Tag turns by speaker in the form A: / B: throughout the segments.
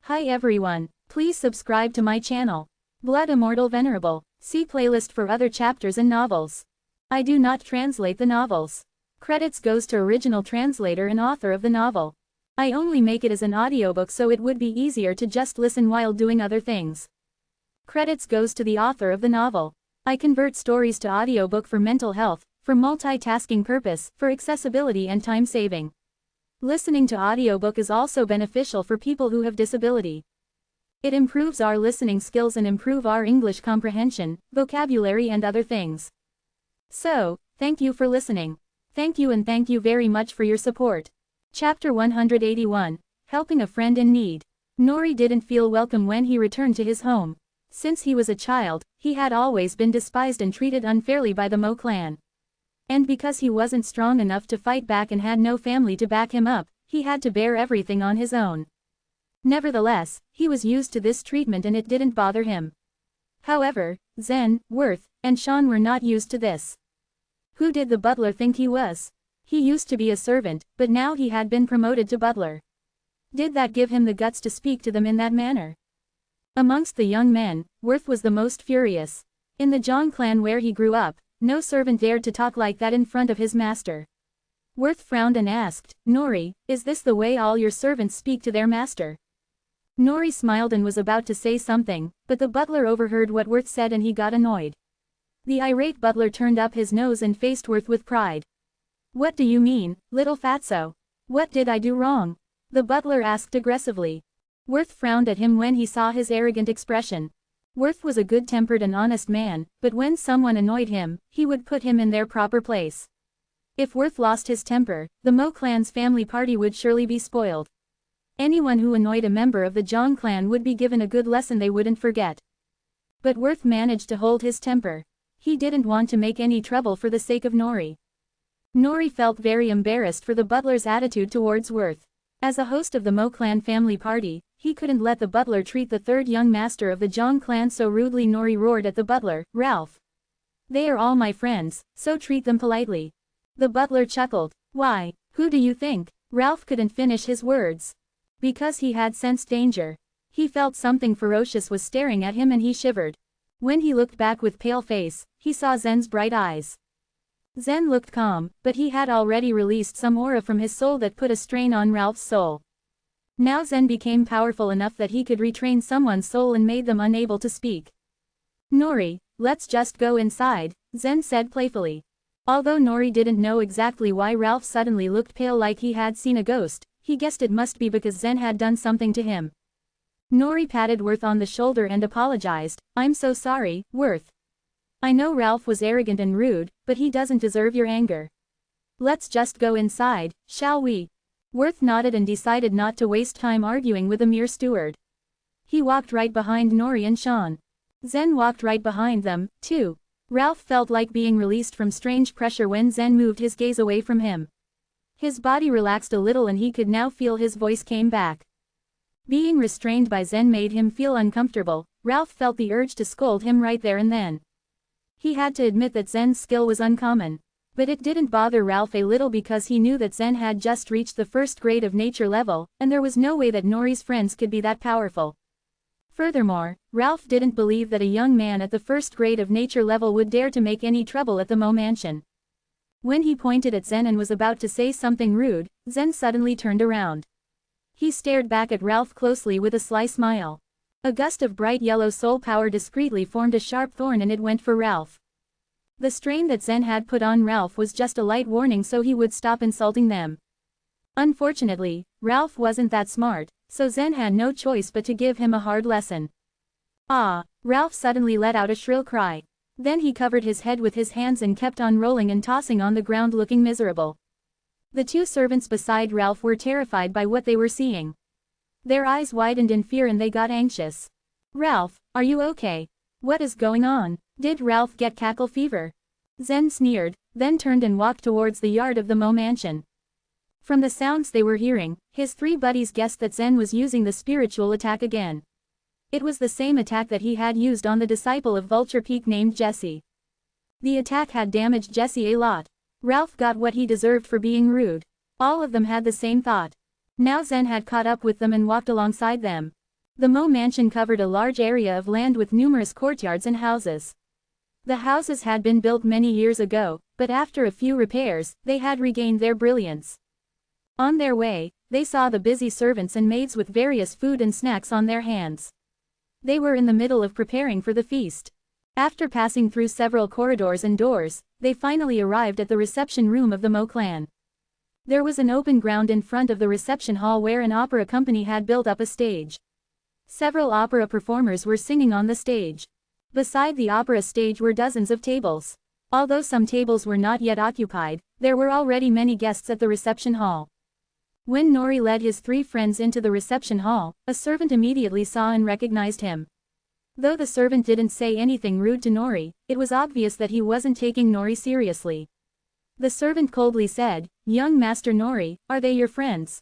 A: Hi everyone, please subscribe to my channel. Blood Immortal Venerable. See playlist for other chapters and novels. I do not translate the novels. Credits goes to original translator and author of the novel. I only make it as an audiobook so it would be easier to just listen while doing other things. Credits goes to the author of the novel. I convert stories to audiobook for mental health, for multitasking purpose, for accessibility and time saving. Listening to audiobook is also beneficial for people who have disability. It improves our listening skills and improve our English comprehension, vocabulary and other things. So, thank you for listening. Thank you and thank you very much for your support. Chapter 181, Helping a Friend in Need. Nori didn't feel welcome when he returned to his home. Since he was a child, he had always been despised and treated unfairly by the Mo clan. And because he wasn't strong enough to fight back and had no family to back him up, he had to bear everything on his own. Nevertheless, he was used to this treatment and it didn't bother him. However, Zen, Worth, and Sean were not used to this. Who did the butler think he was? He used to be a servant, but now he had been promoted to butler. Did that give him the guts to speak to them in that manner? Amongst the young men, Worth was the most furious. In the Zhang clan where he grew up, no servant dared to talk like that in front of his master. Worth frowned and asked, Nori, is this the way all your servants speak to their master? Nori smiled and was about to say something, but the butler overheard what Worth said and he got annoyed. The irate butler turned up his nose and faced Worth with pride. What do you mean, little fatso? What did I do wrong? The butler asked aggressively. Worth frowned at him when he saw his arrogant expression. Worth was a good-tempered and honest man, but when someone annoyed him, he would put him in their proper place. If Worth lost his temper, the Mo clan's family party would surely be spoiled. Anyone who annoyed a member of the Zhang clan would be given a good lesson they wouldn't forget. But Worth managed to hold his temper. He didn't want to make any trouble for the sake of Nori. Nori felt very embarrassed for the butler's attitude towards Worth. As a host of the Mo clan family party, he couldn't let the butler treat the third young master of the Zhang clan so rudely. Nori roared at the butler, Ralph. They are all my friends, so treat them politely. The butler chuckled. Why, who do you think? Ralph couldn't finish his words. Because he had sensed danger. He felt something ferocious was staring at him and he shivered. When he looked back with pale face, he saw Zen's bright eyes. Zen looked calm, but he had already released some aura from his soul that put a strain on Ralph's soul. Now Zen became powerful enough that he could retrain someone's soul and made them unable to speak. Nori, let's just go inside, Zen said playfully. Although Nori didn't know exactly why Ralph suddenly looked pale like he had seen a ghost, he guessed it must be because Zen had done something to him. Nori patted Worth on the shoulder and apologized, I'm so sorry, Worth. I know Ralph was arrogant and rude, but he doesn't deserve your anger. Let's just go inside, shall we? Worth nodded and decided not to waste time arguing with a mere steward. He walked right behind Nori and Sean. Zen walked right behind them, too. Ralph felt like being released from strange pressure when Zen moved his gaze away from him. His body relaxed a little and he could now feel his voice came back. Being restrained by Zen made him feel uncomfortable. Ralph felt the urge to scold him right there and then. He had to admit that Zen's skill was uncommon. But it didn't bother Ralph a little because he knew that Zen had just reached the first grade of nature level, and there was no way that Nori's friends could be that powerful. Furthermore, Ralph didn't believe that a young man at the first grade of nature level would dare to make any trouble at the Mo mansion. When he pointed at Zen and was about to say something rude, Zen suddenly turned around. He stared back at Ralph closely with a sly smile. A gust of bright yellow soul power discreetly formed a sharp thorn and it went for Ralph. The strain that Zen had put on Ralph was just a light warning so he would stop insulting them. Unfortunately, Ralph wasn't that smart, so Zen had no choice but to give him a hard lesson. Ah! Ralph suddenly let out a shrill cry. Then he covered his head with his hands and kept on rolling and tossing on the ground looking miserable. The two servants beside Ralph were terrified by what they were seeing. Their eyes widened in fear and they got anxious. Ralph, are you okay? What is going on? Did Ralph get cackle fever? Zen sneered, then turned and walked towards the yard of the Mo mansion. From the sounds they were hearing, his three buddies guessed that Zen was using the spiritual attack again. It was the same attack that he had used on the disciple of Vulture Peak named Jesse. The attack had damaged Jesse a lot. Ralph got what he deserved for being rude. All of them had the same thought. Now Zen had caught up with them and walked alongside them. The Mo mansion covered a large area of land with numerous courtyards and houses. The houses had been built many years ago, but after a few repairs, they had regained their brilliance. On their way, they saw the busy servants and maids with various food and snacks on their hands. They were in the middle of preparing for the feast. After passing through several corridors and doors, they finally arrived at the reception room of the Mo clan. There was an open ground in front of the reception hall where an opera company had built up a stage. Several opera performers were singing on the stage. Beside the opera stage were dozens of tables. Although some tables were not yet occupied, there were already many guests at the reception hall. When Nori led his 3 friends into the reception hall, a servant immediately saw and recognized him. Though the servant didn't say anything rude to Nori, it was obvious that he wasn't taking Nori seriously. The servant coldly said, "Young Master Nori, are they your friends?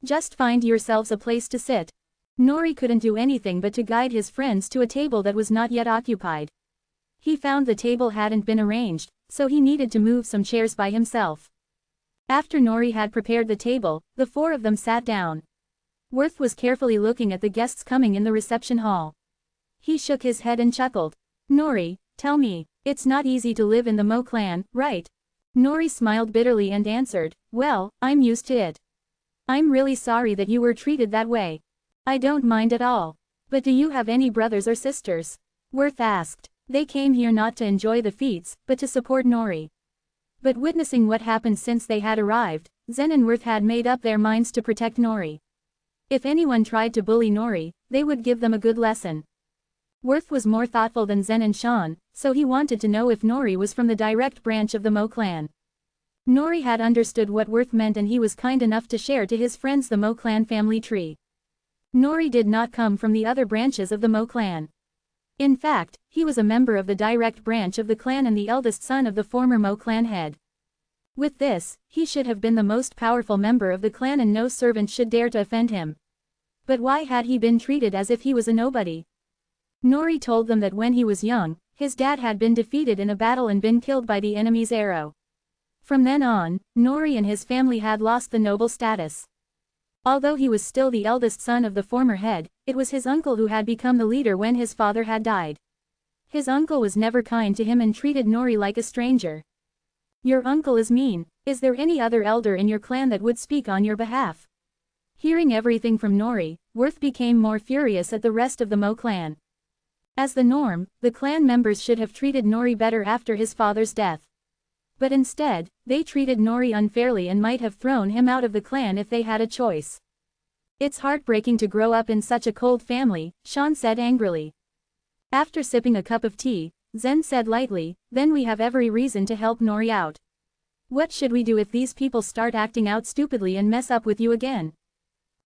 A: Just find yourselves a place to sit." Nori couldn't do anything but to guide his friends to a table that was not yet occupied. He found the table hadn't been arranged, so he needed to move some chairs by himself. After Nori had prepared the table, the 4 of them sat down. Worth was carefully looking at the guests coming in the reception hall. He shook his head and chuckled. "Nori, tell me, it's not easy to live in the Mo clan, right?" Nori smiled bitterly and answered, "Well, I'm used to it. I'm really sorry that you were treated that way. I don't mind at all. But do you have any brothers or sisters?" Worth asked. They came here not to enjoy the feats, but to support Nori. But witnessing what happened since they had arrived, Zen and Worth had made up their minds to protect Nori. If anyone tried to bully Nori, they would give them a good lesson. Worth was more thoughtful than Zen and Sean, so he wanted to know if Nori was from the direct branch of the Mo clan. Nori had understood what Worth meant and he was kind enough to share to his friends the Mo clan family tree. Nori did not come from the other branches of the Mo clan. In fact, he was a member of the direct branch of the clan and the eldest son of the former Mo clan head. With this, he should have been the most powerful member of the clan and no servant should dare to offend him. But why had he been treated as if he was a nobody? Nori told them that when he was young, his dad had been defeated in a battle and been killed by the enemy's arrow. From then on, Nori and his family had lost the noble status. Although he was still the eldest son of the former head, it was his uncle who had become the leader when his father had died. His uncle was never kind to him and treated Nori like a stranger. "Your uncle is mean. Is there any other elder in your clan that would speak on your behalf?" Hearing everything from Nori, Worth became more furious at the rest of the Mo clan. As the norm, the clan members should have treated Nori better after his father's death. But instead, they treated Nori unfairly and might have thrown him out of the clan if they had a choice. "It's heartbreaking to grow up in such a cold family," Sean said angrily. After sipping a cup of tea, Zen said lightly, "Then we have every reason to help Nori out. What should we do if these people start acting out stupidly and mess up with you again?"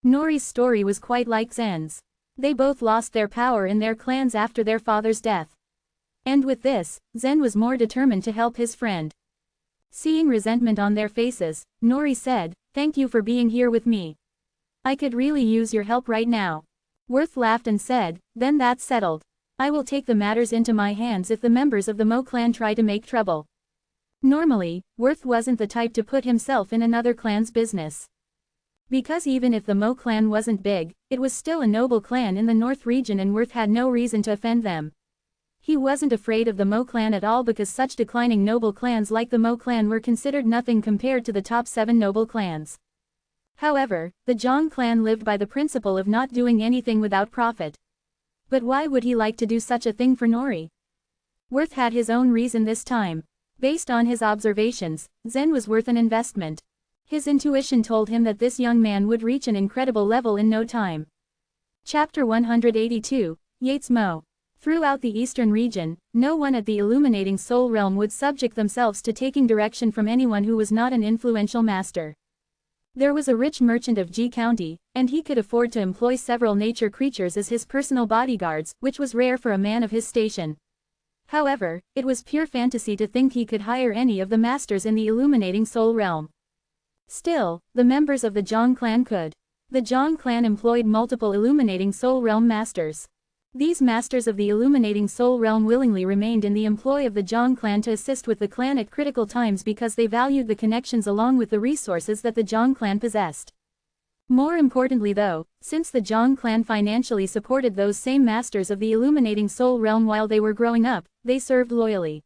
A: Nori's story was quite like Zen's. They both lost their power in their clans after their father's death. And with this, Zen was more determined to help his friend. Seeing resentment on their faces, Nori said, "Thank you for being here with me. I could really use your help right now." Worth laughed and said, "Then that's settled. I will take the matters into my hands if the members of the Mo clan try to make trouble." Normally, Worth wasn't the type to put himself in another clan's business. Because even if the Mo clan wasn't big, it was still a noble clan in the North region and Worth had no reason to offend them. He wasn't afraid of the Mo clan at all because such declining noble clans like the Mo clan were considered nothing compared to the top 7 noble clans. However, the Zhang clan lived by the principle of not doing anything without profit. But why would he like to do such a thing for Nori? Worth had his own reason this time. Based on his observations, Zen was worth an investment. His intuition told him that this young man would reach an incredible level in no time. Chapter 182, Yates Mo. Throughout the eastern region, no one at the illuminating soul realm would subject themselves to taking direction from anyone who was not an influential master. There was a rich merchant of G County, and he could afford to employ several nature creatures as his personal bodyguards, which was rare for a man of his station. However, it was pure fantasy to think he could hire any of the masters in the illuminating soul realm. Still, the members of the Zhang clan could. The Zhang clan employed multiple illuminating soul realm masters. These masters of the illuminating soul realm willingly remained in the employ of the Zhang clan to assist with the clan at critical times because they valued the connections along with the resources that the Zhang clan possessed. More importantly though, since the Zhang clan financially supported those same masters of the illuminating soul realm while they were growing up, they served loyally.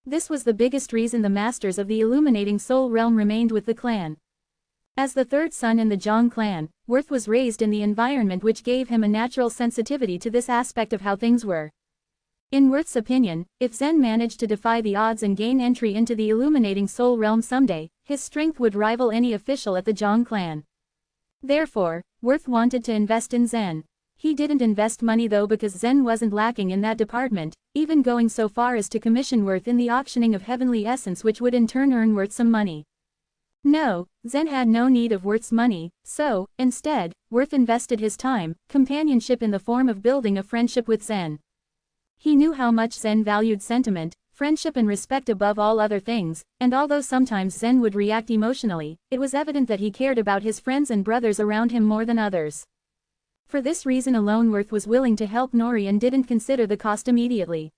A: This was the biggest reason the masters of the illuminating soul realm remained with the clan. As the third son in the Zhang clan, Worth was raised in the environment which gave him a natural sensitivity to this aspect of how things were. In Worth's opinion, if Zen managed to defy the odds and gain entry into the illuminating soul realm someday, his strength would rival any official at the Zhang clan. Therefore, Worth wanted to invest in Zen. He didn't invest money though because Zen wasn't lacking in that department, even going so far as to commission Worth in the auctioning of heavenly essence, which would in turn earn Worth some money. No, Zen had no need of Worth's money, so, instead, Worth invested his time, companionship in the form of building a friendship with Zen. He knew how much Zen valued sentiment, friendship and respect above all other things, and although sometimes Zen would react emotionally, it was evident that he cared about his friends and brothers around him more than others. For this reason alone Worth was willing to help Nori and didn't consider the cost immediately.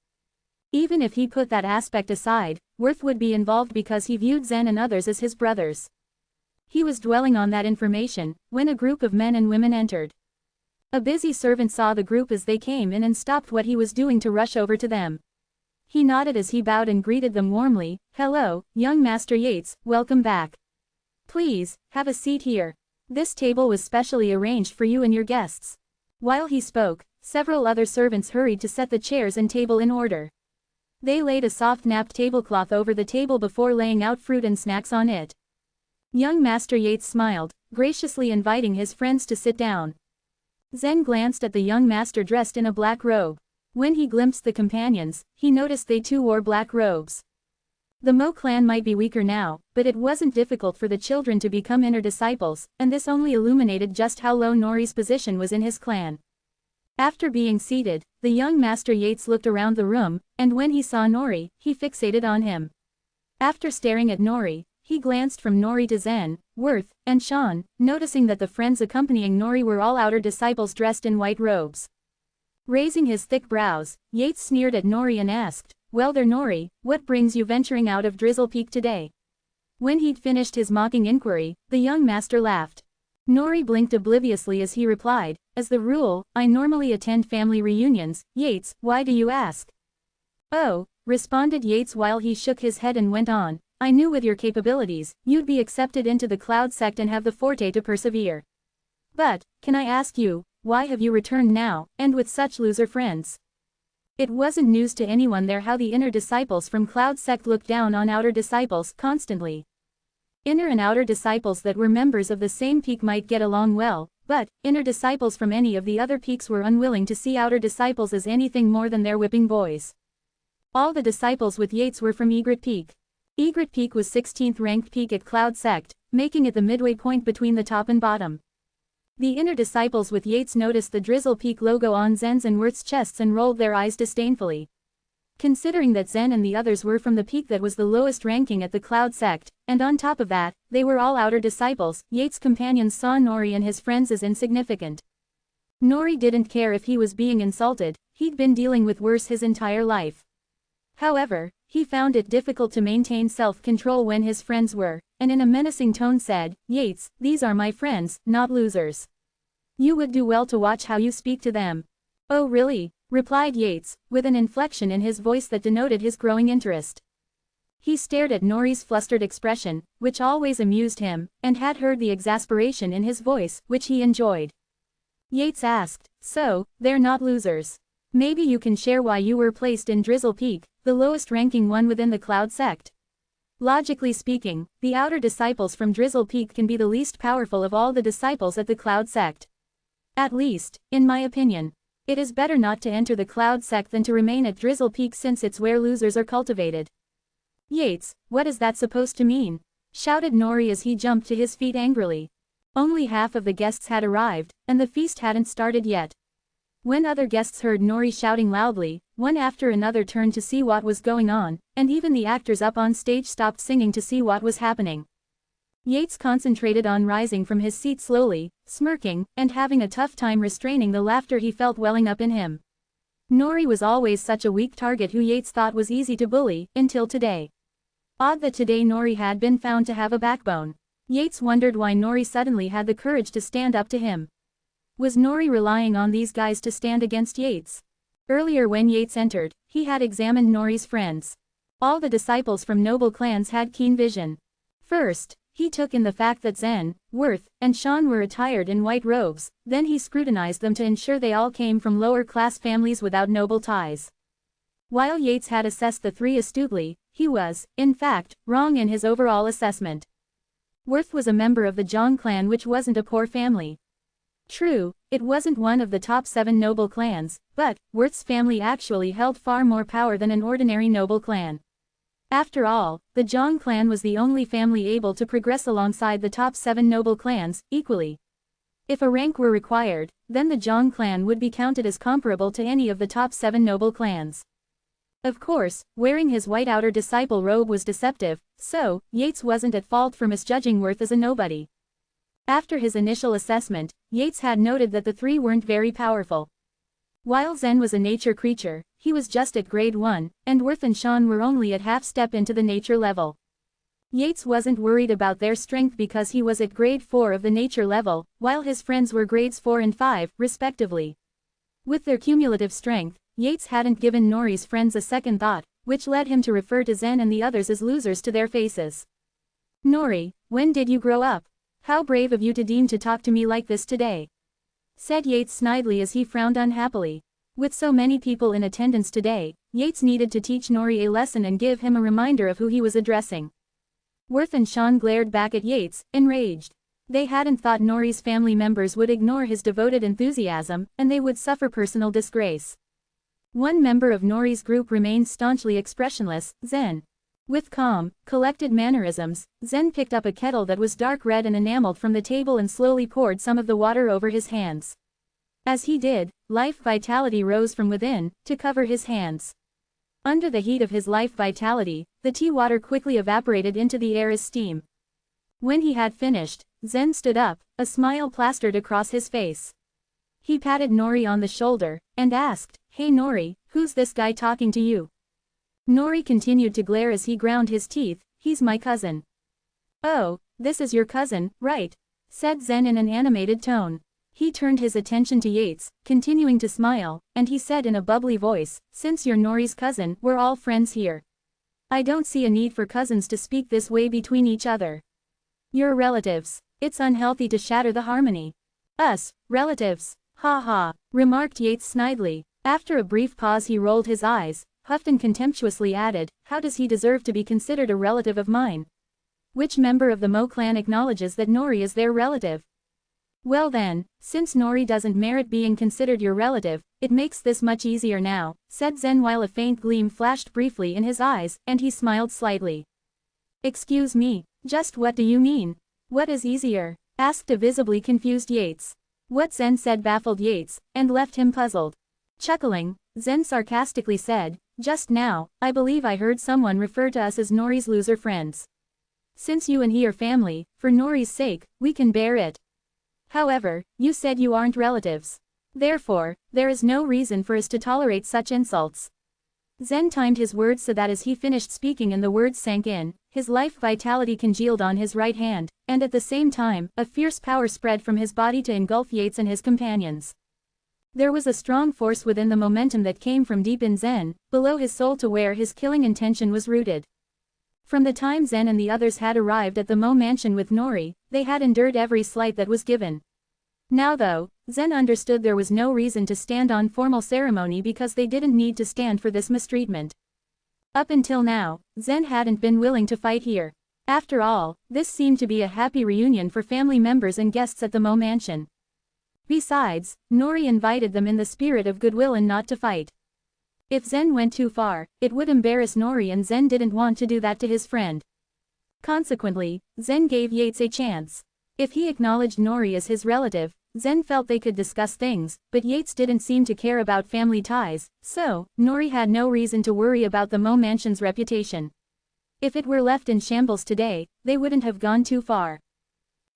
A: Even if he put that aspect aside, Worth would be involved because he viewed Zen and others as his brothers. He was dwelling on that information, when a group of men and women entered. A busy servant saw the group as they came in and stopped what he was doing to rush over to them. He nodded as he bowed and greeted them warmly. "Hello, young Master Yates, welcome back. Please, have a seat here. This table was specially arranged for you and your guests." While he spoke, several other servants hurried to set the chairs and table in order. They laid a soft napped tablecloth over the table before laying out fruit and snacks on it. Young Master Yates smiled, graciously inviting his friends to sit down. Zen glanced at the young master dressed in a black robe. When he glimpsed the companions, he noticed they too wore black robes. The Mo clan might be weaker now, but it wasn't difficult for the children to become inner disciples, and this only illuminated just how low Nori's position was in his clan. After being seated, the young Master Yates looked around the room, and when he saw Nori, he fixated on him. After staring at Nori, he glanced from Nori to Zen, Worth, and Sean, noticing that the friends accompanying Nori were all outer disciples dressed in white robes. Raising his thick brows, Yates sneered at Nori and asked, "Well there Nori, what brings you venturing out of Drizzle Peak today?" When he'd finished his mocking inquiry, the young master laughed. Nori blinked obliviously as he replied, "As the rule, I normally attend family reunions. Yates, why do you ask?" "Oh," responded Yates while he shook his head and went on, "I knew with your capabilities, you'd be accepted into the Cloud sect and have the forte to persevere. But, can I ask you, why have you returned now, and with such loser friends?" It wasn't news to anyone there how the inner disciples from Cloud sect looked down on outer disciples constantly. Inner and outer disciples that were members of the same peak might get along well, but inner disciples from any of the other peaks were unwilling to see outer disciples as anything more than their whipping boys. All the disciples with Yates were from Egret Peak. Egret Peak was 16th ranked peak at Cloud sect, making it the midway point between the top and bottom. The inner disciples with Yates noticed the Drizzle Peak logo on Zen's and Worth's chests and rolled their eyes disdainfully. Considering that Zen and the others were from the peak that was the lowest ranking at the Cloud sect, and on top of that, they were all outer disciples, Yates' companions saw Nori and his friends as insignificant. Nori didn't care if he was being insulted, he'd been dealing with worse his entire life. However, he found it difficult to maintain self-control when his friends were, and in a menacing tone said, "Yates, these are my friends, not losers. You would do well to watch how you speak to them." "Oh really?" replied Yates, with an inflection in his voice that denoted his growing interest. He stared at Nori's flustered expression, which always amused him, and had heard the exasperation in his voice, which he enjoyed. Yates asked, "So, they're not losers. Maybe you can share why you were placed in Drizzle Peak, the lowest ranking one within the Cloud sect. Logically speaking, the outer disciples from Drizzle Peak can be the least powerful of all the disciples at the Cloud sect. At least, in my opinion. It is better not to enter the Cloud sect than to remain at Drizzle Peak since it's where losers are cultivated." "Yates, what is that supposed to mean?" shouted Nori as he jumped to his feet angrily. Only half of the guests had arrived, and the feast hadn't started yet. When other guests heard Nori shouting loudly, one after another turned to see what was going on, and even the actors up on stage stopped singing to see what was happening. Yates concentrated on rising from his seat slowly, smirking, and having a tough time restraining the laughter he felt welling up in him. Nori was always such a weak target who Yates thought was easy to bully, until today. Odd that today Nori had been found to have a backbone. Yates wondered why Nori suddenly had the courage to stand up to him. Was Nori relying on these guys to stand against Yates? Earlier when Yates entered, he had examined Nori's friends. All the disciples from noble clans had keen vision. First, he took in the fact that Zen, Worth, and Sean were attired in white robes, then he scrutinized them to ensure they all came from lower-class families without noble ties. While Yates had assessed the three astutely, he was, in fact, wrong in his overall assessment. Worth was a member of the Zhang clan, which wasn't a poor family. True, it wasn't one of the top 7 noble clans, but Worth's family actually held far more power than an ordinary noble clan. After all, the Zhang clan was the only family able to progress alongside the top 7 noble clans, equally. If a rank were required, then the Zhang clan would be counted as comparable to any of the top 7 noble clans. Of course, wearing his white outer disciple robe was deceptive, so Yates wasn't at fault for misjudging Worth as a nobody. After his initial assessment, Yates had noted that the three weren't very powerful. While Zen was a nature creature, he was just at grade 1, and Worth and Sean were only at half step into the nature level. Yates wasn't worried about their strength because he was at grade 4 of the nature level, while his friends were grades 4 and 5, respectively. With their cumulative strength, Yates hadn't given Nori's friends a second thought, which led him to refer to Zen and the others as losers to their faces. "Nori, when did you grow up? How brave of you to deign to talk to me like this today," said Yates snidely as he frowned unhappily. With so many people in attendance today, Yates needed to teach Nori a lesson and give him a reminder of who he was addressing. Worth and Sean glared back at Yates, enraged. They hadn't thought Nori's family members would ignore his devoted enthusiasm, and they would suffer personal disgrace. One member of Nori's group remained staunchly expressionless, Zen. With calm, collected mannerisms, Zen picked up a kettle that was dark red and enameled from the table and slowly poured some of the water over his hands. As he did, life vitality rose from within, to cover his hands. Under the heat of his life vitality, the tea water quickly evaporated into the air as steam. When he had finished, Zen stood up, a smile plastered across his face. He patted Nori on the shoulder, and asked, "Hey Nori, who's this guy talking to you?" Nori continued to glare as he ground his teeth. "He's my cousin." "Oh, this is your cousin, right?" said Zen in an animated tone. He turned his attention to Yates, continuing to smile, and he said in a bubbly voice, "Since you're Nori's cousin, we're all friends here. I don't see a need for cousins to speak this way between each other. You're relatives. It's unhealthy to shatter the harmony." "Us, relatives? Ha ha," remarked Yates snidely. After a brief pause he rolled his eyes, huffed and contemptuously added, "How does he deserve to be considered a relative of mine? Which member of the Mo clan acknowledges that Nori is their relative?" "Well then, since Nori doesn't merit being considered your relative, it makes this much easier now," said Zen while a faint gleam flashed briefly in his eyes, and he smiled slightly. "Excuse me, just what do you mean? What is easier?" asked a visibly confused Yates. What Zen said baffled Yates, and left him puzzled. Chuckling, Zen sarcastically said, "Just now, I believe I heard someone refer to us as Nori's loser friends. Since you and he are family, for Nori's sake, we can bear it. However, you said you aren't relatives. Therefore, there is no reason for us to tolerate such insults." Zen timed his words so that as he finished speaking and the words sank in, his life vitality congealed on his right hand, and at the same time, a fierce power spread from his body to engulf Yates and his companions. There was a strong force within the momentum that came from deep in Zen, below his soul to where his killing intention was rooted. From the time Zen and the others had arrived at the Mo mansion with Nori, they had endured every slight that was given. Now though, Zen understood there was no reason to stand on formal ceremony because they didn't need to stand for this mistreatment. Up until now, Zen hadn't been willing to fight here. After all, this seemed to be a happy reunion for family members and guests at the Mo mansion. Besides, Nori invited them in the spirit of goodwill and not to fight. If Zen went too far, it would embarrass Nori and Zen didn't want to do that to his friend. Consequently, Zen gave Yates a chance. If he acknowledged Nori as his relative, Zen felt they could discuss things, but Yates didn't seem to care about family ties, so Nori had no reason to worry about the Mo mansion's reputation. If it were left in shambles today, they wouldn't have gone too far.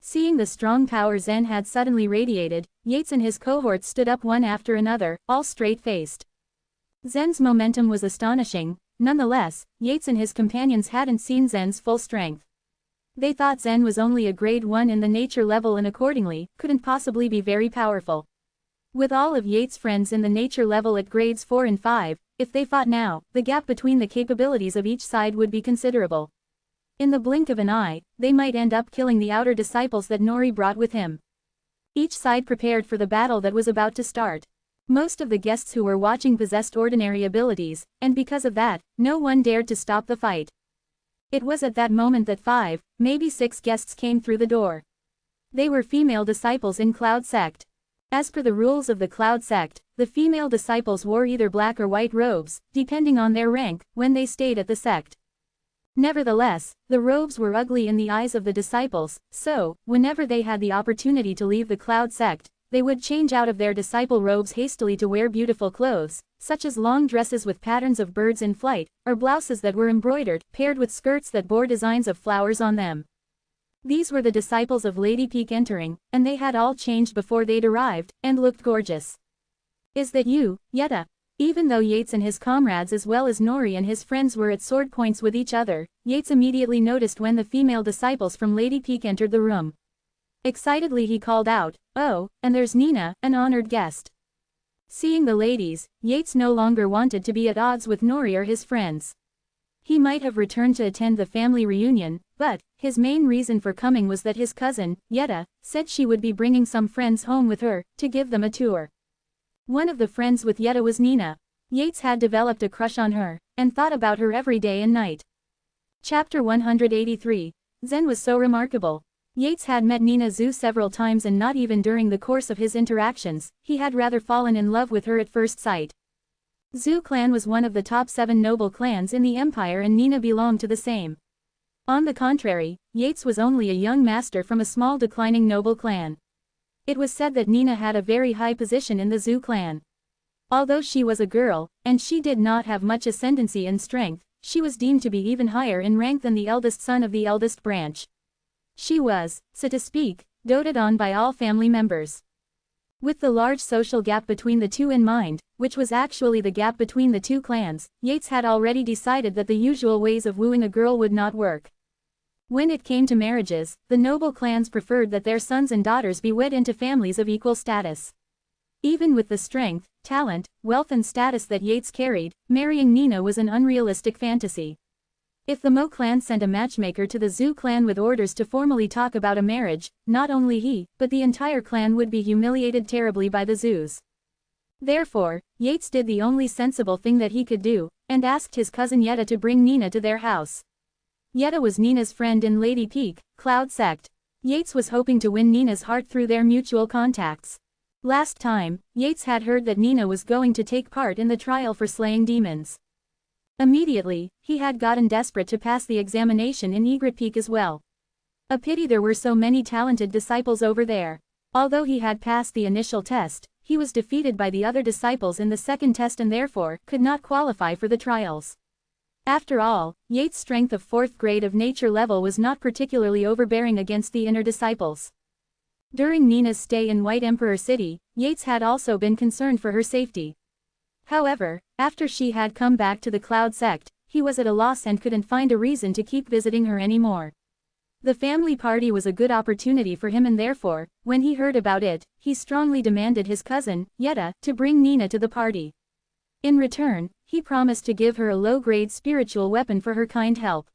A: Seeing the strong power Zen had suddenly radiated, Yates and his cohorts stood up one after another, all straight-faced. Zen's momentum was astonishing. Nonetheless, Yates and his companions hadn't seen Zen's full strength. They thought Zen was only a grade 1 in the nature level and accordingly, couldn't possibly be very powerful. With all of Yates' friends in the nature level at grades 4 and 5, if they fought now, the gap between the capabilities of each side would be considerable. In the blink of an eye, they might end up killing the outer disciples that Nori brought with him. Each side prepared for the battle that was about to start. Most of the guests who were watching possessed ordinary abilities, and because of that, no one dared to stop the fight. It was at that moment that 5, maybe 6 guests came through the door. They were female disciples in Cloud Sect. As per the rules of the Cloud Sect, the female disciples wore either black or white robes, depending on their rank, when they stayed at the sect. Nevertheless, the robes were ugly in the eyes of the disciples, so, whenever they had the opportunity to leave the Cloud Sect, they would change out of their disciple robes hastily to wear beautiful clothes, such as long dresses with patterns of birds in flight, or blouses that were embroidered, paired with skirts that bore designs of flowers on them. These were the disciples of Lady Peak entering, and they had all changed before they'd arrived, and looked gorgeous. "Is that you, Yetta?" Even though Yates and his comrades as well as Nori and his friends were at sword points with each other, Yates immediately noticed when the female disciples from Lady Peak entered the room. Excitedly he called out, "Oh, and there's Nina, an honored guest." Seeing the ladies, Yates no longer wanted to be at odds with Nori or his friends. He might have returned to attend the family reunion, but his main reason for coming was that his cousin, Yetta, said she would be bringing some friends home with her, to give them a tour. One of the friends with Yetta was Nina. Yates had developed a crush on her, and thought about her every day and night. Chapter 183. Zen was so remarkable. Yates had met Nina Zhu several times, and not even during the course of his interactions, he had rather fallen in love with her at first sight. Zhu clan was one of the top 7 noble clans in the empire, and Nina belonged to the same. On the contrary, Yates was only a young master from a small declining noble clan. It was said that Nina had a very high position in the Zhu clan. Although she was a girl, and she did not have much ascendancy and strength, she was deemed to be even higher in rank than the eldest son of the eldest branch. She was, so to speak, doted on by all family members. With the large social gap between the two in mind, which was actually the gap between the two clans, Yates had already decided that the usual ways of wooing a girl would not work. When it came to marriages, the noble clans preferred that their sons and daughters be wed into families of equal status. Even with the strength, talent, wealth and status that Yates carried, marrying Nina was an unrealistic fantasy. If the Mo clan sent a matchmaker to the Zhu clan with orders to formally talk about a marriage, not only he, but the entire clan would be humiliated terribly by the Zhus. Therefore, Yates did the only sensible thing that he could do, and asked his cousin Yetta to bring Nina to their house. Yetta was Nina's friend in Lady Peak, Cloud Sect. Yates was hoping to win Nina's heart through their mutual contacts. Last time, Yates had heard that Nina was going to take part in the trial for slaying demons. Immediately, he had gotten desperate to pass the examination in Egret Peak as well. A pity there were so many talented disciples over there. Although he had passed the initial test, he was defeated by the other disciples in the second test and therefore could not qualify for the trials. After all, Yates' strength of 4th grade of nature level was not particularly overbearing against the inner disciples. During Nina's stay in White Emperor City, Yates had also been concerned for her safety. However, after she had come back to the Cloud Sect, he was at a loss and couldn't find a reason to keep visiting her anymore. The family party was a good opportunity for him, and therefore, when he heard about it, he strongly demanded his cousin, Yetta, to bring Nina to the party. In return, he promised to give her a low-grade spiritual weapon for her kind help.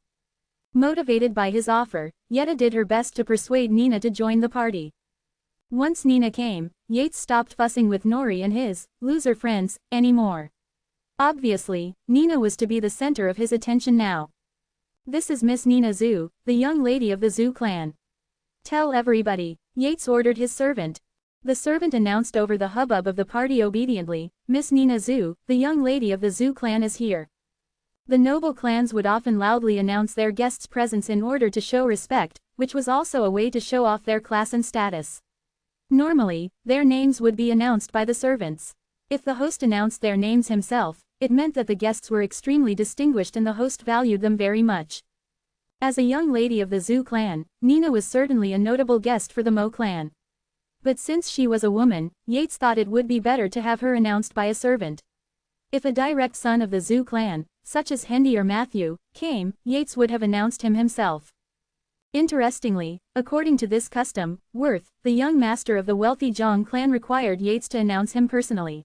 A: Motivated by his offer, Yetta did her best to persuade Nina to join the party. Once Nina came, Yates stopped fussing with Nori and his loser friends anymore. Obviously, Nina was to be the center of his attention now. "This is Miss Nina Zhu, the young lady of the Zhu clan. Tell everybody," Yates ordered his servant. The servant announced over the hubbub of the party obediently, "Miss Nina Zhu, the young lady of the Zhu clan is here." The noble clans would often loudly announce their guest's presence in order to show respect, which was also a way to show off their class and status. Normally, their names would be announced by the servants. If the host announced their names himself, it meant that the guests were extremely distinguished and the host valued them very much. As a young lady of the Zhu clan, Nina was certainly a notable guest for the Mo clan. But since she was a woman, Yates thought it would be better to have her announced by a servant. If a direct son of the Zhu clan, such as Hendy or Matthew, came, Yates would have announced him himself. Interestingly, according to this custom, Worth, the young master of the wealthy Zhang clan, required Yates to announce him personally.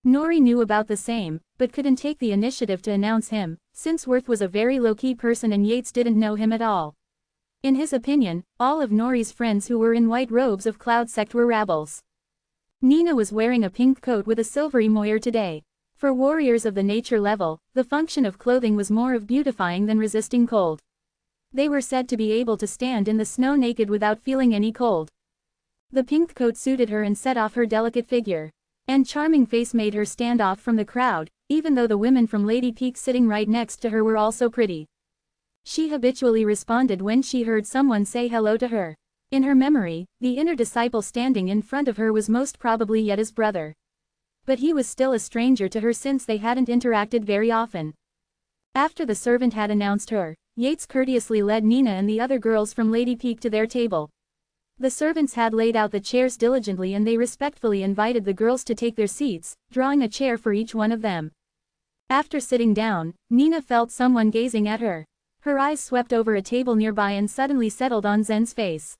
A: Nori knew about the same, but couldn't take the initiative to announce him, since Worth was a very low-key person and Yates didn't know him at all. In his opinion, all of Nori's friends who were in white robes of Cloud Sect were rabbles. Nina was wearing a pink coat with a silvery moire today. For warriors of the nature level, the function of clothing was more of beautifying than resisting cold. They were said to be able to stand in the snow naked without feeling any cold. The pink coat suited her and set off her delicate figure. And charming face made her stand off from the crowd, even though the women from Lady Peak sitting right next to her were also pretty. She habitually responded when she heard someone say hello to her. In her memory, the inner disciple standing in front of her was most probably Yetta's brother. But he was still a stranger to her since they hadn't interacted very often. After the servant had announced her, Yates courteously led Nina and the other girls from Lady Peak to their table. The servants had laid out the chairs diligently and they respectfully invited the girls to take their seats, drawing a chair for each one of them. After sitting down, Nina felt someone gazing at her. Her eyes swept over a table nearby and suddenly settled on Zen's face.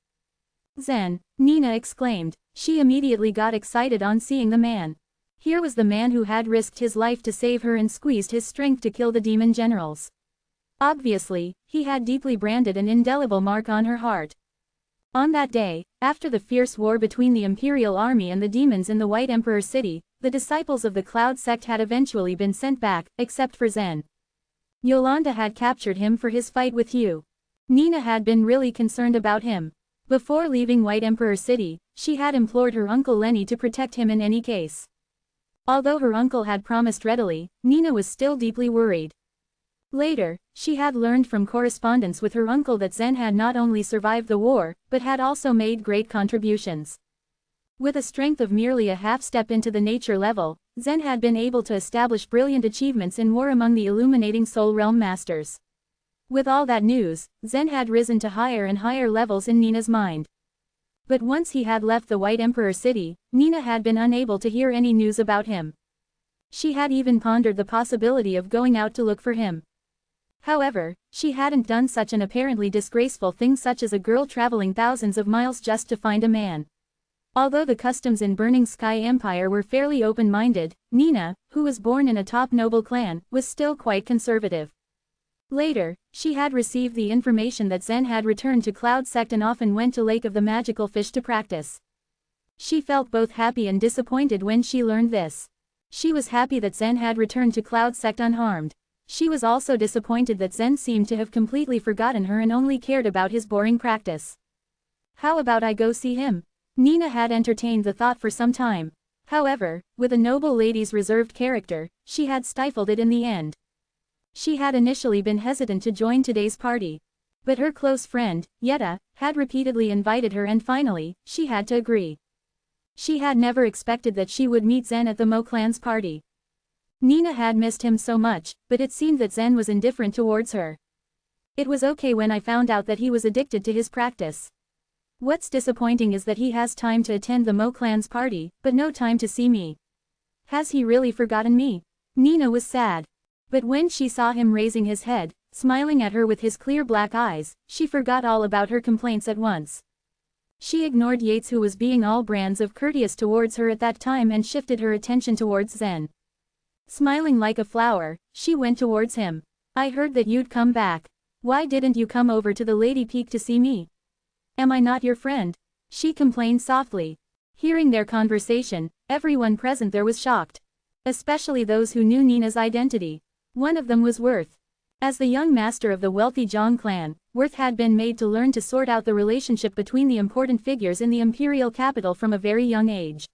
A: "Zen," Nina exclaimed. She immediately got excited on seeing the man. Here was the man who had risked his life to save her and squeezed his strength to kill the demon generals. Obviously, he had deeply branded an indelible mark on her heart. On that day, after the fierce war between the Imperial Army and the demons in the White Emperor City, the disciples of the Cloud Sect had eventually been sent back, except for Zen. Yolanda had captured him for his fight with Hugh. Nina had been really concerned about him. Before leaving White Emperor City, she had implored her uncle Lenny to protect him in any case. Although her uncle had promised readily, Nina was still deeply worried. Later, she had learned from correspondence with her uncle that Zen had not only survived the war, but had also made great contributions. With a strength of merely a half-step into the nature level, Zen had been able to establish brilliant achievements in war among the illuminating Soul Realm Masters. With all that news, Zen had risen to higher and higher levels in Nina's mind. But once he had left the White Emperor City, Nina had been unable to hear any news about him. She had even pondered the possibility of going out to look for him. However, she hadn't done such an apparently disgraceful thing such as a girl traveling thousands of miles just to find a man. Although the customs in Burning Sky Empire were fairly open-minded, Nina, who was born in a top noble clan, was still quite conservative. Later, she had received the information that Zen had returned to Cloud Sect and often went to Lake of the Magical Fish to practice. She felt both happy and disappointed when she learned this. She was happy that Zen had returned to Cloud Sect unharmed. She was also disappointed that Zen seemed to have completely forgotten her and only cared about his boring practice. How about I go see him? Nina had entertained the thought for some time. However, with a noble lady's reserved character, she had stifled it in the end. She had initially been hesitant to join today's party. But her close friend, Yetta, had repeatedly invited her and finally, she had to agree. She had never expected that she would meet Zen at the Mo clan's party. Nina had missed him so much, but it seemed that Zen was indifferent towards her. It was okay when I found out that he was addicted to his practice. What's disappointing is that he has time to attend the Mo clan's party, but no time to see me. Has he really forgotten me? Nina was sad. But when she saw him raising his head, smiling at her with his clear black eyes, she forgot all about her complaints at once. She ignored Yates, who was being all brands of courteous towards her at that time, and shifted her attention towards Zen. Smiling like a flower, she went towards him. I heard that you'd come back. Why didn't you come over to the Lady Peak to see me? Am I not your friend? She complained softly. Hearing their conversation, everyone present there was shocked. Especially those who knew Nina's identity. One of them was Worth. As the young master of the wealthy Zhang clan, Worth had been made to learn to sort out the relationship between the important figures in the imperial capital from a very young age.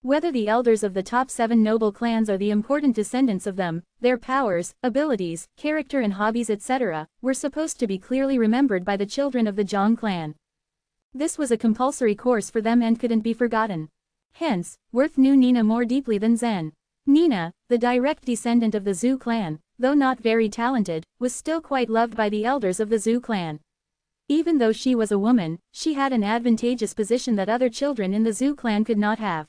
A: Whether the elders of the top 7 noble clans or the important descendants of them, their powers, abilities, character and hobbies etc., were supposed to be clearly remembered by the children of the Zhang clan. This was a compulsory course for them and couldn't be forgotten. Hence, Worth knew Nina more deeply than Zen. Nina, the direct descendant of the Zhu clan, though not very talented, was still quite loved by the elders of the Zhu clan. Even though she was a woman, she had an advantageous position that other children in the Zhu clan could not have.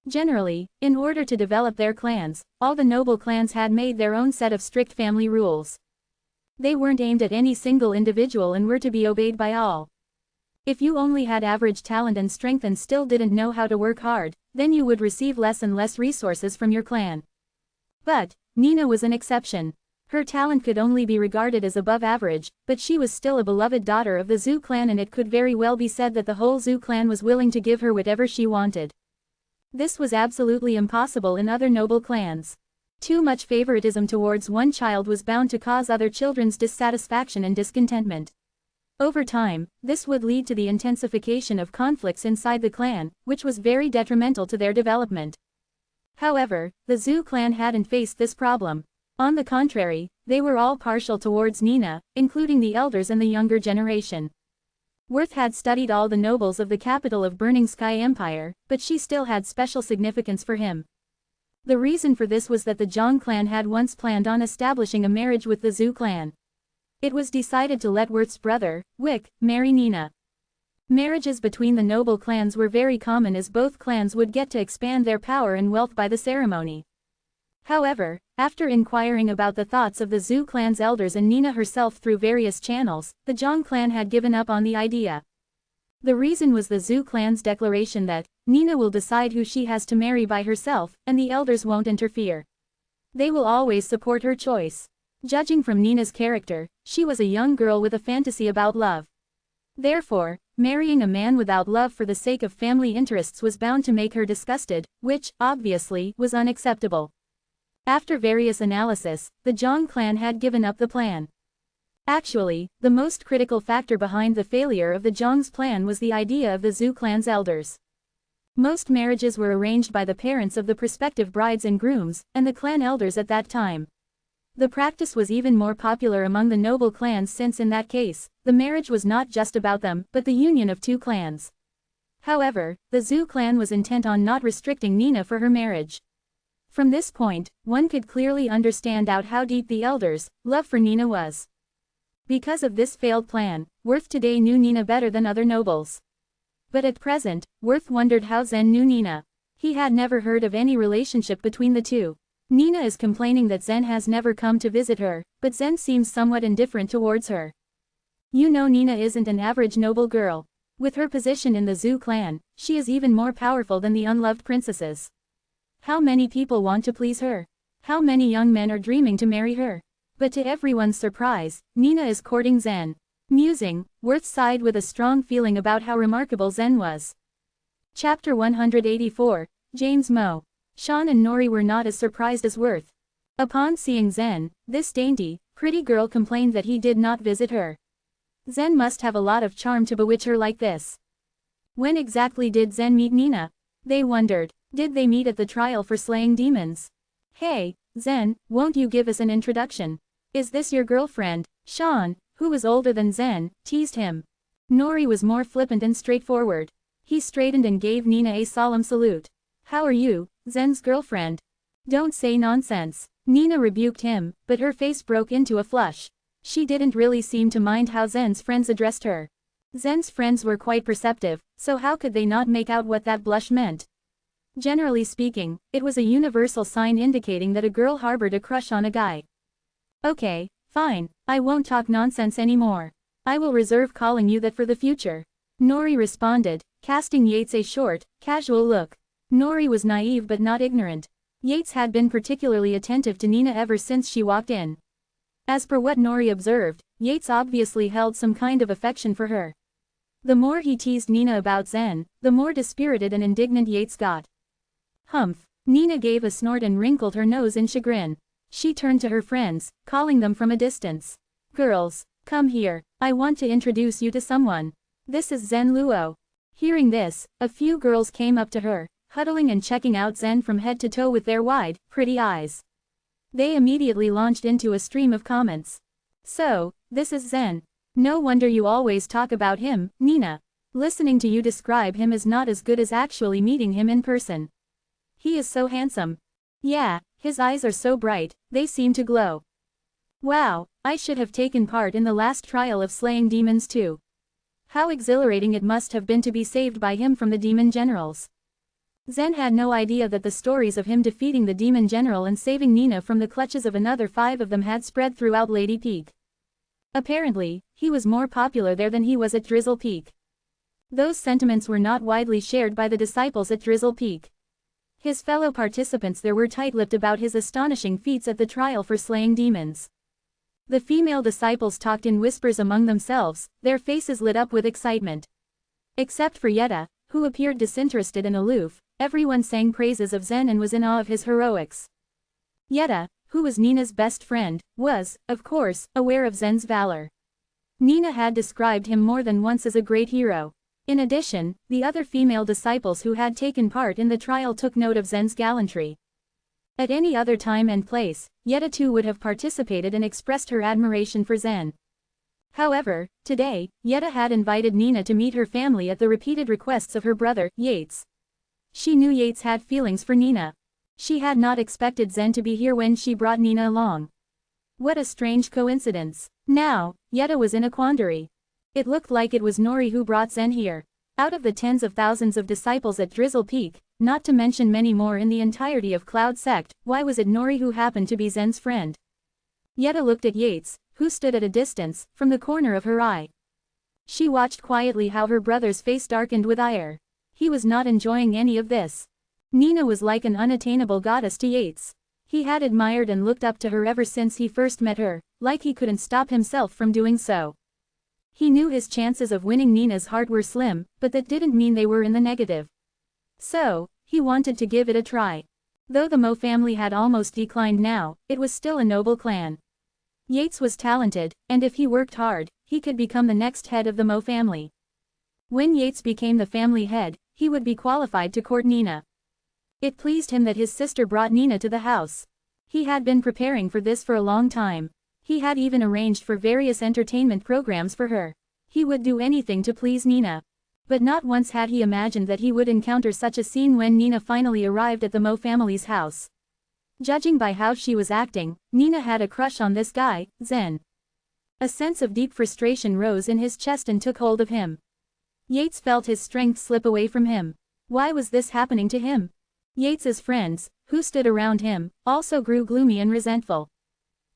A: Generally, in order to develop their clans, all the noble clans had made their own set of strict family rules. They weren't aimed at any single individual and were to be obeyed by all. If you only had average talent and strength and still didn't know how to work hard, then you would receive less and less resources from your clan. But Nina was an exception. Her talent could only be regarded as above average, but she was still a beloved daughter of the Zhou clan, and it could very well be said that the whole Zhou clan was willing to give her whatever she wanted. This was absolutely impossible in other noble clans. Too much favoritism towards one child was bound to cause other children's dissatisfaction and discontentment. Over time, this would lead to the intensification of conflicts inside the clan, which was very detrimental to their development. However, the Zhou clan hadn't faced this problem. On the contrary, they were all partial towards Nina, including the elders and the younger generation. Worth had studied all the nobles of the capital of Burning Sky Empire, but she still had special significance for him. The reason for this was that the Zhang clan had once planned on establishing a marriage with the Zhou clan. It was decided to let Worth's brother, Wick, marry Nina. Marriages between the noble clans were very common, as both clans would get to expand their power and wealth by the ceremony. However, after inquiring about the thoughts of the Zhou clan's elders and Nina herself through various channels, the Zhang clan had given up on the idea. The reason was the Zhou clan's declaration that Nina will decide who she has to marry by herself, and the elders won't interfere. They will always support her choice. Judging from Nina's character, she was a young girl with a fantasy about love. Therefore, marrying a man without love for the sake of family interests was bound to make her disgusted, which, obviously, was unacceptable. After various analysis, the Zhang clan had given up the plan. Actually, the most critical factor behind the failure of the Zhang's plan was the idea of the Zhou clan's elders. Most marriages were arranged by the parents of the prospective brides and grooms, and the clan elders at that time. The practice was even more popular among the noble clans, since in that case, the marriage was not just about them, but the union of two clans. However, the Zhou clan was intent on not restricting Nina for her marriage. From this point, one could clearly understand how deep the elders' love for Nina was. Because of this failed plan, Worth today knew Nina better than other nobles. But at present, Worth wondered how Zhen knew Nina. He had never heard of any relationship between the two. Nina is complaining that Zhen has never come to visit her, but Zhen seems somewhat indifferent towards her. You know, Nina isn't an average noble girl. With her position in the Zhou clan, she is even more powerful than the unloved princesses. How many people want to please her? How many young men are dreaming to marry her? But to everyone's surprise, Nina is courting Zhen. Musing, Worth sighed with a strong feeling about how remarkable Zhen was. Chapter 184, James Mo. Sean and Nori were not as surprised as Worth. Upon seeing Zhen, this dainty, pretty girl complained that he did not visit her. Zhen must have a lot of charm to bewitch her like this. When exactly did Zhen meet Nina? They wondered. Did they meet at the trial for slaying demons? Hey, Zhen, won't you give us an introduction? Is this your girlfriend? Sean, who was older than Zhen, teased him. Nori was more flippant and straightforward. He straightened and gave Nina a solemn salute. How are you, Zhen's girlfriend? Don't say nonsense. Nina rebuked him, but her face broke into a flush. She didn't really seem to mind how Zhen's friends addressed her. Zhen's friends were quite perceptive, so how could they not make out what that blush meant? Generally speaking, it was a universal sign indicating that a girl harbored a crush on a guy. Okay, fine, I won't talk nonsense anymore. I will reserve calling you that for the future. Nori responded, casting Yates a short, casual look. Nori was naive but not ignorant. Yates had been particularly attentive to Nina ever since she walked in. As per what Nori observed, Yates obviously held some kind of affection for her. The more he teased Nina about Zhen, the more dispirited and indignant Yates got. Humph. Nina gave a snort and wrinkled her nose in chagrin. She turned to her friends, calling them from a distance. Girls, come here, I want to introduce you to someone. This is Zhen Luo. Hearing this, a few girls came up to her, huddling and checking out Zhen from head to toe with their wide, pretty eyes. They immediately launched into a stream of comments. So, this is Zhen. No wonder you always talk about him, Nina. Listening to you describe him is not as good as actually meeting him in person. He is so handsome. Yeah, his eyes are so bright, they seem to glow. Wow, I should have taken part in the last trial of slaying demons too. How exhilarating it must have been to be saved by him from the demon generals. Zhen had no idea that the stories of him defeating the demon general and saving Nina from the clutches of another 5 of them had spread throughout Lady Peak. Apparently, he was more popular there than he was at Drizzle Peak. Those sentiments were not widely shared by the disciples at Drizzle Peak. His fellow participants there were tight-lipped about his astonishing feats at the trial for slaying demons. The female disciples talked in whispers among themselves, their faces lit up with excitement. Except for Yetta, who appeared disinterested and aloof, everyone sang praises of Zen and was in awe of his heroics. Yetta, who was Nina's best friend, was, of course, aware of Zen's valor. Nina had described him more than once as a great hero. In addition, the other female disciples who had taken part in the trial took note of Zen's gallantry. At any other time and place, Yetta too would have participated and expressed her admiration for Zen. However, today, Yetta had invited Nina to meet her family at the repeated requests of her brother, Yates. She knew Yates had feelings for Nina. She had not expected Zen to be here when she brought Nina along. What a strange coincidence. Now, Yetta was in a quandary. It looked like it was Nori who brought Zen here. Out of the tens of thousands of disciples at Drizzle Peak, not to mention many more in the entirety of Cloud Sect, why was it Nori who happened to be Zen's friend? Yetta looked at Yates, who stood at a distance, from the corner of her eye. She watched quietly how her brother's face darkened with ire. He was not enjoying any of this. Nina was like an unattainable goddess to Yates. He had admired and looked up to her ever since he first met her, like he couldn't stop himself from doing so. He knew his chances of winning Nina's heart were slim, but that didn't mean they were in the negative. So, he wanted to give it a try. Though the Mo family had almost declined now, it was still a noble clan. Yates was talented, and if he worked hard, he could become the next head of the Mo family. When Yates became the family head, he would be qualified to court Nina. It pleased him that his sister brought Nina to the house. He had been preparing for this for a long time. He had even arranged for various entertainment programs for her. He would do anything to please Nina. But not once had he imagined that he would encounter such a scene when Nina finally arrived at the Mo family's house. Judging by how she was acting, Nina had a crush on this guy, Zen. A sense of deep frustration rose in his chest and took hold of him. Yates felt his strength slip away from him. Why was this happening to him? Yates's friends, who stood around him, also grew gloomy and resentful.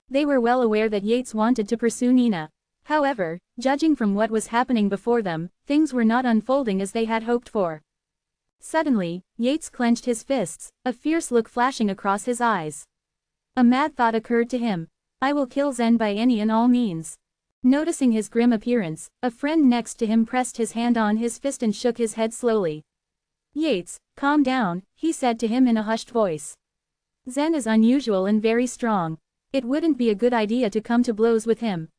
A: They were well aware that Yates wanted to pursue Nina. However, judging from what was happening before them, things were not unfolding as they had hoped for. Suddenly, Yates clenched his fists, a fierce look flashing across his eyes. A mad thought occurred to him. I will kill Zen by any and all means. Noticing his grim appearance, a friend next to him pressed his hand on his fist and shook his head slowly. Yates, calm down, he said to him in a hushed voice. Zen is unusual and very strong. It wouldn't be a good idea to come to blows with him.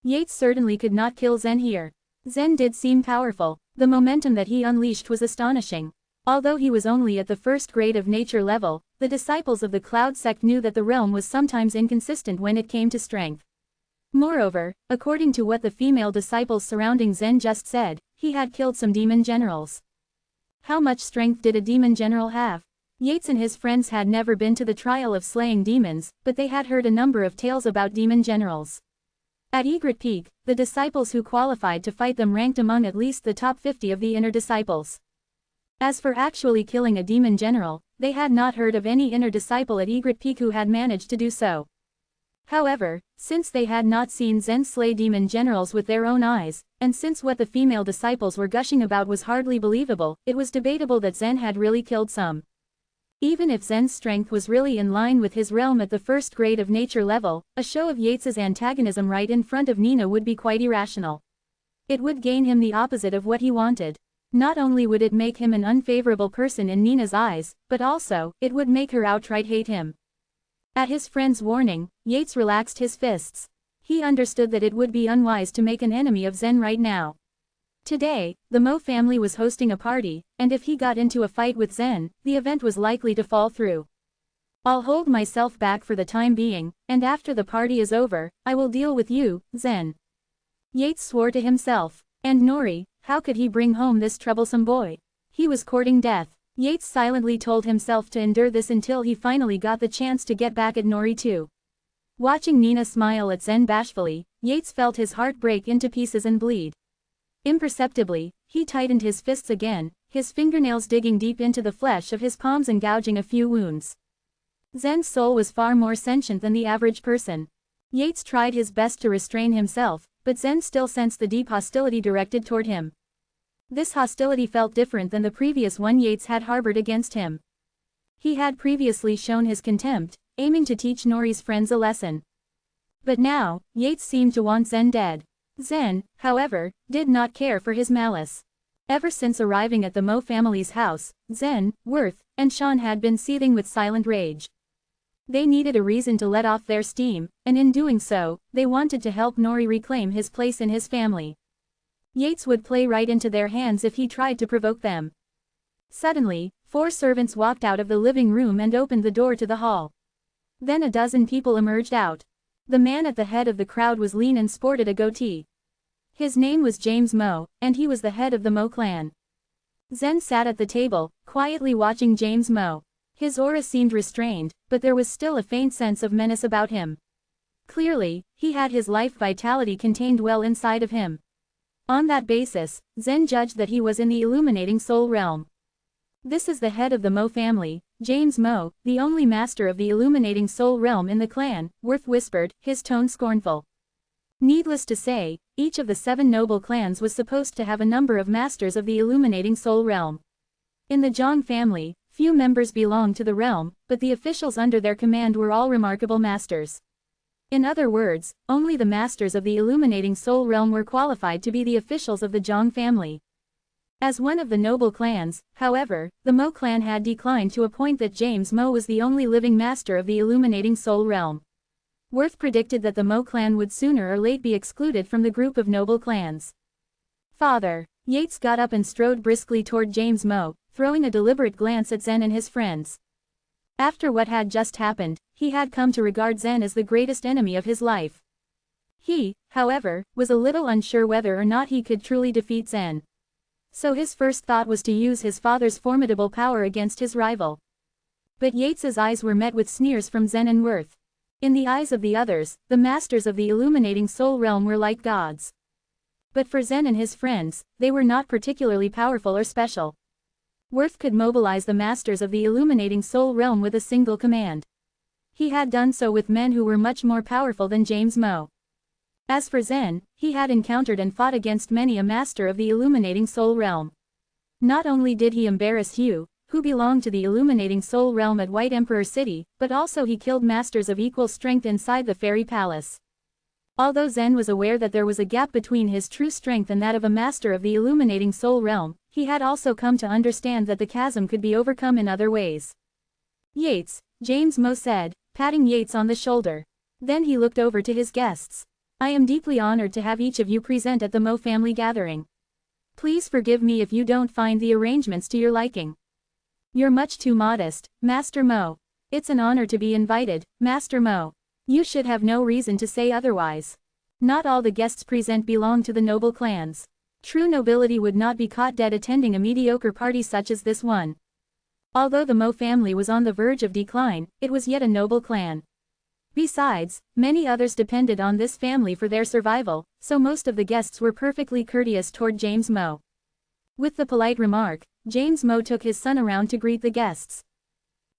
A: Yates certainly could not kill Zen here. Zen did seem powerful. The momentum that he unleashed was astonishing. Although he was only at the first grade of nature level, the disciples of the Cloud Sect knew that the realm was sometimes inconsistent when it came to strength. Moreover, according to what the female disciples surrounding Zen just said, he had killed some demon generals. How much strength did a demon general have? Yates and his friends had never been to the trial of slaying demons, but they had heard a number of tales about demon generals. At Egret Peak, the disciples who qualified to fight them ranked among at least the top 50 of the inner disciples. As for actually killing a demon general, they had not heard of any inner disciple at Egret Peak who had managed to do so. However, since they had not seen Zen slay demon generals with their own eyes, and since what the female disciples were gushing about was hardly believable, it was debatable that Zen had really killed some. Even if Zen's strength was really in line with his realm at the first grade of nature level, a show of Yates's antagonism right in front of Nina would be quite irrational. It would gain him the opposite of what he wanted. Not only would it make him an unfavorable person in Nina's eyes, but also, it would make her outright hate him. At his friend's warning, Yates relaxed his fists. He understood that it would be unwise to make an enemy of Zen right now. Today, the Mo family was hosting a party, and if he got into a fight with Zen, the event was likely to fall through. I'll hold myself back for the time being, and after the party is over, I will deal with you, Zen. Yates swore to himself. And Nori, how could he bring home this troublesome boy? He was courting death. Yates silently told himself to endure this until he finally got the chance to get back at Nori too. Watching Nina smile at Zen bashfully, Yates felt his heart break into pieces and bleed. Imperceptibly, he tightened his fists again, his fingernails digging deep into the flesh of his palms and gouging a few wounds. Zen's soul was far more sentient than the average person. Yates tried his best to restrain himself, but Zen still sensed the deep hostility directed toward him. This hostility felt different than the previous one Yates had harbored against him. He had previously shown his contempt, aiming to teach Nori's friends a lesson. But now, Yates seemed to want Zen dead. Zen, however, did not care for his malice. Ever since arriving at the Mo family's house, Zen, Worth, and Sean had been seething with silent rage. They needed a reason to let off their steam, and in doing so, they wanted to help Nori reclaim his place in his family. Yates would play right into their hands if he tried to provoke them. Suddenly, 4 servants walked out of the living room and opened the door to the hall. Then a dozen people emerged out. The man at the head of the crowd was lean and sported a goatee. His name was James Mo, and he was the head of the Mo clan. Zen sat at the table, quietly watching James Mo. His aura seemed restrained, but there was still a faint sense of menace about him. Clearly, he had his life vitality contained well inside of him. On that basis, Zen judged that he was in the illuminating soul realm. This is the head of the Mo family, James Mo, the only master of the illuminating soul realm in the clan, Worth whispered, his tone scornful. Needless to say, each of the 7 noble clans was supposed to have a number of masters of the illuminating soul realm. In the Zhang family, few members belonged to the realm, but the officials under their command were all remarkable masters. In other words, only the masters of the illuminating soul realm were qualified to be the officials of the Zhang family. As one of the noble clans, however, the Mo clan had declined to appoint that James Mo was the only living master of the illuminating soul realm. Worth predicted that the Mo clan would sooner or later be excluded from the group of noble clans. Father. Yates got up and strode briskly toward James Mo, throwing a deliberate glance at Zen and his friends. After what had just happened, he had come to regard Zen as the greatest enemy of his life. He, however, was a little unsure whether or not he could truly defeat Zen. So his first thought was to use his father's formidable power against his rival. But Yates's eyes were met with sneers from Zen and Worth. In the eyes of the others, the masters of the illuminating soul realm were like gods. But for Zen and his friends, they were not particularly powerful or special. Worth could mobilize the masters of the illuminating soul realm with a single command. He had done so with men who were much more powerful than James Mo. As for Zen, he had encountered and fought against many a master of the illuminating soul realm. Not only did he embarrass Hugh, who belonged to the illuminating soul realm at White Emperor City, but also he killed masters of equal strength inside the fairy palace. Although Zen was aware that there was a gap between his true strength and that of a master of the illuminating soul realm, he had also come to understand that the chasm could be overcome in other ways. Yates, James Mo said, patting Yates on the shoulder. Then he looked over to his guests. I am deeply honored to have each of you present at the Mo family gathering. Please forgive me if you don't find the arrangements to your liking. You're much too modest, Master Mo. It's an honor to be invited, Master Mo. You should have no reason to say otherwise. Not all the guests present belong to the noble clans. True nobility would not be caught dead attending a mediocre party such as this one. Although the Mo family was on the verge of decline, it was yet a noble clan. Besides, many others depended on this family for their survival, so most of the guests were perfectly courteous toward James Mo. With the polite remark, James Mo took his son around to greet the guests.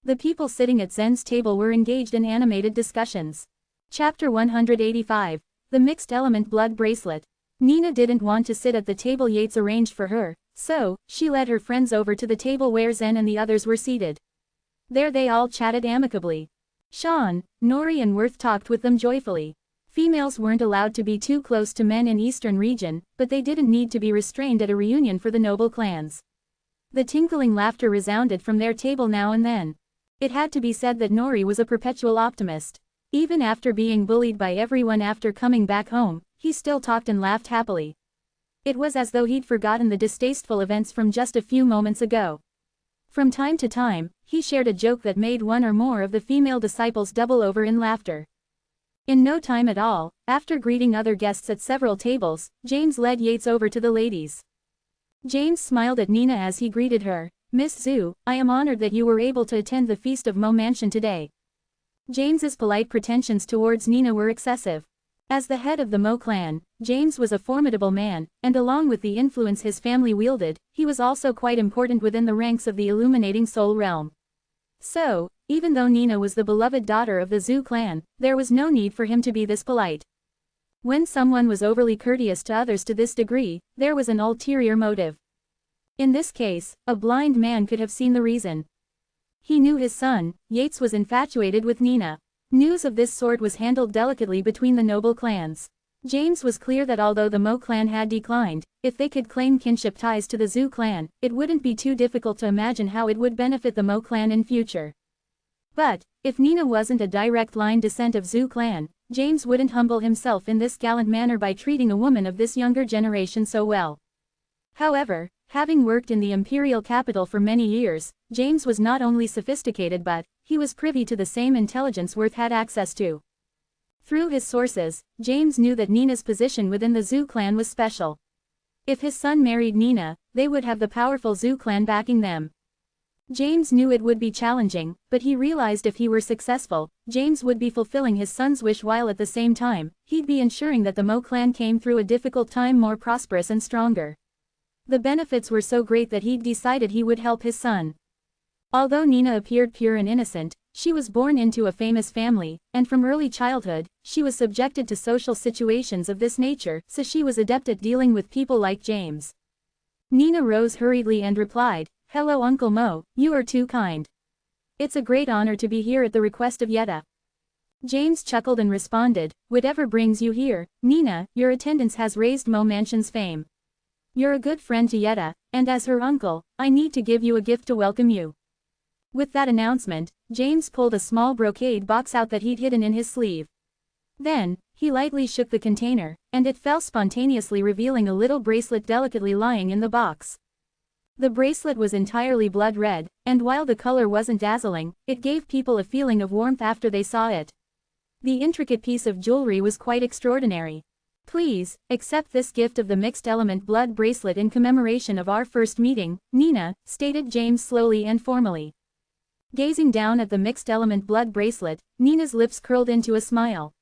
A: The people sitting at Zen's table were engaged in animated discussions. Chapter 185, The Mixed Element Blood Bracelet. Nina didn't want to sit at the table Yates arranged for her, so, she led her friends over to the table where Zen and the others were seated. There they all chatted amicably. Sean, Nori and Worth talked with them joyfully. Females weren't allowed to be too close to men in Eastern region, but they didn't need to be restrained at a reunion for the noble clans. The tinkling laughter resounded from their table now and then. It had to be said that Nori was a perpetual optimist. Even after being bullied by everyone after coming back home, he still talked and laughed happily. It was as though he'd forgotten the distasteful events from just a few moments ago. From time to time, he shared a joke that made one or more of the female disciples double over in laughter. In no time at all, after greeting other guests at several tables, James led Yates over to the ladies. James smiled at Nina as he greeted her. Miss Zhu, I am honored that you were able to attend the feast of Mo Mansion today. James's polite pretensions towards Nina were excessive. As the head of the Mo clan, James was a formidable man, and along with the influence his family wielded, he was also quite important within the ranks of the illuminating soul realm. So, even though Nina was the beloved daughter of the Zhu clan, there was no need for him to be this polite. When someone was overly courteous to others to this degree, there was an ulterior motive. In this case, a blind man could have seen the reason. He knew his son, Yates, was infatuated with Nina. News of this sort was handled delicately between the noble clans. James was clear that although the Mo clan had declined, if they could claim kinship ties to the Zhu clan, it wouldn't be too difficult to imagine how it would benefit the Mo clan in future. But, if Nina wasn't a direct line descent of Zhu clan, James wouldn't humble himself in this gallant manner by treating a woman of this younger generation so well. However, having worked in the imperial capital for many years, James was not only sophisticated but, he was privy to the same intelligence Worth had access to. Through his sources, James knew that Nina's position within the Zhu clan was special. If his son married Nina, they would have the powerful Zhu clan backing them. James knew it would be challenging, but he realized if he were successful, James would be fulfilling his son's wish while at the same time, he'd be ensuring that the Mo clan came through a difficult time more prosperous and stronger. The benefits were so great that he'd decided he would help his son. Although Nina appeared pure and innocent, she was born into a famous family, and from early childhood, she was subjected to social situations of this nature, so she was adept at dealing with people like James. Nina rose hurriedly and replied, "Hello Uncle Mo, you are too kind. It's a great honor to be here at the request of Yetta." James chuckled and responded, "Whatever brings you here, Nina, your attendance has raised Mo Mansion's fame. You're a good friend to Yetta, and as her uncle, I need to give you a gift to welcome you." With that announcement, James pulled a small brocade box out that he'd hidden in his sleeve. Then, he lightly shook the container, and it fell spontaneously, revealing a little bracelet delicately lying in the box. The bracelet was entirely blood red, and while the color wasn't dazzling, it gave people a feeling of warmth after they saw it. The intricate piece of jewelry was quite extraordinary. "Please, accept this gift of the mixed element blood bracelet in commemoration of our first meeting, Nina," stated James slowly and formally. Gazing down at the mixed element blood bracelet, Nina's lips curled into a smile.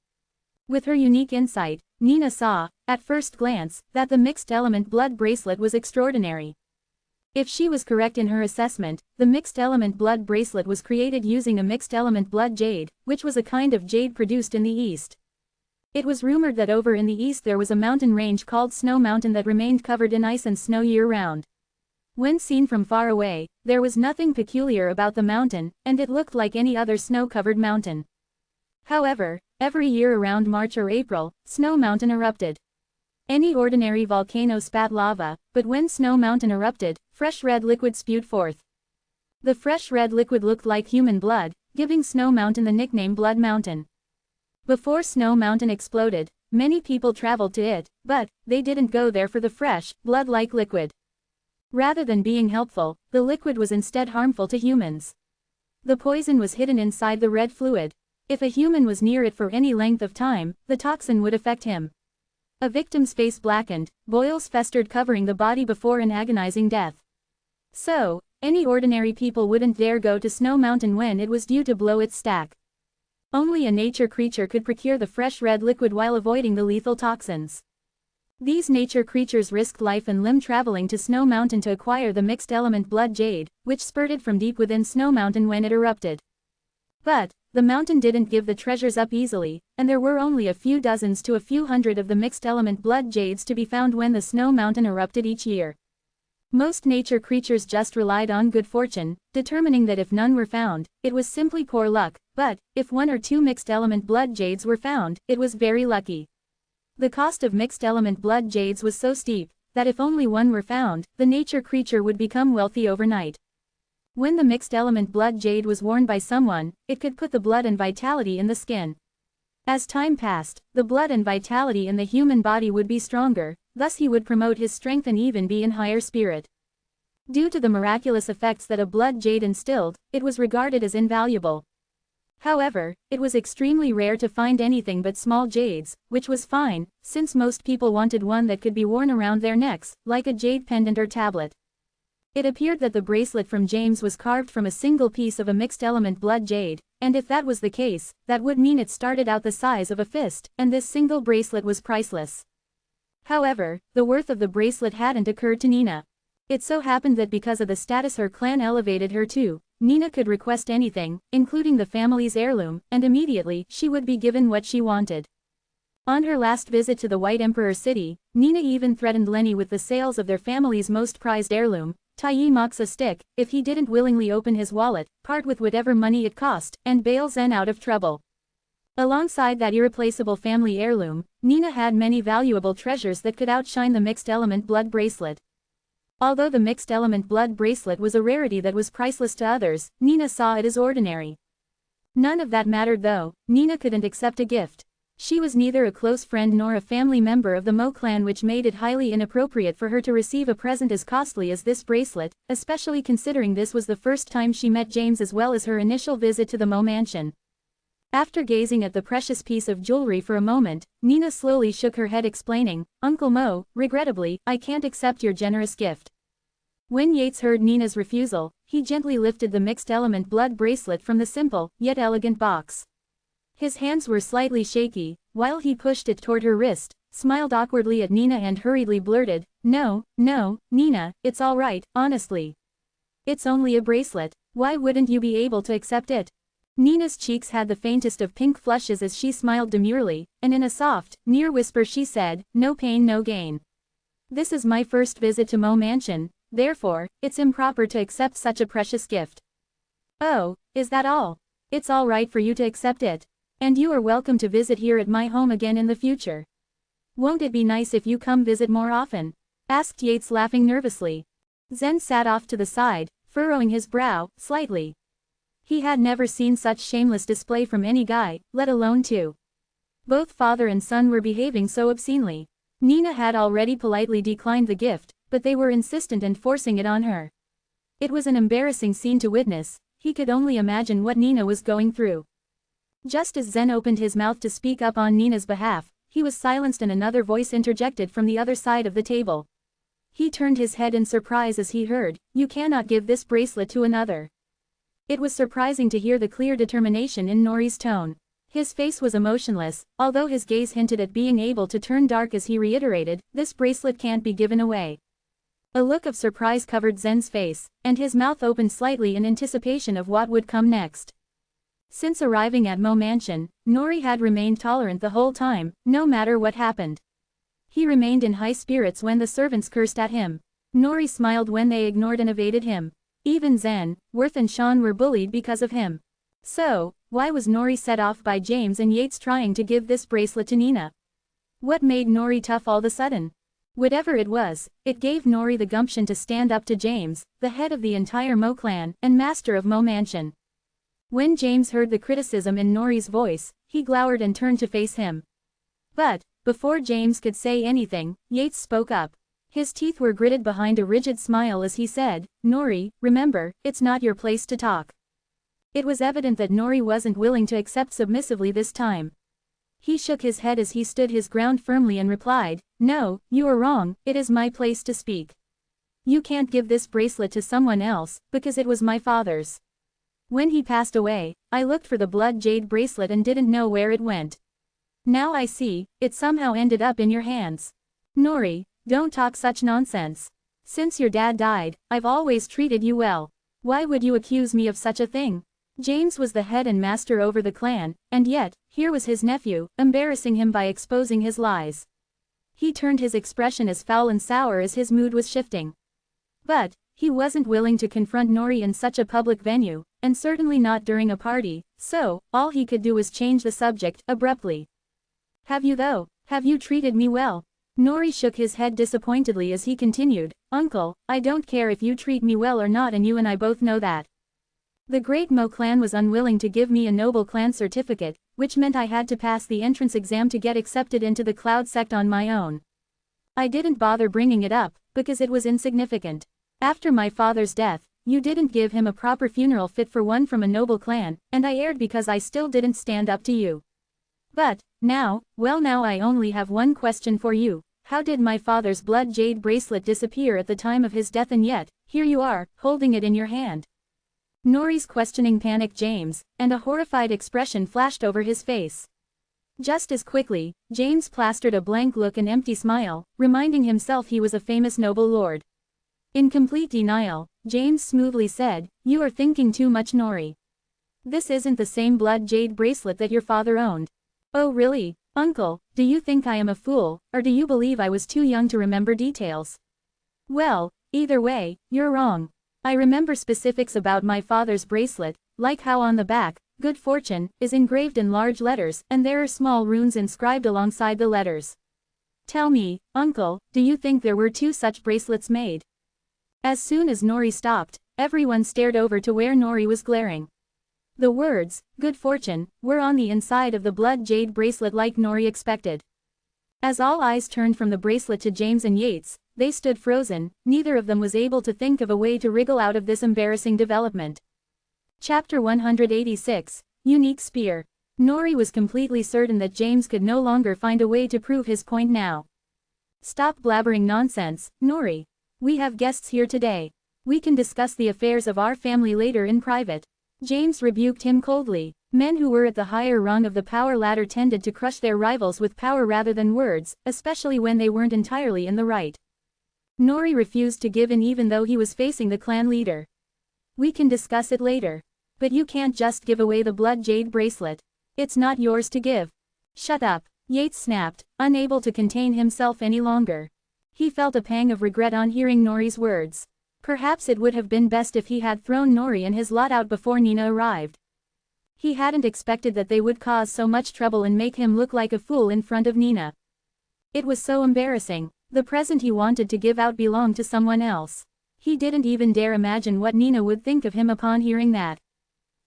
A: With her unique insight, Nina saw, at first glance, that the mixed element blood bracelet was extraordinary. If she was correct in her assessment, the mixed element blood bracelet was created using a mixed element blood jade, which was a kind of jade produced in the East. It was rumored that over in the East there was a mountain range called Snow Mountain that remained covered in ice and snow year-round. When seen from far away, there was nothing peculiar about the mountain, and it looked like any other snow-covered mountain. However, every year around March or April, Snow Mountain erupted. Any ordinary volcano spat lava, but when Snow Mountain erupted, fresh red liquid spewed forth. The fresh red liquid looked like human blood, giving Snow Mountain the nickname Blood Mountain. Before Snow Mountain exploded, many people traveled to it, but they didn't go there for the fresh, blood-like liquid. Rather than being helpful, the liquid was instead harmful to humans. The poison was hidden inside the red fluid. If a human was near it for any length of time, the toxin would affect him. A victim's face blackened, boils festered covering the body before an agonizing death. So, any ordinary people wouldn't dare go to Snow Mountain when it was due to blow its stack. Only a nature creature could procure the fresh red liquid while avoiding the lethal toxins. These nature creatures risked life and limb traveling to Snow Mountain to acquire the mixed element blood jade, which spurted from deep within Snow Mountain when it erupted. But, the mountain didn't give the treasures up easily, and there were only a few dozens to a few hundred of the mixed element blood jades to be found when the Snow Mountain erupted each year. Most nature creatures just relied on good fortune, determining that if none were found, it was simply poor luck, but, if one or two mixed element blood jades were found, it was very lucky. The cost of mixed element blood jades was so steep, that if only one were found, the nature creature would become wealthy overnight. When the mixed element blood jade was worn by someone, it could put the blood and vitality in the skin. As time passed, the blood and vitality in the human body would be stronger, thus he would promote his strength and even be in higher spirit. Due to the miraculous effects that a blood jade instilled, it was regarded as invaluable. However, it was extremely rare to find anything but small jades, which was fine, since most people wanted one that could be worn around their necks, like a jade pendant or tablet. It appeared that the bracelet from James was carved from a single piece of a mixed element blood jade, and if that was the case, that would mean it started out the size of a fist, and this single bracelet was priceless. However, the worth of the bracelet hadn't occurred to Nina. It so happened that because of the status her clan elevated her to, Nina could request anything, including the family's heirloom, and immediately, she would be given what she wanted. On her last visit to the White Emperor city, Nina even threatened Lenny with the sales of their family's most prized heirloom, Taiyi Moxa stick, if he didn't willingly open his wallet, part with whatever money it cost, and bail Zen out of trouble. Alongside that irreplaceable family heirloom, Nina had many valuable treasures that could outshine the mixed-element blood bracelet. Although the mixed-element blood bracelet was a rarity that was priceless to others, Nina saw it as ordinary. None of that mattered though. Nina couldn't accept a gift. She was neither a close friend nor a family member of the Mo clan, which made it highly inappropriate for her to receive a present as costly as this bracelet, especially considering this was the first time she met James as well as her initial visit to the Mo mansion. After gazing at the precious piece of jewelry for a moment, Nina slowly shook her head explaining, "Uncle Mo, regrettably, I can't accept your generous gift." When Yates heard Nina's refusal, he gently lifted the mixed-element blood bracelet from the simple, yet elegant box. His hands were slightly shaky, while he pushed it toward her wrist, smiled awkwardly at Nina and hurriedly blurted, "No, no, Nina, it's all right, honestly. It's only a bracelet. Why wouldn't you be able to accept it?" Nina's cheeks had the faintest of pink flushes as she smiled demurely, and in a soft, near whisper she said, "No pain no gain. This is my first visit to Mo Mansion, therefore, it's improper to accept such a precious gift." "Oh, is that all? It's all right for you to accept it. And you are welcome to visit here at my home again in the future. Won't it be nice if you come visit more often?" asked Yates, laughing nervously. Zen sat off to the side, furrowing his brow, slightly. He had never seen such shameless display from any guy, let alone two. Both father and son were behaving so obscenely. Nina had already politely declined the gift, but they were insistent and forcing it on her. It was an embarrassing scene to witness. He could only imagine what Nina was going through. Just as Zen opened his mouth to speak up on Nina's behalf, he was silenced and another voice interjected from the other side of the table. He turned his head in surprise as he heard, "You cannot give this bracelet to another." It was surprising to hear the clear determination in Nori's tone. His face was emotionless, although his gaze hinted at being able to turn dark as he reiterated, "This bracelet can't be given away." A look of surprise covered Zen's face, and his mouth opened slightly in anticipation of what would come next. Since arriving at Mo Mansion, Nori had remained tolerant the whole time, no matter what happened. He remained in high spirits when the servants cursed at him. Nori smiled when they ignored and evaded him. Even Zen, Worth and Sean were bullied because of him. So, why was Nori set off by James and Yates trying to give this bracelet to Nina? What made Nori tough all of a sudden? Whatever it was, it gave Nori the gumption to stand up to James, the head of the entire Mo clan, and master of Mo Mansion. When James heard the criticism in Nori's voice, he glowered and turned to face him. But, before James could say anything, Yates spoke up. His teeth were gritted behind a rigid smile as he said, "Nori, remember, it's not your place to talk." It was evident that Nori wasn't willing to accept submissively this time. He shook his head as he stood his ground firmly and replied, "No, you are wrong, it is my place to speak. You can't give this bracelet to someone else, because it was my father's. When he passed away, I looked for the blood jade bracelet and didn't know where it went. Now I see, it somehow ended up in your hands. Nori, don't talk such nonsense. Since your dad died, I've always treated you well. Why would you accuse me of such a thing?" James was the head and master over the clan, and yet, here was his nephew, embarrassing him by exposing his lies. He turned his expression as foul and sour as his mood was shifting. But, he wasn't willing to confront Nori in such a public venue, and certainly not during a party, so, all he could do was change the subject, abruptly. "Have you though? Have you treated me well?" Nori shook his head disappointedly as he continued, "Uncle, I don't care if you treat me well or not, and you and I both know that. The great Mo clan was unwilling to give me a noble clan certificate, which meant I had to pass the entrance exam to get accepted into the Cloud sect on my own. I didn't bother bringing it up, because it was insignificant. After my father's death, you didn't give him a proper funeral fit for one from a noble clan, and I erred because I still didn't stand up to you. But, now, well now I only have one question for you. How did my father's blood jade bracelet disappear at the time of his death, and yet, here you are, holding it in your hand?" Nori's questioning panicked James, and a horrified expression flashed over his face. Just as quickly, James plastered a blank look and empty smile, reminding himself he was a famous noble lord. In complete denial, James smoothly said, "You are thinking too much, Nori. This isn't the same blood jade bracelet that your father owned." "Oh really, uncle, do you think I am a fool, or do you believe I was too young to remember details?" "Well, either way, you're wrong. I remember specifics about my father's bracelet, like how on the back, 'Good Fortune,' is engraved in large letters, and there are small runes inscribed alongside the letters. Tell me, uncle, do you think there were 2 such bracelets made?" As soon as Nori stopped, everyone stared over to where Nori was glaring. The words, "Good Fortune," were on the inside of the blood jade bracelet like Nori expected. As all eyes turned from the bracelet to James and Yates, they stood frozen. Neither of them was able to think of a way to wriggle out of this embarrassing development. Chapter 186, Unique Spear. Nori was completely certain that James could no longer find a way to prove his point now. "Stop blabbering nonsense, Nori. We have guests here today. We can discuss the affairs of our family later in private." James rebuked him coldly. Men who were at the higher rung of the power ladder tended to crush their rivals with power rather than words, especially when they weren't entirely in the right. Nori refused to give in even though he was facing the clan leader. "We can discuss it later. But you can't just give away the blood jade bracelet. It's not yours to give." "Shut up," Yates snapped, unable to contain himself any longer. He felt a pang of regret on hearing Nori's words. Perhaps it would have been best if he had thrown Nori and his lot out before Nina arrived. He hadn't expected that they would cause so much trouble and make him look like a fool in front of Nina. It was so embarrassing. The present he wanted to give out belonged to someone else. He didn't even dare imagine what Nina would think of him upon hearing that.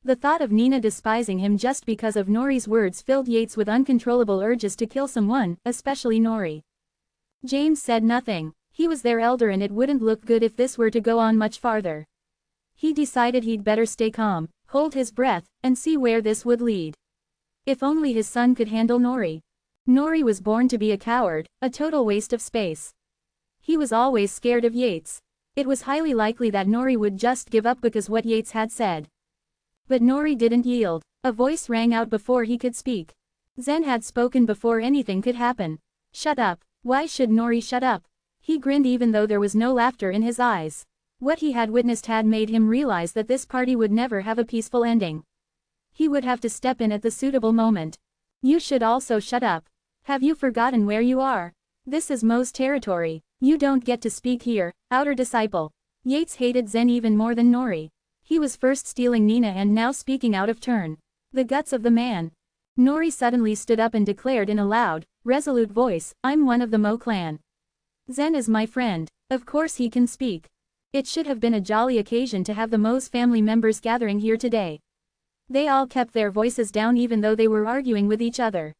A: The thought of Nina despising him just because of Nori's words filled Yates with uncontrollable urges to kill someone, especially Nori. James said nothing. He was their elder and it wouldn't look good if this were to go on much farther. He decided he'd better stay calm, hold his breath, and see where this would lead. If only his son could handle Nori. Nori was born to be a coward, a total waste of space. He was always scared of Yates. It was highly likely that Nori would just give up because what Yates had said. But Nori didn't yield. A voice rang out before he could speak. Zen had spoken before anything could happen. "Shut up." Why should Nori shut up? He grinned even though there was no laughter in his eyes. What he had witnessed had made him realize that this party would never have a peaceful ending. He would have to step in at the suitable moment. "You should also shut up. Have you forgotten where you are? This is Mo's territory. You don't get to speak here, outer disciple." Yates hated Zen even more than Nori. He was first stealing Nina and now speaking out of turn. The guts of the man. Nori suddenly stood up and declared in a loud, resolute voice, "I'm one of the Mo clan. Zen is my friend. Of course he can speak." It should have been a jolly occasion to have the Mo's family members gathering here today. They all kept their voices down even though they were arguing with each other.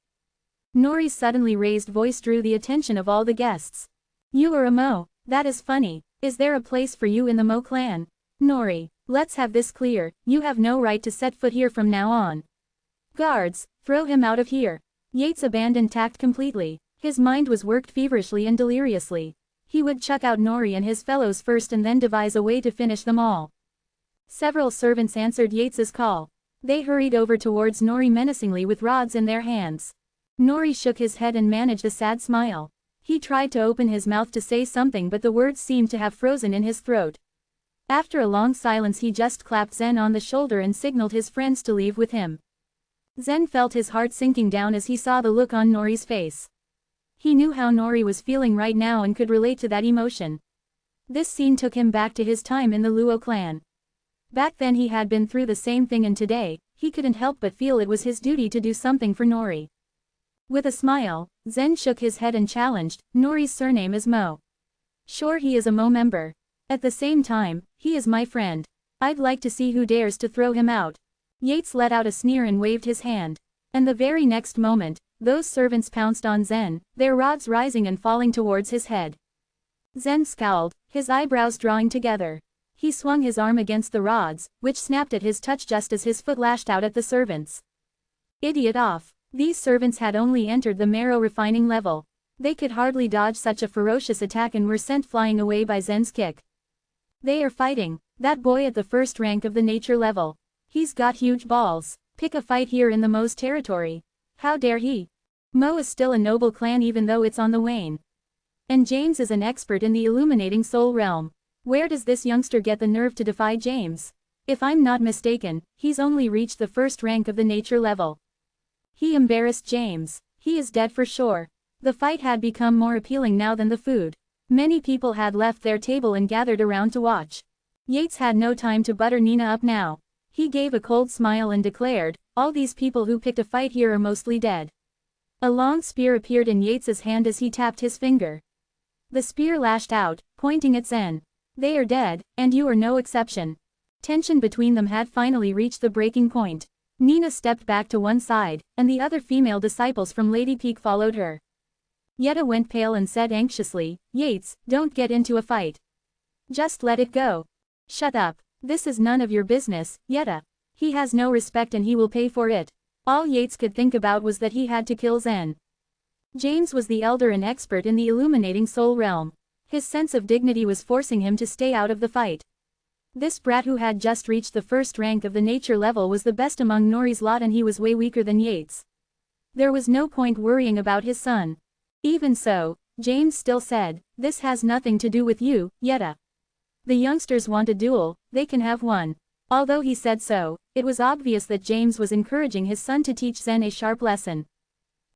A: Nori's suddenly raised voice drew the attention of all the guests. "You are a Mo, that is funny. Is there a place for you in the Mo clan? Nori, let's have this clear, you have no right to set foot here from now on. Guards, throw him out of here." Yates abandoned tact completely. His mind was worked feverishly and deliriously. He would chuck out Nori and his fellows first and then devise a way to finish them all. Several servants answered Yates's call. They hurried over towards Nori menacingly with rods in their hands. Nori shook his head and managed a sad smile. He tried to open his mouth to say something but the words seemed to have frozen in his throat. After a long silence he just clapped Zen on the shoulder and signaled his friends to leave with him. Zen felt his heart sinking down as he saw the look on Nori's face. He knew how Nori was feeling right now and could relate to that emotion. This scene took him back to his time in the Luo clan. Back then he had been through the same thing and today, he couldn't help but feel it was his duty to do something for Nori. With a smile, Zen shook his head and challenged, "Nori's surname is Mo. Sure, he is a Mo member. At the same time, he is my friend. I'd like to see who dares to throw him out." Yates let out a sneer and waved his hand. And the very next moment, those servants pounced on Zen, their rods rising and falling towards his head. Zen scowled, his eyebrows drawing together. He swung his arm against the rods, which snapped at his touch just as his foot lashed out at the servants. Idiot off. These servants had only entered the marrow refining level. They could hardly dodge such a ferocious attack and were sent flying away by Zen's kick. They are fighting. That boy at the first rank of the nature level. He's got huge balls. Pick a fight here in the Mo's territory. How dare he? Mo is still a noble clan even though it's on the wane. And James is an expert in the illuminating soul realm. Where does this youngster get the nerve to defy James? If I'm not mistaken, he's only reached the first rank of the nature level. He embarrassed James. He is dead for sure. The fight had become more appealing now than the food. Many people had left their table and gathered around to watch. Yates had no time to butter Nina up now. He gave a cold smile and declared, all these people who picked a fight here are mostly dead. A long spear appeared in Yates's hand as he tapped his finger. The spear lashed out, pointing at Zen. They are dead, and you are no exception. Tension between them had finally reached the breaking point. Nina stepped back to one side, and the other female disciples from Lady Peak followed her. Yetta went pale and said anxiously, Yates, don't get into a fight. Just let it go. Shut up. This is none of your business, Yetta. He has no respect and he will pay for it. All Yates could think about was that he had to kill Zen. James was the elder and expert in the illuminating soul realm. His sense of dignity was forcing him to stay out of the fight. This brat who had just reached the first rank of the nature level was the best among Nori's lot and he was way weaker than Yates. There was no point worrying about his son. Even so, James still said, this has nothing to do with you, Yetta. The youngsters want a duel, they can have one. Although he said so, it was obvious that James was encouraging his son to teach Zen a sharp lesson.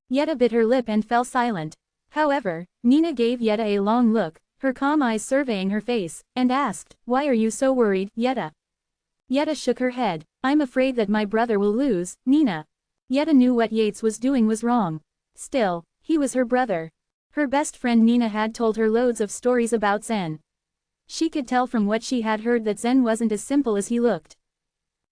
A: Yetta bit her lip and fell silent. However, Nina gave Yetta a long look, her calm eyes surveying her face, and asked, why are you so worried, Yetta? Yetta shook her head. I'm afraid that my brother will lose, Nina. Yetta knew what Yates was doing was wrong. Still, he was her brother. Her best friend Nina had told her loads of stories about Zen. She could tell from what she had heard that Zen wasn't as simple as he looked.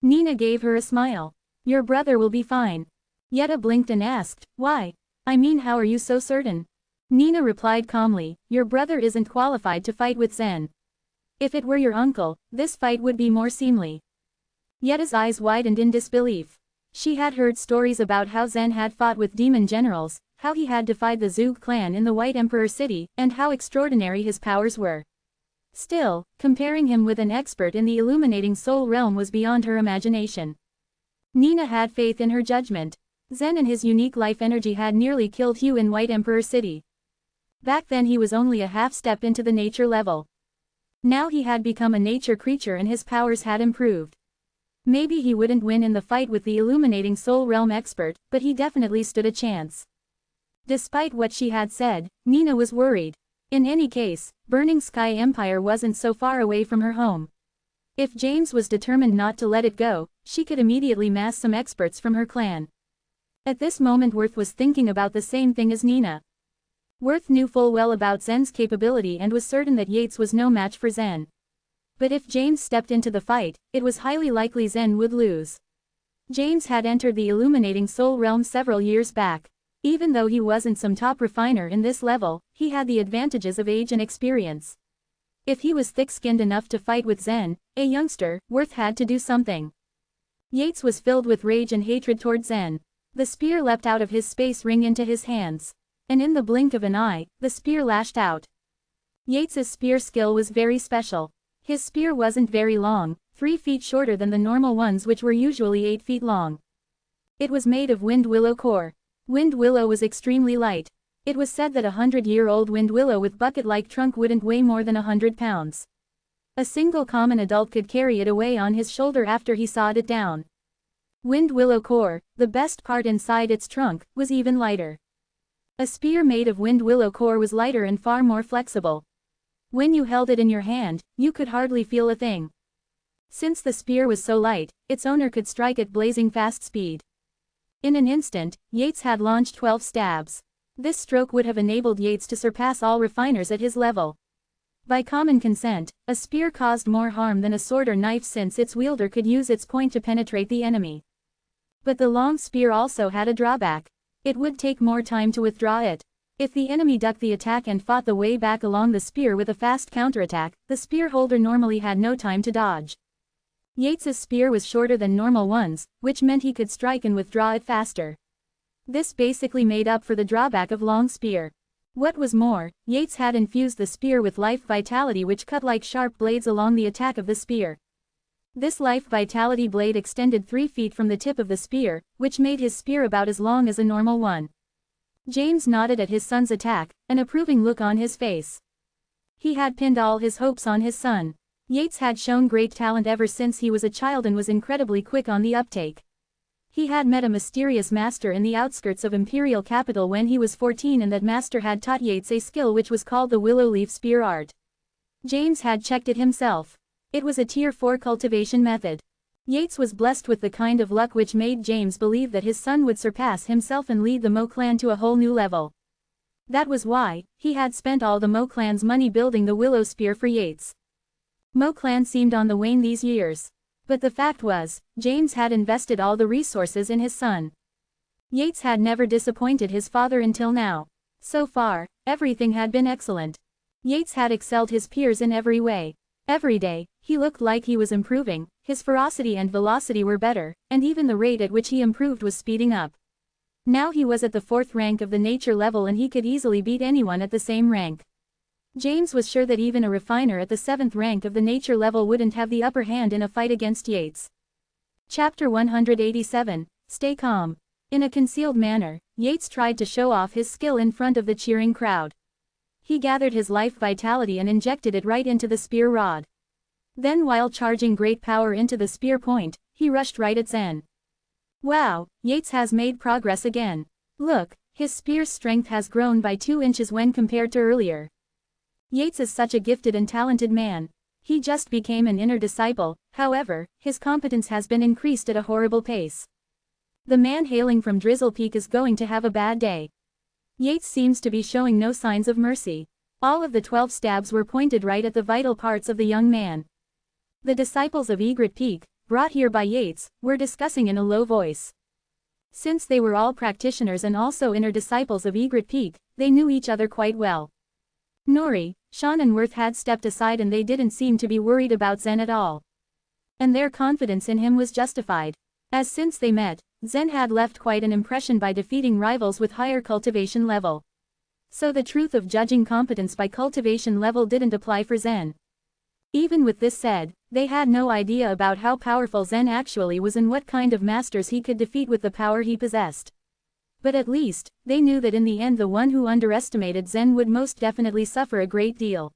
A: Nina gave her a smile. Your brother will be fine. Yetta blinked and asked, why? I mean, how are you so certain? Nina replied calmly, your brother isn't qualified to fight with Zen. If it were your uncle, this fight would be more seemly. Yetta's eyes widened in disbelief. She had heard stories about how Zen had fought with demon generals, how he had defied the Zug clan in the White Emperor city, and how extraordinary his powers were. Still, comparing him with an expert in the illuminating soul realm was beyond her imagination. Nina had faith in her judgment. Zen and his unique life energy had nearly killed Hugh in White Emperor city. Back then he was only a half step into the nature level. Now he had become a nature creature and his powers had improved. Maybe he wouldn't win in the fight with the illuminating soul realm expert, but he definitely stood a chance. Despite what she had said, Nina was worried. In any case, Burning Sky Empire wasn't so far away from her home. If James was determined not to let it go, she could immediately mass some experts from her clan. At this moment Worth was thinking about the same thing as Nina. Worth knew full well about Zen's capability and was certain that Yates was no match for Zen. But if James stepped into the fight, it was highly likely Zen would lose. James had entered the illuminating soul realm several years back. Even though he wasn't some top refiner in this level, he had the advantages of age and experience. If he was thick-skinned enough to fight with Zen, a youngster, Worth had to do something. Yates was filled with rage and hatred toward Zen. The spear leapt out of his space ring into his hands. And in the blink of an eye, the spear lashed out. Yates's spear skill was very special. His spear wasn't very long, 3 feet shorter than the normal ones which were usually 8 feet long. It was made of wind willow core. Wind willow was extremely light. It was said that a 100-year-old wind willow with bucket-like trunk wouldn't weigh more than 100 pounds. A single common adult could carry it away on his shoulder after he sawed it down. Wind willow core, the best part inside its trunk, was even lighter. A spear made of wind willow core was lighter and far more flexible. When you held it in your hand, you could hardly feel a thing. Since the spear was so light, its owner could strike at blazing fast speed. In an instant, Yates had launched 12 stabs. This stroke would have enabled Yates to surpass all refiners at his level. By common consent, a spear caused more harm than a sword or knife since its wielder could use its point to penetrate the enemy. But the long spear also had a drawback. It would take more time to withdraw it. If the enemy ducked the attack and fought the way back along the spear with a fast counterattack, the spear holder normally had no time to dodge. Yates's spear was shorter than normal ones, which meant he could strike and withdraw it faster. This basically made up for the drawback of long spear. What was more, Yates had infused the spear with life vitality which cut like sharp blades along the attack of the spear. This life vitality blade extended 3 feet from the tip of the spear, which made his spear about as long as a normal one. James nodded at his son's attack, an approving look on his face. He had pinned all his hopes on his son. Yates had shown great talent ever since he was a child and was incredibly quick on the uptake. He had met a mysterious master in the outskirts of Imperial capital when he was 14, and that master had taught Yates a skill which was called the willow leaf spear art. James had checked it himself. It was a Tier 4 cultivation method. Yates was blessed with the kind of luck which made James believe that his son would surpass himself and lead the Mo clan to a whole new level. That was why he had spent all the Mo clan's money building the willow spear for Yates. Mo clan seemed on the wane these years. But the fact was, James had invested all the resources in his son. Yates had never disappointed his father until now. So far, everything had been excellent. Yates had excelled his peers in every way. Every day, he looked like he was improving, his ferocity and velocity were better, and even the rate at which he improved was speeding up. Now he was at the 4th rank of the nature level and he could easily beat anyone at the same rank. James was sure that even a refiner at the 7th rank of the nature level wouldn't have the upper hand in a fight against Yates. Chapter 187, Stay Calm. In a concealed manner, Yates tried to show off his skill in front of the cheering crowd. He gathered his life vitality and injected it right into the spear rod. Then while charging great power into the spear point, he rushed right at Zen. Wow, Yates has made progress again. Look, his spear's strength has grown by 2 inches when compared to earlier. Yates is such a gifted and talented man. He just became an inner disciple, however, his competence has been increased at a horrible pace. The man hailing from Drizzle Peak is going to have a bad day. Yates seems to be showing no signs of mercy. All of the 12 stabs were pointed right at the vital parts of the young man. The disciples of Egret Peak, brought here by Yates, were discussing in a low voice. Since they were all practitioners and also inner disciples of Egret Peak, they knew each other quite well. Nori, Sean and Worth had stepped aside and they didn't seem to be worried about Zen at all. And their confidence in him was justified. As since they met, Zen had left quite an impression by defeating rivals with higher cultivation level. So the truth of judging competence by cultivation level didn't apply for Zen. Even with this said, they had no idea about how powerful Zen actually was and what kind of masters he could defeat with the power he possessed. But at least, they knew that in the end the one who underestimated Zen would most definitely suffer a great deal.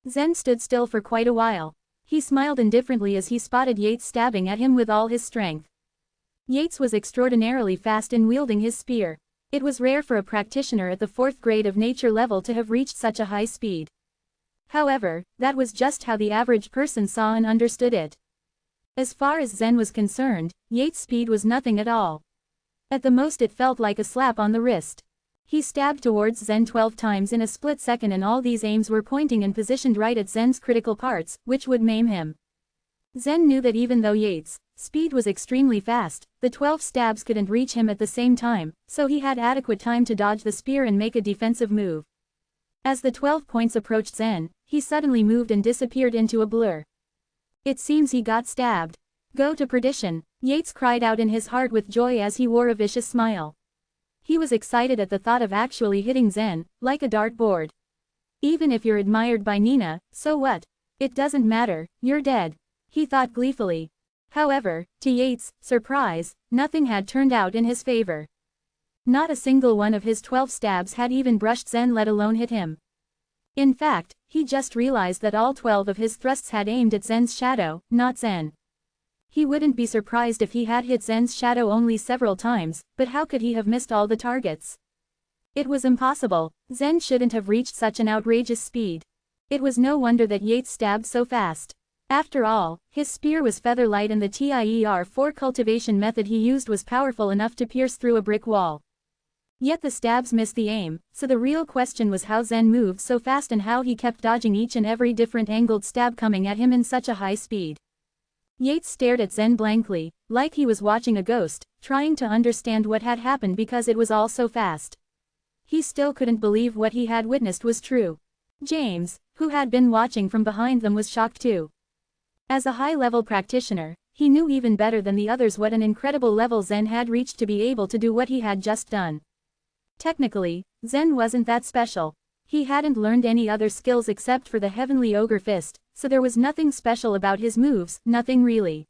A: Zen stood still for quite a while. He smiled indifferently as he spotted Yates stabbing at him with all his strength. Yates was extraordinarily fast in wielding his spear. It was rare for a practitioner at the 4th grade of nature level to have reached such a high speed. However, that was just how the average person saw and understood it. As far as Zen was concerned, Yates' speed was nothing at all. At the most it felt like a slap on the wrist. He stabbed towards Zen 12 times in a split second and all these aims were pointing and positioned right at Zen's critical parts, which would maim him. Zen knew that even though Yates' speed was extremely fast, the 12 stabs couldn't reach him at the same time, so he had adequate time to dodge the spear and make a defensive move. As the 12 points approached Zen, he suddenly moved and disappeared into a blur. It seems he got stabbed. Go to perdition, Yates cried out in his heart with joy as he wore a vicious smile. He was excited at the thought of actually hitting Zen, like a dartboard. Even if you're admired by Nina, so what? It doesn't matter, you're dead, he thought gleefully. However, to Yates' surprise, nothing had turned out in his favor. Not a single one of his 12 stabs had even brushed Zen, let alone hit him. In fact, he just realized that all 12 of his thrusts had aimed at Zen's shadow, not Zen. He wouldn't be surprised if he had hit Zen's shadow only several times, but how could he have missed all the targets? It was impossible. Zen shouldn't have reached such an outrageous speed. It was no wonder that Yates stabbed so fast. After all, his spear was feather-light and the Tier 4 cultivation method he used was powerful enough to pierce through a brick wall. Yet the stabs missed the aim, so the real question was how Zen moved so fast and how he kept dodging each and every different angled stab coming at him in such a high speed. Yates stared at Zen blankly, like he was watching a ghost, trying to understand what had happened because it was all so fast. He still couldn't believe what he had witnessed was true. James, who had been watching from behind them, was shocked too. As a high-level practitioner, he knew even better than the others what an incredible level Zen had reached to be able to do what he had just done. Technically, Zen wasn't that special. He hadn't learned any other skills except for the Heavenly Ogre Fist, so there was nothing special about his moves, nothing really.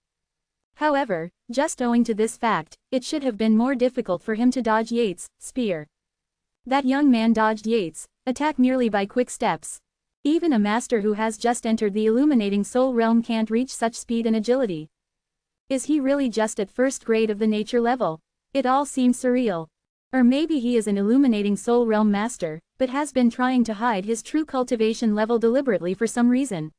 A: However, just owing to this fact, it should have been more difficult for him to dodge Yates' spear. That young man dodged Yates' attack merely by quick steps. Even a master who has just entered the illuminating soul realm can't reach such speed and agility. Is he really just at first grade of the nature level? It all seems surreal. Or maybe he is an illuminating soul realm master, but has been trying to hide his true cultivation level deliberately for some reason.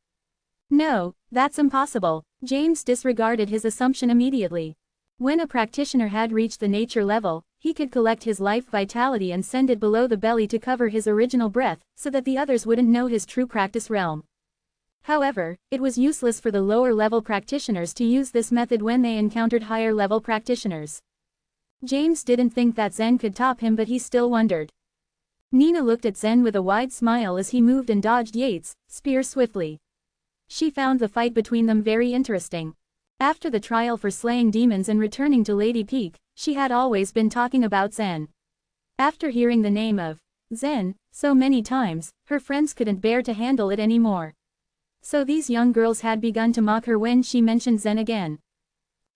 A: No, that's impossible. James disregarded his assumption immediately. When a practitioner had reached the nature level, he could collect his life vitality and send it below the belly to cover his original breath, so that the others wouldn't know his true practice realm. However, it was useless for the lower-level practitioners to use this method when they encountered higher-level practitioners. James didn't think that Zen could top him, but he still wondered. Nina looked at Zen with a wide smile as he moved and dodged Yates' spear swiftly. She found the fight between them very interesting. After the trial for slaying demons and returning to Lady Peak, she had always been talking about Zen. After hearing the name of Zen so many times, her friends couldn't bear to handle it anymore. So these young girls had begun to mock her when she mentioned Zen again.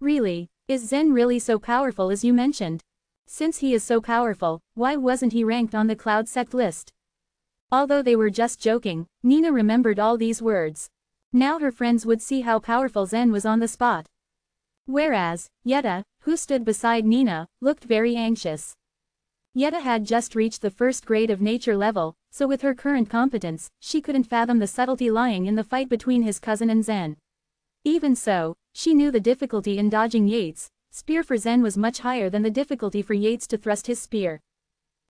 A: Really, is Zen really so powerful as you mentioned? Since he is so powerful, why wasn't he ranked on the Cloud Sect list? Although they were just joking, Nina remembered all these words. Now her friends would see how powerful Zen was on the spot. Whereas, Yetta, who stood beside Nina, looked very anxious. Yetta had just reached the first grade of nature level, so with her current competence, she couldn't fathom the subtlety lying in the fight between his cousin and Zen. Even so, she knew the difficulty in dodging Yates' spear for Zen was much higher than the difficulty for Yates to thrust his spear.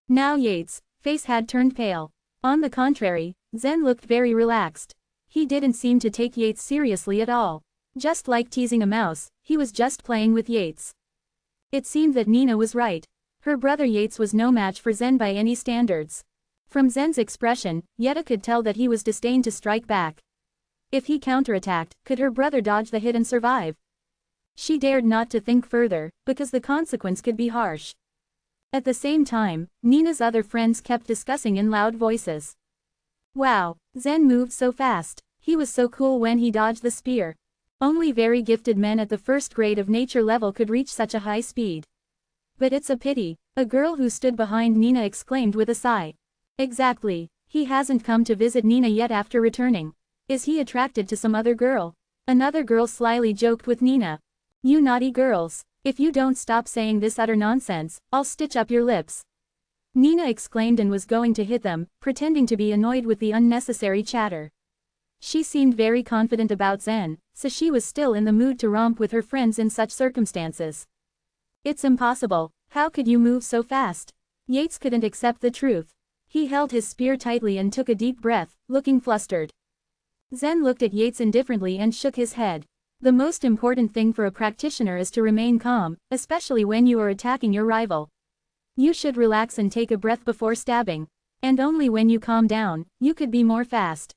A: Now Yates' face had turned pale. On the contrary, Zen looked very relaxed. He didn't seem to take Yates seriously at all. Just like teasing a mouse, he was just playing with Yates. It seemed that Nina was right. Her brother Yates was no match for Zen by any standards. From Zen's expression, Yetta could tell that he was disdained to strike back. If he counterattacked, could her brother dodge the hit and survive? She dared not to think further, because the consequence could be harsh. At the same time, Nina's other friends kept discussing in loud voices. Wow, Zen moved so fast. He was so cool when he dodged the spear. Only very gifted men at the first grade of nature level could reach such a high speed. But it's a pity, a girl who stood behind Nina exclaimed with a sigh. Exactly, he hasn't come to visit Nina yet after returning. Is he attracted to some other girl? Another girl slyly joked with Nina. You naughty girls, if you don't stop saying this utter nonsense, I'll stitch up your lips. Nina exclaimed and was going to hit them, pretending to be annoyed with the unnecessary chatter. She seemed very confident about Zen, so she was still in the mood to romp with her friends in such circumstances. It's impossible, how could you move so fast? Yates couldn't accept the truth. He held his spear tightly and took a deep breath, looking flustered. Zen looked at Yates indifferently and shook his head. The most important thing for a practitioner is to remain calm, especially when you are attacking your rival. You should relax and take a breath before stabbing. And only when you calm down, you could be more fast.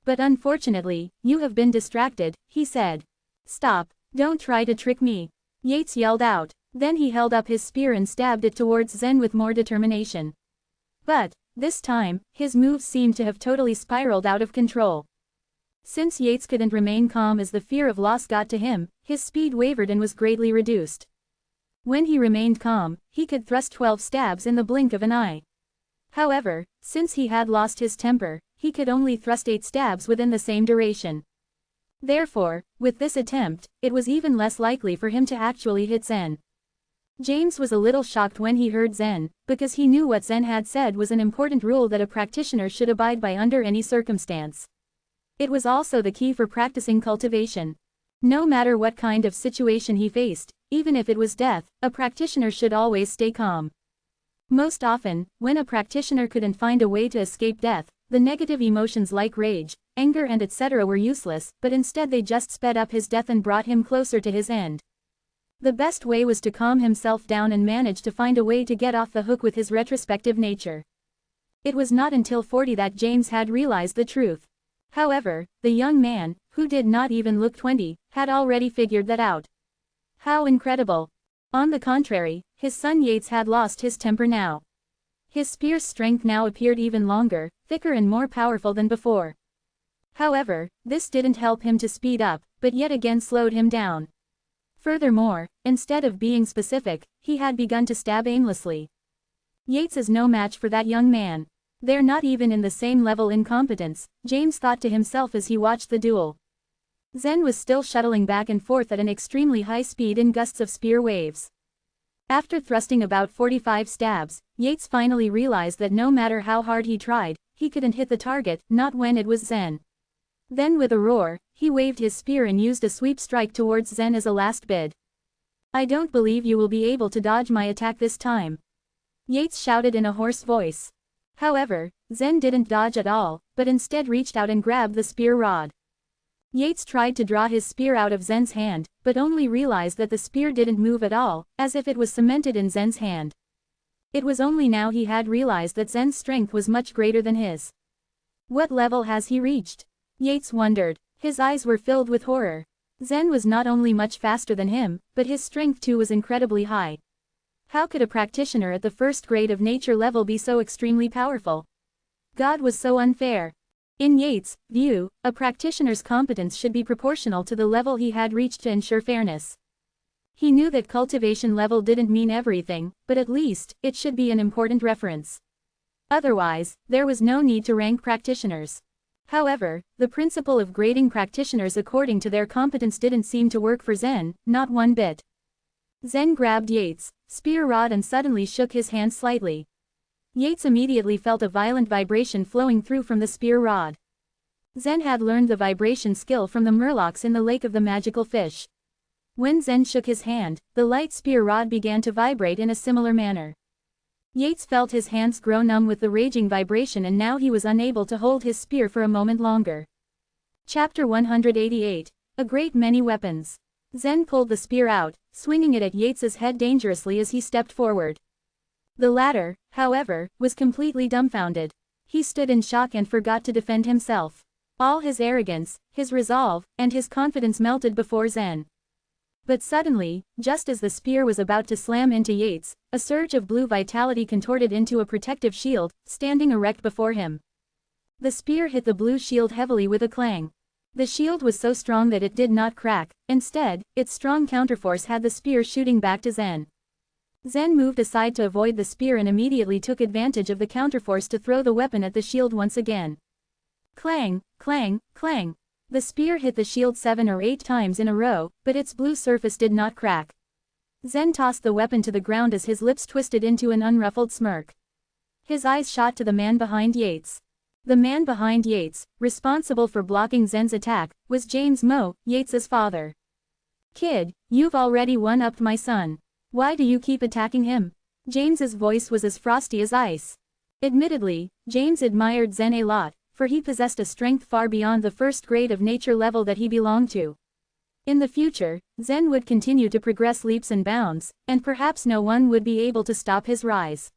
A: But unfortunately, you have been distracted, he said. Stop, don't try to trick me. Yates yelled out. Then he held up his spear and stabbed it towards Zen with more determination. But, this time, his moves seemed to have totally spiraled out of control. Since Yates couldn't remain calm as the fear of loss got to him, his speed wavered and was greatly reduced. When he remained calm, he could thrust 12 stabs in the blink of an eye. However, since he had lost his temper, he could only thrust 8 stabs within the same duration. Therefore, with this attempt, it was even less likely for him to actually hit Zen. James was a little shocked when he heard Zen, because he knew what Zen had said was an important rule that a practitioner should abide by under any circumstance. It was also the key for practicing cultivation. No matter what kind of situation he faced, even if it was death, a practitioner should always stay calm. Most often, when a practitioner couldn't find a way to escape death, the negative emotions like rage, anger and etc. were useless, but instead they just sped up his death and brought him closer to his end. The best way was to calm himself down and manage to find a way to get off the hook with his retrospective nature. It was not until 40 that James had realized the truth. However, the young man, who did not even look 20, had already figured that out. How incredible! On the contrary, his son Yates had lost his temper now. His spear's strength now appeared even longer, thicker and more powerful than before. However, this didn't help him to speed up, but yet again slowed him down. Furthermore, instead of being specific, he had begun to stab aimlessly. Yates is no match for that young man. They're not even in the same level in competence, James thought to himself as he watched the duel. Zen was still shuttling back and forth at an extremely high speed in gusts of spear waves. After thrusting about 45 stabs, Yates finally realized that no matter how hard he tried, he couldn't hit the target, not when it was Zen. Then with a roar, he waved his spear and used a sweep strike towards Zen as a last bid. "I don't believe you will be able to dodge my attack this time," Yates shouted in a hoarse voice. However, Zen didn't dodge at all, but instead reached out and grabbed the spear rod. Yates tried to draw his spear out of Zen's hand, but only realized that the spear didn't move at all, as if it was cemented in Zen's hand. It was only now he had realized that Zen's strength was much greater than his. What level has he reached? Yates wondered. His eyes were filled with horror. Zen was not only much faster than him, but his strength too was incredibly high. How could a practitioner at the first grade of nature level be so extremely powerful? God was so unfair. In Yates' view, a practitioner's competence should be proportional to the level he had reached to ensure fairness. He knew that cultivation level didn't mean everything, but at least, it should be an important reference. Otherwise, there was no need to rank practitioners. However, the principle of grading practitioners according to their competence didn't seem to work for Zen, not one bit. Zen grabbed Yates' spear rod and suddenly shook his hand slightly. Yates immediately felt a violent vibration flowing through from the spear rod. Zen had learned the vibration skill from the murlocs in the Lake of the Magical Fish. When Zen shook his hand, the light spear rod began to vibrate in a similar manner. Yates felt his hands grow numb with the raging vibration and now he was unable to hold his spear for a moment longer. Chapter 188. A Great Many Weapons. Zen pulled the spear out, swinging it at Yates's head dangerously as he stepped forward. The latter, however, was completely dumbfounded. He stood in shock and forgot to defend himself. All his arrogance, his resolve, and his confidence melted before Zen. But suddenly, just as the spear was about to slam into Yates, a surge of blue vitality contorted into a protective shield, standing erect before him. The spear hit the blue shield heavily with a clang. The shield was so strong that it did not crack, instead, its strong counterforce had the spear shooting back to Zen. Zen moved aside to avoid the spear and immediately took advantage of the counterforce to throw the weapon at the shield once again. Clang, clang, clang. The spear hit the shield 7 or 8 times in a row, but its blue surface did not crack. Zen tossed the weapon to the ground as his lips twisted into an unruffled smirk. His eyes shot to the man behind Yates. The man behind Yates, responsible for blocking Zen's attack, was James Moe, Yates's father. "Kid, you've already one-upped my son. Why do you keep attacking him?" James's voice was as frosty as ice. Admittedly, James admired Zen a lot, for he possessed a strength far beyond the first grade of nature level that he belonged to. In the future, Zen would continue to progress leaps and bounds, and perhaps no one would be able to stop his rise.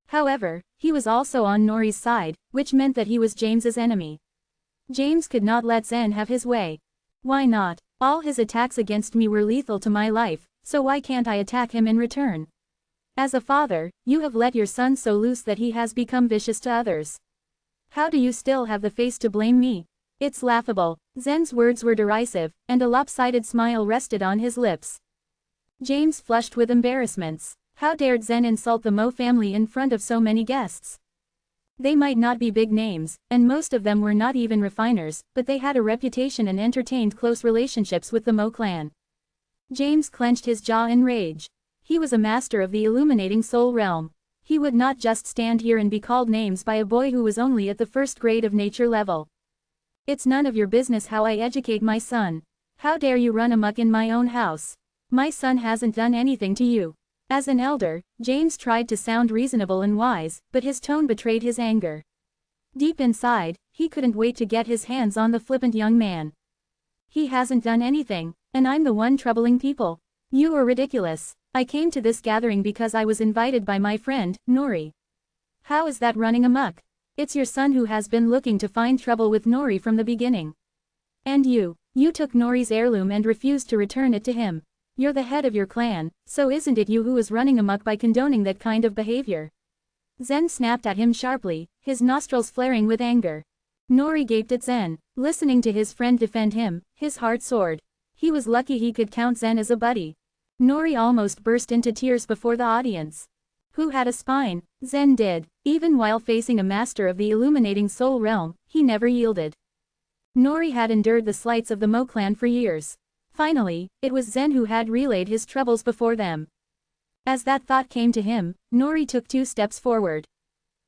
A: However, he was also on Nori's side, which meant that he was James's enemy. James could not let Zen have his way. Why not? All his attacks against me were lethal to my life, so why can't I attack him in return? As a father, you have let your son so loose that he has become vicious to others. How do you still have the face to blame me? It's laughable. Zen's words were derisive, and a lopsided smile rested on his lips. James flushed with embarrassments. How dared Zen insult the Moe family in front of so many guests? They might not be big names, and most of them were not even refiners, but they had a reputation and entertained close relationships with the Moe clan. James clenched his jaw in rage. He was a master of the illuminating soul realm. He would not just stand here and be called names by a boy who was only at the first grade of nature level. It's none of your business how I educate my son. How dare you run amok in my own house? My son hasn't done anything to you. As an elder, James tried to sound reasonable and wise, but his tone betrayed his anger. Deep inside, he couldn't wait to get his hands on the flippant young man. He hasn't done anything, and I'm the one troubling people. You are ridiculous. I came to this gathering because I was invited by my friend, Nori. How is that running amok? It's your son who has been looking to find trouble with Nori from the beginning. And you took Nori's heirloom and refused to return it to him. You're the head of your clan, so isn't it you who is running amok by condoning that kind of behavior? Zen snapped at him sharply, his nostrils flaring with anger. Nori gaped at Zen, listening to his friend defend him, his heart soared. He was lucky he could count Zen as a buddy. Nori almost burst into tears before the audience. Who had a spine? Zen did. Even while facing a master of the illuminating soul realm, he never yielded. Nori had endured the slights of the Mo clan for years. Finally, it was Zen who had relayed his troubles before them. As that thought came to him, Nori took 2 steps forward.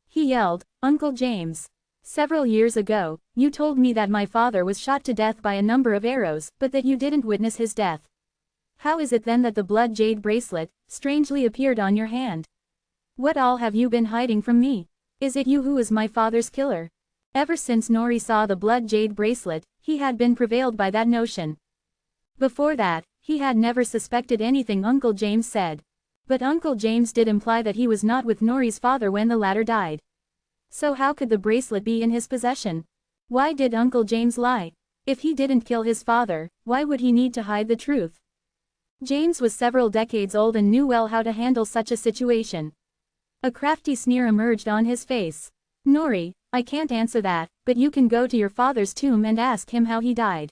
A: He yelled, "Uncle James. Several years ago, you told me that my father was shot to death by a number of arrows, but that you didn't witness his death. How is it then that the blood jade bracelet strangely appeared on your hand? What all have you been hiding from me? Is it you who is my father's killer?" Ever since Nori saw the blood jade bracelet, he had been prevailed by that notion. Before that, he had never suspected anything Uncle James said. But Uncle James did imply that he was not with Nori's father when the latter died. So how could the bracelet be in his possession? Why did Uncle James lie? If he didn't kill his father, why would he need to hide the truth? James was several decades old and knew well how to handle such a situation. A crafty sneer emerged on his face. "Nori, I can't answer that, but you can go to your father's tomb and ask him how he died."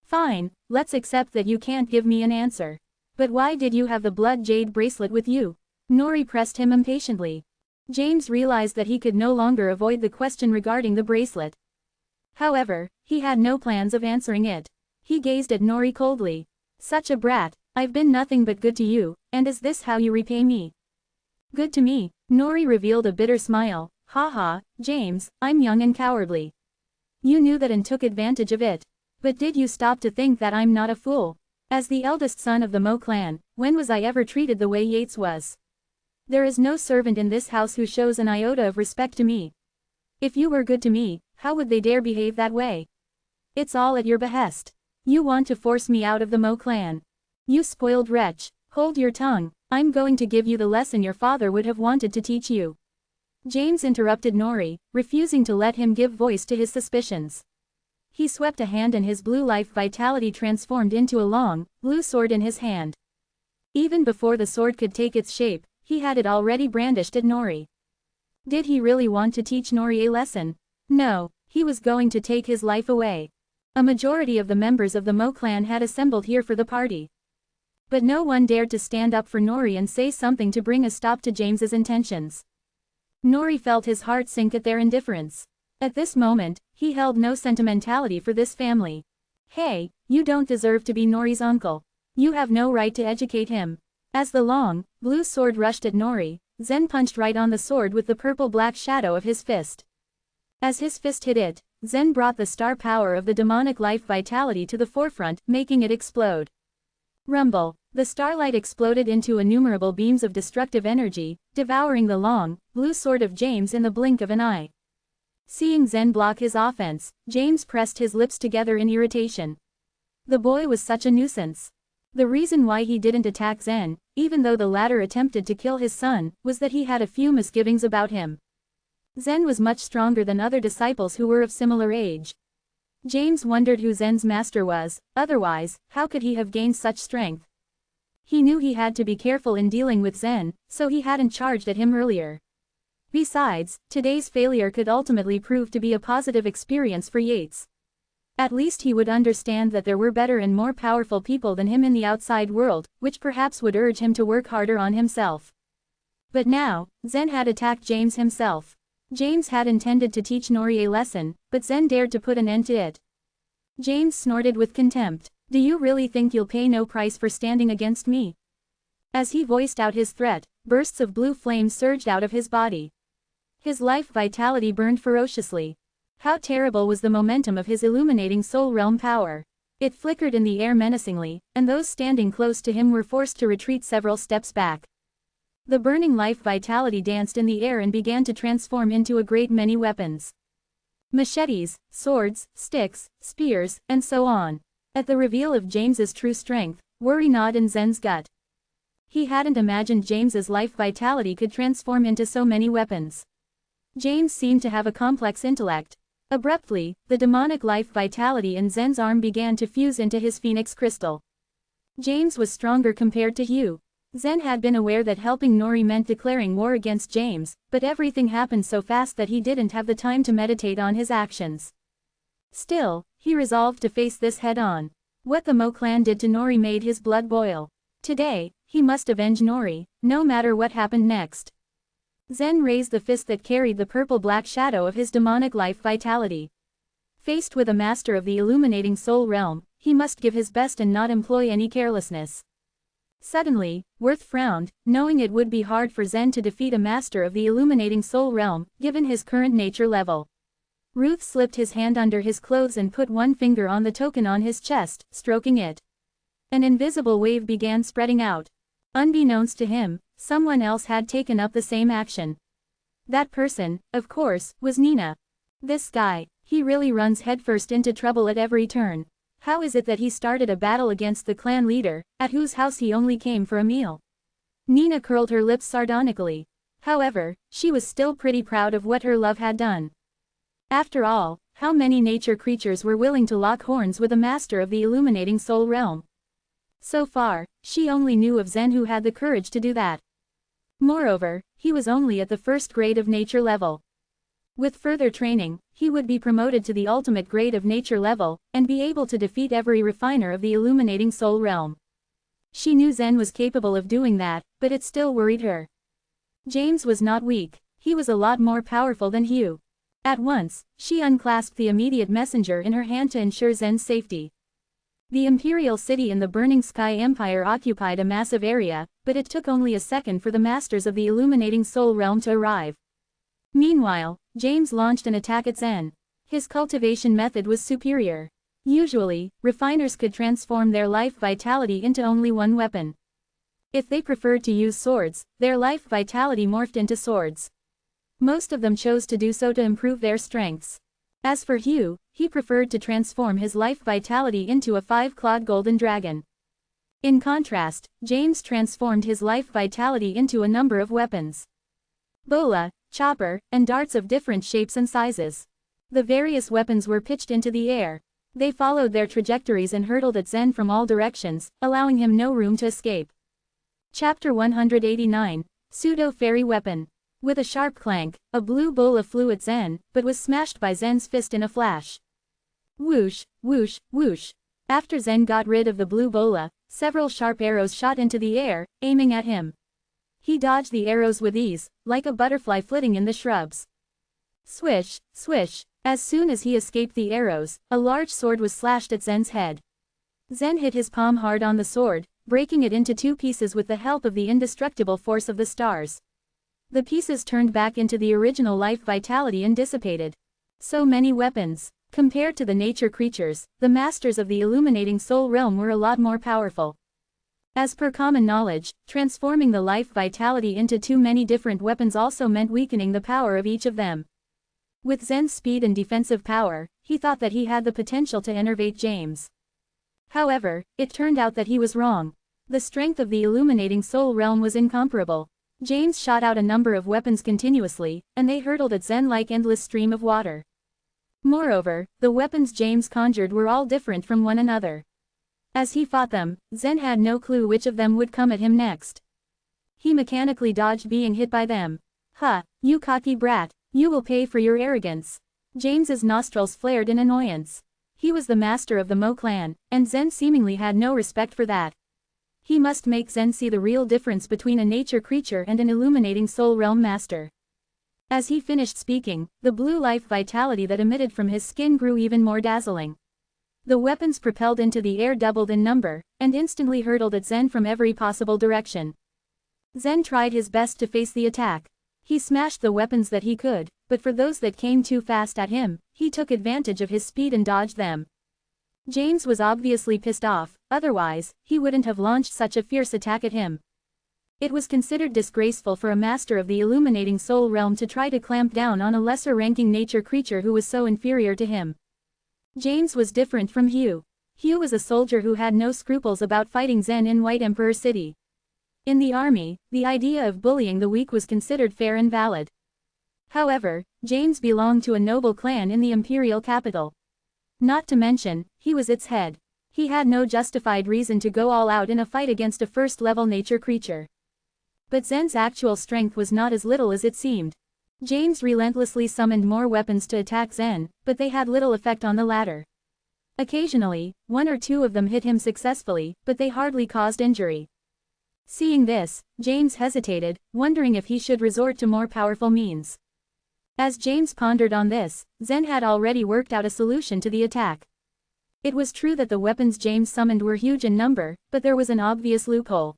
A: "Fine, let's accept that you can't give me an answer. But why did you have the blood jade bracelet with you?" Nori pressed him impatiently. James realized that he could no longer avoid the question regarding the bracelet. However, he had no plans of answering it. He gazed at Nori coldly. "Such a brat, I've been nothing but good to you, and is this how you repay me?" "Good to me?" Nori revealed a bitter smile. "Haha, James, I'm young and cowardly. You knew that and took advantage of it. But did you stop to think that I'm not a fool? As the eldest son of the Mo clan, when was I ever treated the way Yates was? There is no servant in this house who shows an iota of respect to me. If you were good to me, how would they dare behave that way? It's all at your behest. You want to force me out of the Mo clan. You spoiled wretch, hold your tongue, I'm going to give you the lesson your father would have wanted to teach you." James interrupted Nori, refusing to let him give voice to his suspicions. He swept a hand and his blue life vitality transformed into a long, blue sword in his hand. Even before the sword could take its shape, he had it already brandished at Nori. Did he really want to teach Nori a lesson? No, he was going to take his life away. A majority of the members of the Mo clan had assembled here for the party. But no one dared to stand up for Nori and say something to bring a stop to James's intentions. Nori felt his heart sink at their indifference. At this moment, he held no sentimentality for this family. "Hey, you don't deserve to be Nori's uncle. You have no right to educate him." As the long, blue sword rushed at Nori, Zen punched right on the sword with the purple-black shadow of his fist. As his fist hit it, Zen brought the star power of the demonic life vitality to the forefront, making it explode. Rumble. The starlight exploded into innumerable beams of destructive energy, devouring the long, blue sword of James in the blink of an eye. Seeing Zen block his offense, James pressed his lips together in irritation. The boy was such a nuisance. The reason why he didn't attack Zen, even though the latter attempted to kill his son, was that he had a few misgivings about him. Zen was much stronger than other disciples who were of similar age. James wondered who Zen's master was, otherwise, how could he have gained such strength? He knew he had to be careful in dealing with Zen, so he hadn't charged at him earlier. Besides, today's failure could ultimately prove to be a positive experience for Yates. At least he would understand that there were better and more powerful people than him in the outside world, which perhaps would urge him to work harder on himself. But now, Zen had attacked James himself. James had intended to teach Nori a lesson, but Zen dared to put an end to it. James snorted with contempt. "Do you really think you'll pay no price for standing against me?" As he voiced out his threat, bursts of blue flame surged out of his body. His life vitality burned ferociously. How terrible was the momentum of his illuminating soul realm power. It flickered in the air menacingly, and those standing close to him were forced to retreat several steps back. The burning life vitality danced in the air and began to transform into a great many weapons. Machetes, swords, sticks, spears, and so on. At the reveal of James's true strength, worry gnawed in Zen's gut. He hadn't imagined James's life vitality could transform into so many weapons. James seemed to have a complex intellect. Abruptly, the demonic life vitality in Zen's arm began to fuse into his phoenix crystal. James was stronger compared to Hugh. Zen had been aware that helping Nori meant declaring war against James, but everything happened so fast that he didn't have the time to meditate on his actions. Still, he resolved to face this head-on. What the Mo clan did to Nori made his blood boil. Today, he must avenge Nori, no matter what happened next. Zen raised the fist that carried the purple-black shadow of his demonic life vitality. Faced with a master of the illuminating soul realm, he must give his best and not employ any carelessness. Suddenly, Worth frowned, knowing it would be hard for Zen to defeat a master of the illuminating soul realm, given his current nature level. Ruth slipped his hand under his clothes and put one finger on the token on his chest, stroking it. An invisible wave began spreading out. Unbeknownst to him, someone else had taken up the same action. That person, of course, was Nina. This guy, he really runs headfirst into trouble at every turn. How is it that he started a battle against the clan leader, at whose house he only came for a meal? Nina curled her lips sardonically. However, she was still pretty proud of what her love had done. After all, how many nature creatures were willing to lock horns with a master of the illuminating soul realm? So far, she only knew of Zen who had the courage to do that. Moreover, he was only at the first grade of nature level. With further training, he would be promoted to the ultimate grade of nature level, and be able to defeat every refiner of the illuminating soul realm. She knew Zen was capable of doing that, but it still worried her. James was not weak, he was a lot more powerful than Hugh. At once, she unclasped the immediate messenger in her hand to ensure Zen's safety. The Imperial City in the Burning Sky Empire occupied a massive area, but it took only a second for the masters of the illuminating soul realm to arrive. Meanwhile, James launched an attack at Zen. His cultivation method was superior. Usually, refiners could transform their life vitality into only one weapon. If they preferred to use swords, their life vitality morphed into swords. Most of them chose to do so to improve their strengths. As for Hugh, he preferred to transform his life vitality into a 5-clawed golden dragon. In contrast, James transformed his life vitality into a number of weapons. Bola, chopper, and darts of different shapes and sizes. The various weapons were pitched into the air. They followed their trajectories and hurtled at Zen from all directions, allowing him no room to escape. Chapter 189, Pseudo-Fairy Weapon. With a sharp clank, a blue bola flew at Zen, but was smashed by Zen's fist in a flash. Whoosh, whoosh, whoosh. After Zen got rid of the blue bola, several sharp arrows shot into the air, aiming at him. He dodged the arrows with ease, like a butterfly flitting in the shrubs. Swish, swish. As soon as he escaped the arrows, a large sword was slashed at Zen's head. Zen hit his palm hard on the sword, breaking it into 2 pieces with the help of the indestructible force of the stars. The pieces turned back into the original life vitality and dissipated. So many weapons. Compared to the nature creatures, the masters of the illuminating soul realm were a lot more powerful. As per common knowledge, transforming the life vitality into too many different weapons also meant weakening the power of each of them. With Zen's speed and defensive power, he thought that he had the potential to enervate James. However, it turned out that he was wrong. The strength of the illuminating soul realm was incomparable. James shot out a number of weapons continuously, and they hurtled at Zen like endless stream of water. Moreover, the weapons James conjured were all different from one another. As he fought them, Zen had no clue which of them would come at him next. He mechanically dodged being hit by them. "Ha, you cocky brat, you will pay for your arrogance." James's nostrils flared in annoyance. He was the master of the Mo clan, and Zen seemingly had no respect for that. He must make Zen see the real difference between a nature creature and an illuminating soul realm master. As he finished speaking, the blue life vitality that emitted from his skin grew even more dazzling. The weapons propelled into the air doubled in number, and instantly hurtled at Zen from every possible direction. Zen tried his best to face the attack. He smashed the weapons that he could, but for those that came too fast at him, he took advantage of his speed and dodged them. James was obviously pissed off, otherwise, he wouldn't have launched such a fierce attack at him. It was considered disgraceful for a master of the illuminating soul realm to try to clamp down on a lesser-ranking nature creature who was so inferior to him. James was different from Hugh. Hugh was a soldier who had no scruples about fighting Zen in White Emperor City. In the army, the idea of bullying the weak was considered fair and valid. However, James belonged to a noble clan in the imperial capital. Not to mention, he was its head. He had no justified reason to go all out in a fight against a first-level nature creature. But Zen's actual strength was not as little as it seemed. James relentlessly summoned more weapons to attack Zen, but they had little effect on the latter. Occasionally, 1 or 2 of them hit him successfully, but they hardly caused injury. Seeing this, James hesitated, wondering if he should resort to more powerful means. As James pondered on this, Zen had already worked out a solution to the attack. It was true that the weapons James summoned were huge in number, but there was an obvious loophole.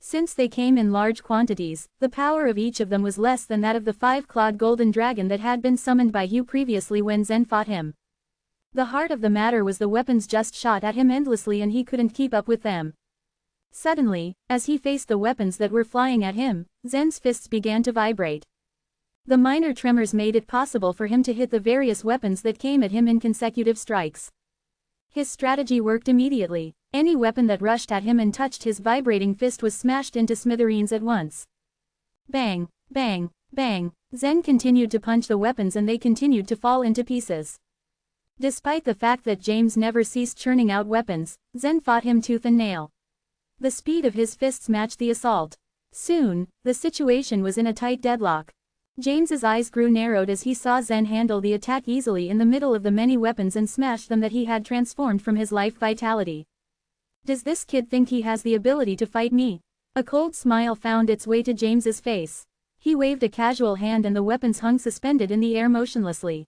A: Since they came in large quantities, the power of each of them was less than that of the 5-clawed golden dragon that had been summoned by Hugh previously when Zen fought him. The heart of the matter was the weapons just shot at him endlessly and he couldn't keep up with them. Suddenly, as he faced the weapons that were flying at him, Zen's fists began to vibrate. The minor tremors made it possible for him to hit the various weapons that came at him in consecutive strikes. His strategy worked immediately. Any weapon that rushed at him and touched his vibrating fist was smashed into smithereens at once. Bang, bang, bang, Zen continued to punch the weapons and they continued to fall into pieces. Despite the fact that James never ceased churning out weapons, Zen fought him tooth and nail. The speed of his fists matched the assault. Soon, the situation was in a tight deadlock. James's eyes grew narrowed as he saw Zen handle the attack easily in the middle of the many weapons and smash them that he had transformed from his life vitality. Does this kid think he has the ability to fight me? A cold smile found its way to James's face. He waved a casual hand and the weapons hung suspended in the air motionlessly.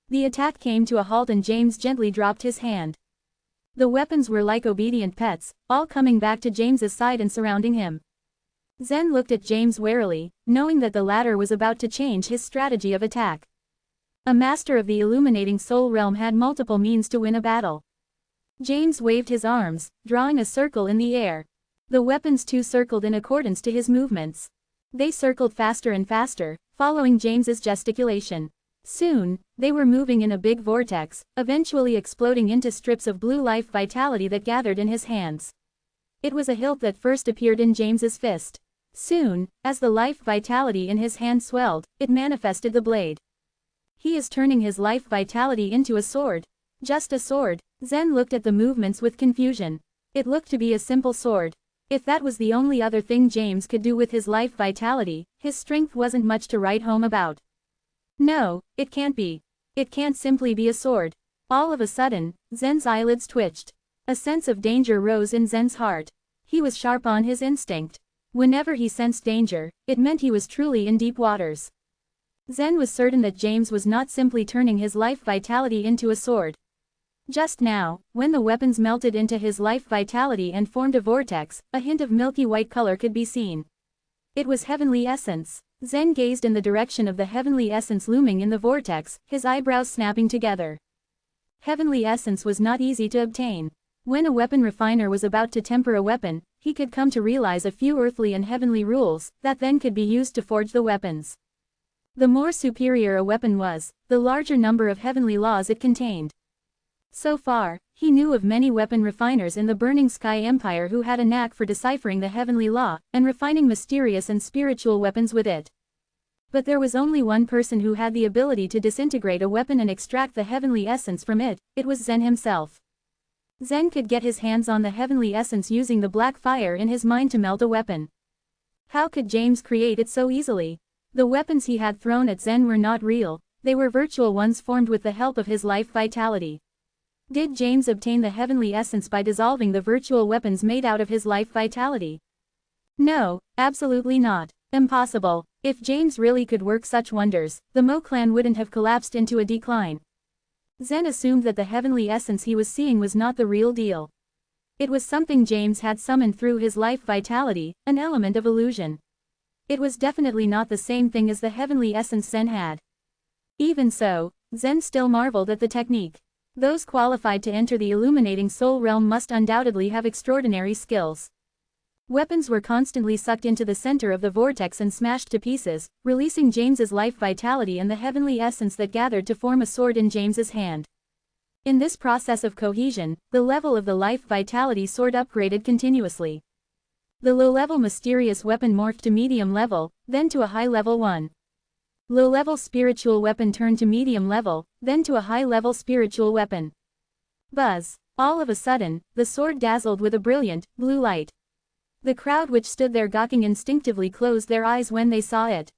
A: The attack came to a halt and James gently dropped his hand. The weapons were like obedient pets, all coming back to James's side and surrounding him. Zen looked at James warily, knowing that the latter was about to change his strategy of attack. A master of the illuminating soul realm had multiple means to win a battle. James waved his arms, drawing a circle in the air. The weapons too circled in accordance to his movements. They circled faster and faster, following James's gesticulation. Soon, they were moving in a big vortex, eventually exploding into strips of blue life vitality that gathered in his hands. It was a hilt that first appeared in James's fist. Soon, as the life vitality in his hand swelled, it manifested the blade. He is turning his life vitality into a sword. Just a sword. Zen looked at the movements with confusion. It looked to be a simple sword. If that was the only other thing James could do with his life vitality, his strength wasn't much to write home about. No, it can't be. It can't simply be a sword. All of a sudden, Zen's eyelids twitched. A sense of danger rose in Zen's heart. He was sharp on his instinct. Whenever he sensed danger, it meant he was truly in deep waters. Zen was certain that James was not simply turning his life vitality into a sword. Just now, when the weapons melted into his life vitality and formed a vortex, a hint of milky white color could be seen. It was heavenly essence. Zen gazed in the direction of the heavenly essence looming in the vortex, his eyebrows snapping together. Heavenly essence was not easy to obtain. When a weapon refiner was about to temper a weapon, he could come to realize a few earthly and heavenly rules, that then could be used to forge the weapons. The more superior a weapon was, the larger number of heavenly laws it contained. So far, he knew of many weapon refiners in the Burning Sky Empire who had a knack for deciphering the heavenly law, and refining mysterious and spiritual weapons with it. But there was only one person who had the ability to disintegrate a weapon and extract the heavenly essence from it. It was Zen himself. Zen could get his hands on the heavenly essence using the black fire in his mind to melt a weapon. How could James create it so easily? The weapons he had thrown at Zen were not real, they were virtual ones formed with the help of his life vitality. Did James obtain the heavenly essence by dissolving the virtual weapons made out of his life vitality? No, absolutely not. Impossible. If James really could work such wonders, the Mo clan wouldn't have collapsed into a decline. Zen assumed that the heavenly essence he was seeing was not the real deal. It was something James had summoned through his life vitality, an element of illusion. It was definitely not the same thing as the heavenly essence Zen had. Even so, Zen still marveled at the technique. Those qualified to enter the illuminating soul realm must undoubtedly have extraordinary skills. Weapons were constantly sucked into the center of the vortex and smashed to pieces, releasing James's life vitality and the heavenly essence that gathered to form a sword in James's hand. In this process of cohesion, the level of the life vitality sword upgraded continuously. The low-level mysterious weapon morphed to medium level, then to a high-level one. Low-level spiritual weapon turned to medium level, then to a high-level spiritual weapon. Buzz! All of a sudden, the sword dazzled with a brilliant, blue light. The crowd which stood there gawking instinctively closed their eyes when they saw it.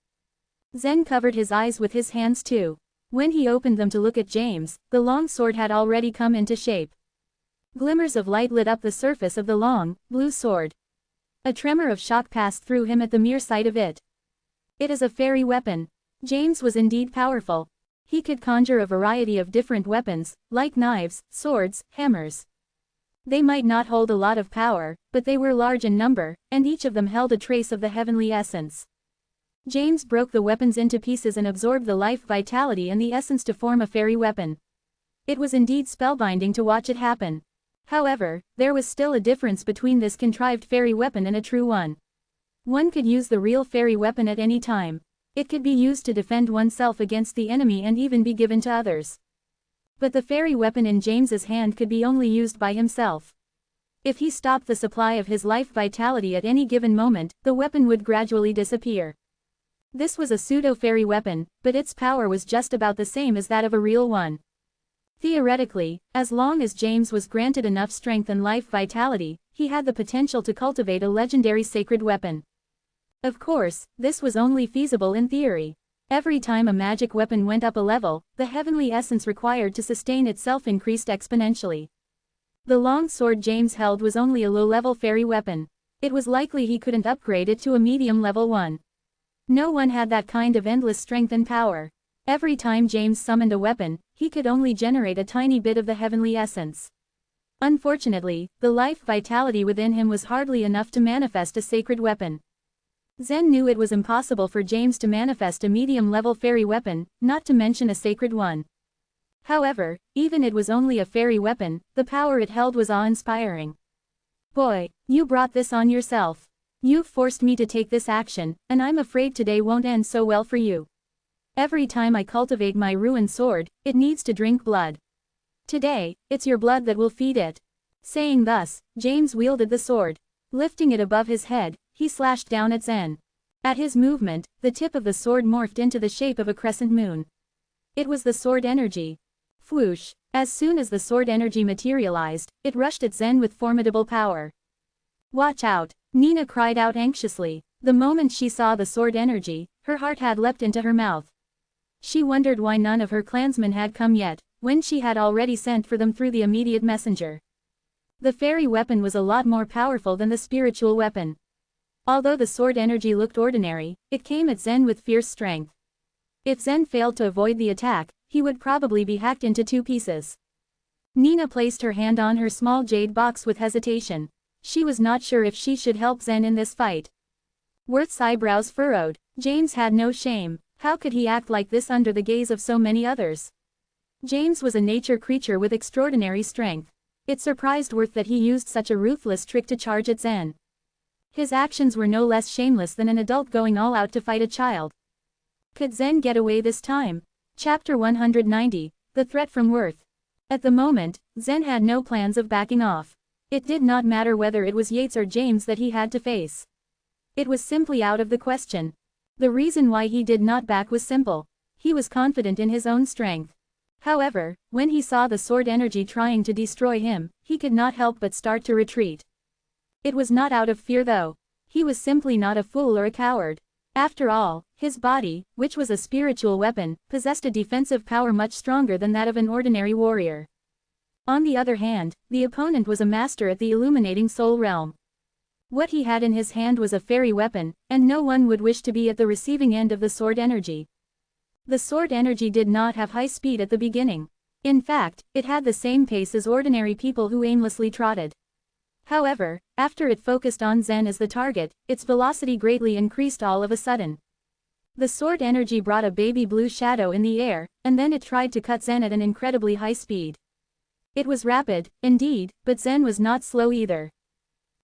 A: Zen covered his eyes with his hands too. When he opened them to look at James, the long sword had already come into shape. Glimmers of light lit up the surface of the long, blue sword. A tremor of shock passed through him at the mere sight of it. It is a fairy weapon. James was indeed powerful. He could conjure a variety of different weapons, like knives, swords, hammers. They might not hold a lot of power, but they were large in number, and each of them held a trace of the heavenly essence. James broke the weapons into pieces and absorbed the life vitality and the essence to form a fairy weapon. It was indeed spellbinding to watch it happen. However, there was still a difference between this contrived fairy weapon and a true one. One could use the real fairy weapon at any time. It could be used to defend oneself against the enemy and even be given to others. But the fairy weapon in James's hand could be only used by himself. If he stopped the supply of his life vitality at any given moment, the weapon would gradually disappear. This was a pseudo-fairy weapon, but its power was just about the same as that of a real one. Theoretically, as long as James was granted enough strength and life vitality, he had the potential to cultivate a legendary sacred weapon. Of course, this was only feasible in theory. Every time a magic weapon went up a level, the heavenly essence required to sustain itself increased exponentially. The long sword James held was only a low-level fairy weapon. It was likely he couldn't upgrade it to a medium-level one. No one had that kind of endless strength and power. Every time James summoned a weapon, he could only generate a tiny bit of the heavenly essence. Unfortunately, the life vitality within him was hardly enough to manifest a sacred weapon. Zen knew it was impossible for James to manifest a medium-level fairy weapon, not to mention a sacred one. However, even it was only a fairy weapon, the power it held was awe-inspiring. "Boy, you brought this on yourself. You've forced me to take this action, and I'm afraid today won't end so well for you. Every time I cultivate my ruined sword, it needs to drink blood. Today, it's your blood that will feed it." Saying thus, James wielded the sword. Lifting it above his head, he slashed down at Zen. At his movement, the tip of the sword morphed into the shape of a crescent moon. It was the sword energy. Whoosh! As soon as the sword energy materialized, it rushed at Zen with formidable power. "Watch out!" Nina cried out anxiously. The moment she saw the sword energy, her heart had leapt into her mouth. She wondered why none of her clansmen had come yet, when she had already sent for them through the immediate messenger. The fairy weapon was a lot more powerful than the spiritual weapon. Although the sword energy looked ordinary, it came at Zen with fierce strength. If Zen failed to avoid the attack, he would probably be hacked into two pieces. Nina placed her hand on her small jade box with hesitation. She was not sure if she should help Zen in this fight. Worth's eyebrows furrowed. James had no shame. How could he act like this under the gaze of so many others? James was a nature creature with extraordinary strength. It surprised Worth that he used such a ruthless trick to charge at Zen. His actions were no less shameless than an adult going all out to fight a child. Could Zen get away this time? Chapter 190, The Threat from Worth. At the moment, Zen had no plans of backing off. It did not matter whether it was Yates or James that he had to face. It was simply out of the question. The reason why he did not back was simple. He was confident in his own strength. However, when he saw the sword energy trying to destroy him, he could not help but start to retreat. It was not out of fear though. He was simply not a fool or a coward. After all, his body, which was a spiritual weapon, possessed a defensive power much stronger than that of an ordinary warrior. On the other hand, the opponent was a master at the illuminating soul realm. What he had in his hand was a fairy weapon, and no one would wish to be at the receiving end of the sword energy. The sword energy did not have high speed at the beginning. In fact, it had the same pace as ordinary people who aimlessly trotted. However, after it focused on Zen as the target, its velocity greatly increased all of a sudden. The sword energy brought a baby blue shadow in the air, and then it tried to cut Zen at an incredibly high speed. It was rapid, indeed, but Zen was not slow either.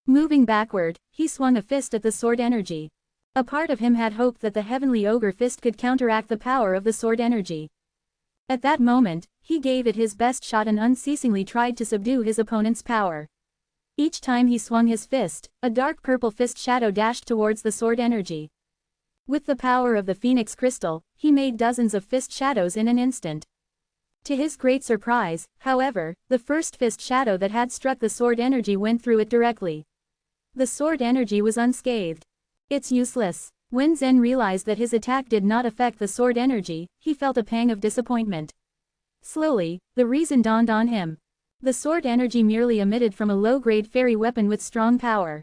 A: Moving backward, he swung a fist at the sword energy. A part of him had hoped that the heavenly ogre fist could counteract the power of the sword energy. At that moment, he gave it his best shot and unceasingly tried to subdue his opponent's power. Each time he swung his fist, a dark purple fist shadow dashed towards the sword energy. With the power of the phoenix crystal, he made dozens of fist shadows in an instant. To his great surprise, however, the first fist shadow that had struck the sword energy went through it directly. The sword energy was unscathed. "It's useless." When Zen realized that his attack did not affect the sword energy, he felt a pang of disappointment. Slowly, the reason dawned on him. The sword energy merely emitted from a low-grade fairy weapon with strong power.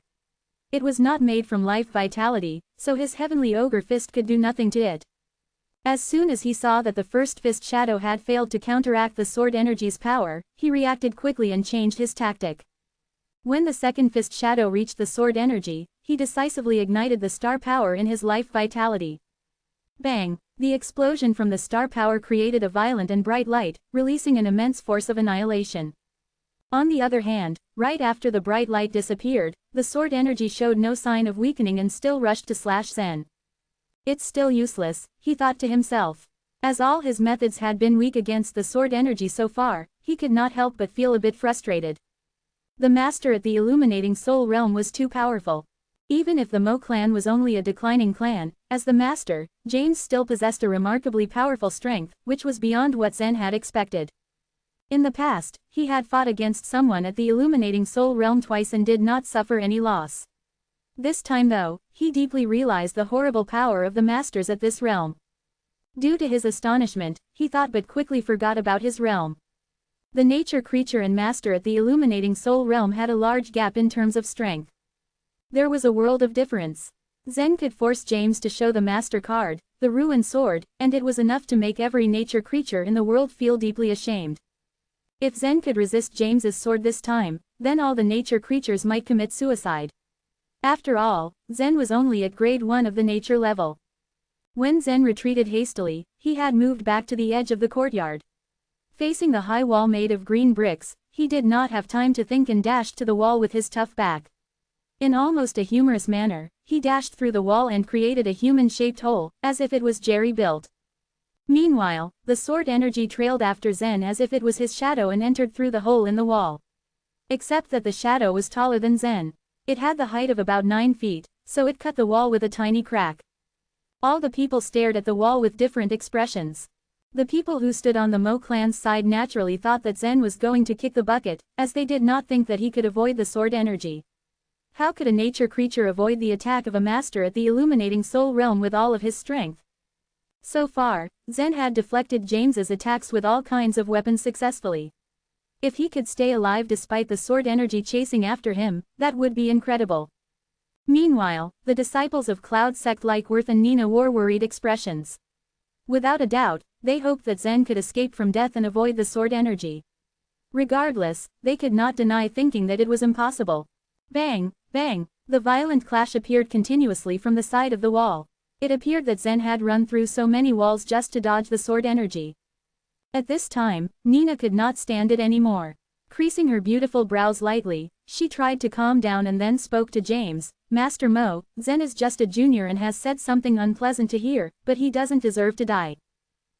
A: It was not made from life vitality, so his heavenly ogre fist could do nothing to it. As soon as he saw that the first fist shadow had failed to counteract the sword energy's power, he reacted quickly and changed his tactic. When the second fist shadow reached the sword energy, he decisively ignited the star power in his life vitality. Bang! The explosion from the star power created a violent and bright light, releasing an immense force of annihilation. On the other hand, right after the bright light disappeared, the sword energy showed no sign of weakening and still rushed to slash Zen. It's still useless, he thought to himself. As all his methods had been weak against the sword energy so far, he could not help but feel a bit frustrated. The master at the illuminating soul realm was too powerful. Even if the Mo clan was only a declining clan, as the master, James still possessed a remarkably powerful strength, which was beyond what Zen had expected. In the past, he had fought against someone at the illuminating soul realm twice and did not suffer any loss. This time though, he deeply realized the horrible power of the masters at this realm. Due to his astonishment, he thought but quickly forgot about his realm. The nature creature and master at the illuminating soul realm had a large gap in terms of strength. There was a world of difference. Zen could force James to show the master card, the ruined sword, and it was enough to make every nature creature in the world feel deeply ashamed. If Zen could resist James's sword this time, then all the nature creatures might commit suicide. After all, Zen was only at grade 1 of the nature level. When Zen retreated hastily, he had moved back to the edge of the courtyard. Facing the high wall made of green bricks, he did not have time to think and dashed to the wall with his tough back. In almost a humorous manner, he dashed through the wall and created a human-shaped hole, as if it was jerry-built. Meanwhile, the sword energy trailed after Zen as if it was his shadow and entered through the hole in the wall. Except that the shadow was taller than Zen. It had the height of about 9 feet, so it cut the wall with a tiny crack. All the people stared at the wall with different expressions. The people who stood on the Mo clan's side naturally thought that Zen was going to kick the bucket, as they did not think that he could avoid the sword energy. How could a nature creature avoid the attack of a master at the illuminating soul realm with all of his strength? So far, Zen had deflected James's attacks with all kinds of weapons successfully. If he could stay alive despite the sword energy chasing after him, that would be incredible. Meanwhile, the disciples of Cloud sect like Worth and Nina wore worried expressions. Without a doubt, they hoped that Zen could escape from death and avoid the sword energy. Regardless, they could not deny thinking that it was impossible. Bang, bang, the violent clash appeared continuously from the side of the wall. It appeared that Zen had run through so many walls just to dodge the sword energy. At this time, Nina could not stand it anymore. Creasing her beautiful brows lightly, she tried to calm down and then spoke to James. Master Mo, Zen is just a junior and has said something unpleasant to hear, but he doesn't deserve to die.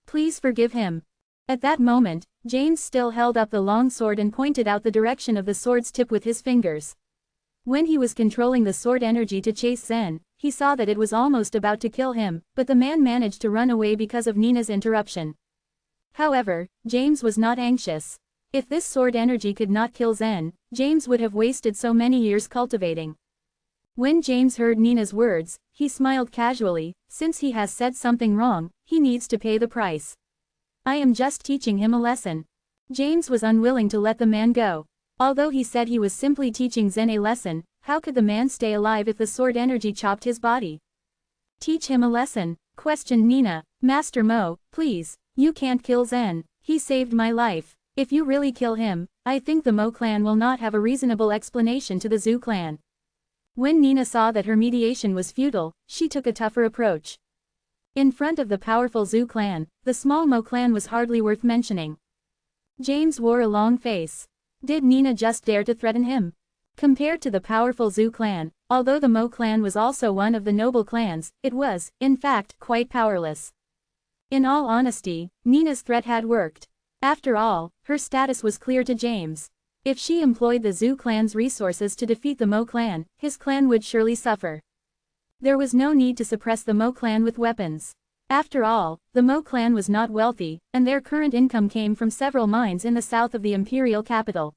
A: Please forgive him. At that moment, James still held up the long sword and pointed out the direction of the sword's tip with his fingers. When he was controlling the sword energy to chase Zen, he saw that it was almost about to kill him, but the man managed to run away because of Nina's interruption. However, James was not anxious. If this sword energy could not kill Zen, James would have wasted so many years cultivating. When James heard Nina's words, he smiled casually. Since he has said something wrong, he needs to pay the price. I am just teaching him a lesson. James was unwilling to let the man go. Although he said he was simply teaching Zen a lesson, how could the man stay alive if the sword energy chopped his body? Teach him a lesson, questioned Nina. Master Mo, please, you can't kill Zen. He saved my life. If you really kill him, I think the Mo clan will not have a reasonable explanation to the Zhu clan. When Nina saw that her mediation was futile, she took a tougher approach. In front of the powerful Zhu clan, the small Mo clan was hardly worth mentioning. James wore a long face. Did Nina just dare to threaten him? Compared to the powerful Zhu clan, although the Mo clan was also one of the noble clans, it was, in fact, quite powerless. In all honesty, Nina's threat had worked. After all, her status was clear to James. If she employed the Zhu clan's resources to defeat the Mo clan, his clan would surely suffer. There was no need to suppress the Mo clan with weapons. After all, the Mo clan was not wealthy, and their current income came from several mines in the south of the imperial capital.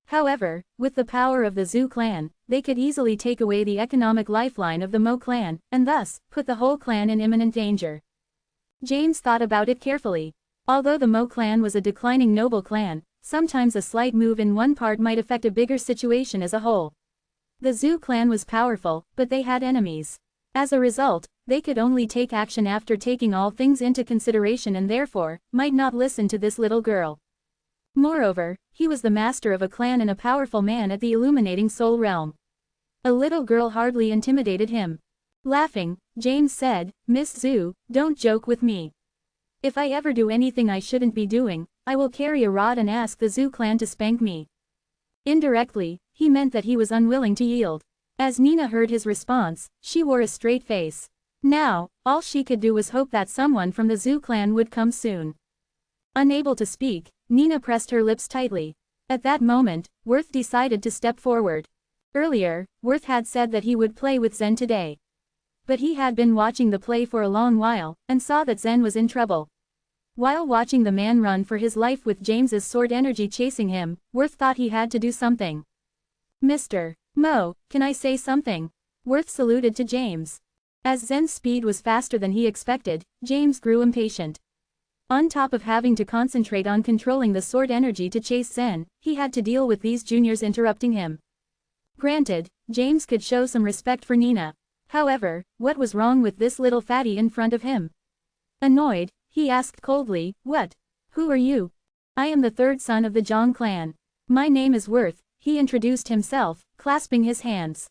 A: However, with the power of the Zhu clan, they could easily take away the economic lifeline of the Mo clan, and thus, put the whole clan in imminent danger. James thought about it carefully. Although the Mo clan was a declining noble clan, sometimes a slight move in one part might affect a bigger situation as a whole. The Zhu clan was powerful, but they had enemies. As a result, they could only take action after taking all things into consideration and therefore, might not listen to this little girl. Moreover, he was the master of a clan and a powerful man at the illuminating soul realm. A little girl hardly intimidated him. Laughing, James said, "Miss Zhu, don't joke with me. If I ever do anything I shouldn't be doing, I will carry a rod and ask the Zhu clan to spank me." Indirectly, he meant that he was unwilling to yield. As Nina heard his response, she wore a straight face. Now, all she could do was hope that someone from the Zhu clan would come soon. Unable to speak, Nina pressed her lips tightly. At that moment, Worth decided to step forward. Earlier, Worth had said that he would play with Zen today. But he had been watching the play for a long while, and saw that Zen was in trouble. While watching the man run for his life with James's sword energy chasing him, Worth thought he had to do something. "Mr. Mo, can I say something?" Worth saluted to James. As Zen's speed was faster than he expected, James grew impatient. On top of having to concentrate on controlling the sword energy to chase Zen, he had to deal with these juniors interrupting him. Granted, James could show some respect for Nina. However, what was wrong with this little fatty in front of him? Annoyed, he asked coldly, "What? Who are you?" "I am the third son of the Zhang clan. My name is Worth," he introduced himself, clasping his hands.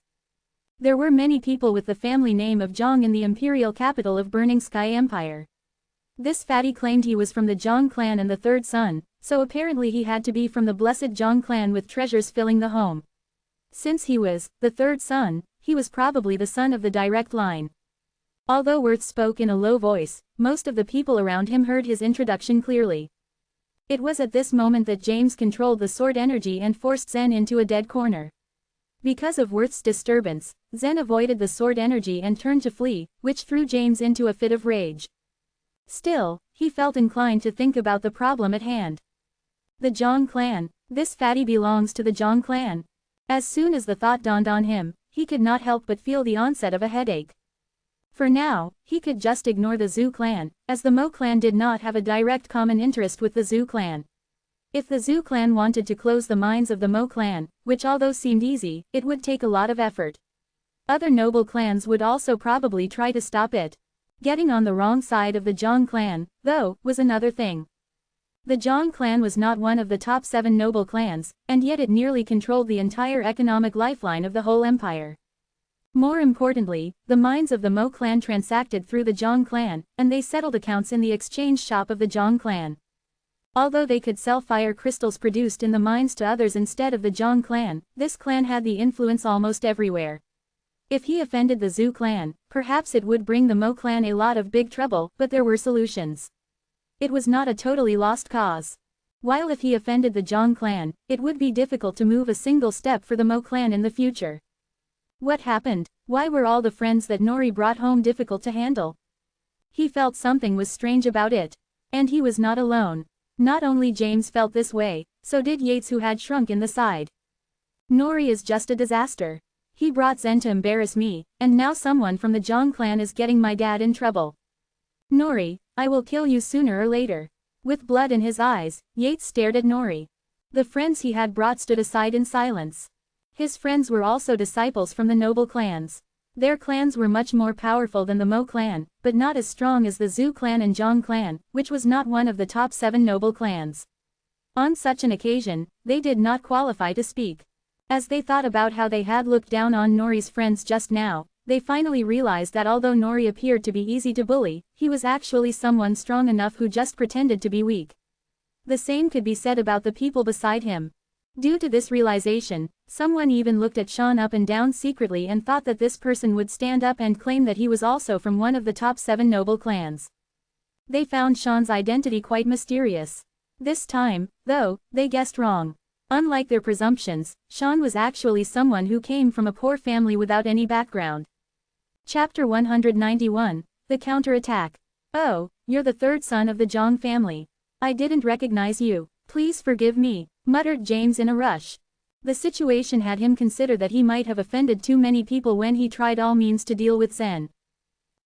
A: There were many people with the family name of Zhang in the imperial capital of Burning Sky Empire. This fatty claimed he was from the Zhang clan and the third son, so apparently he had to be from the blessed Zhang clan with treasures filling the home. Since he was the third son, he was probably the son of the direct line. Although Worth spoke in a low voice, most of the people around him heard his introduction clearly. It was at this moment that James controlled the sword energy and forced Zen into a dead corner. Because of Worth's disturbance, Zen avoided the sword energy and turned to flee, which threw James into a fit of rage. Still, he felt inclined to think about the problem at hand. The Zhang clan. This fatty belongs to the Zhang clan. As soon as the thought dawned on him, he could not help but feel the onset of a headache. For now, he could just ignore the Zhu clan, as the Mo clan did not have a direct common interest with the Zhu clan. If the Zhu clan wanted to close the minds of the Mo clan, which although seemed easy, it would take a lot of effort. Other noble clans would also probably try to stop it. Getting on the wrong side of the Zhang clan, though, was another thing. The Zhang clan was not one of the top 7 noble clans, and yet it nearly controlled the entire economic lifeline of the whole empire. More importantly, the mines of the Mo clan transacted through the Zhang clan, and they settled accounts in the exchange shop of the Zhang clan. Although they could sell fire crystals produced in the mines to others instead of the Zhang clan, this clan had the influence almost everywhere. If he offended the Zhu clan, perhaps it would bring the Mo clan a lot of big trouble, but there were solutions. It was not a totally lost cause. While if he offended the Zhang clan, it would be difficult to move a single step for the Mo clan in the future. What happened? Why were all the friends that Nori brought home difficult to handle? He felt something was strange about it. And he was not alone. Not only James felt this way, so did Yates, who had shrunk in the side. Nori is just a disaster. He brought Zen to embarrass me, and now someone from the Zhang clan is getting my dad in trouble. Nori, I will kill you sooner or later. With blood in his eyes, Yates stared at Nori. The friends he had brought stood aside in silence. His friends were also disciples from the noble clans. Their clans were much more powerful than the Mo clan, but not as strong as the Zhu clan and Zhang clan, which was not one of the top 7 noble clans. On such an occasion, they did not qualify to speak. As they thought about how they had looked down on Nori's friends just now, they finally realized that although Nori appeared to be easy to bully, he was actually someone strong enough who just pretended to be weak. The same could be said about the people beside him. Due to this realization, someone even looked at Sean up and down secretly and thought that this person would stand up and claim that he was also from one of the top 7 noble clans. They found Sean's identity quite mysterious. This time, though, they guessed wrong. Unlike their presumptions, Sean was actually someone who came from a poor family without any background. Chapter 191, The Counterattack. Oh, you're the third son of the Zhang family. I didn't recognize you. Please forgive me, muttered James in a rush. The situation had him consider that he might have offended too many people when he tried all means to deal with Zen.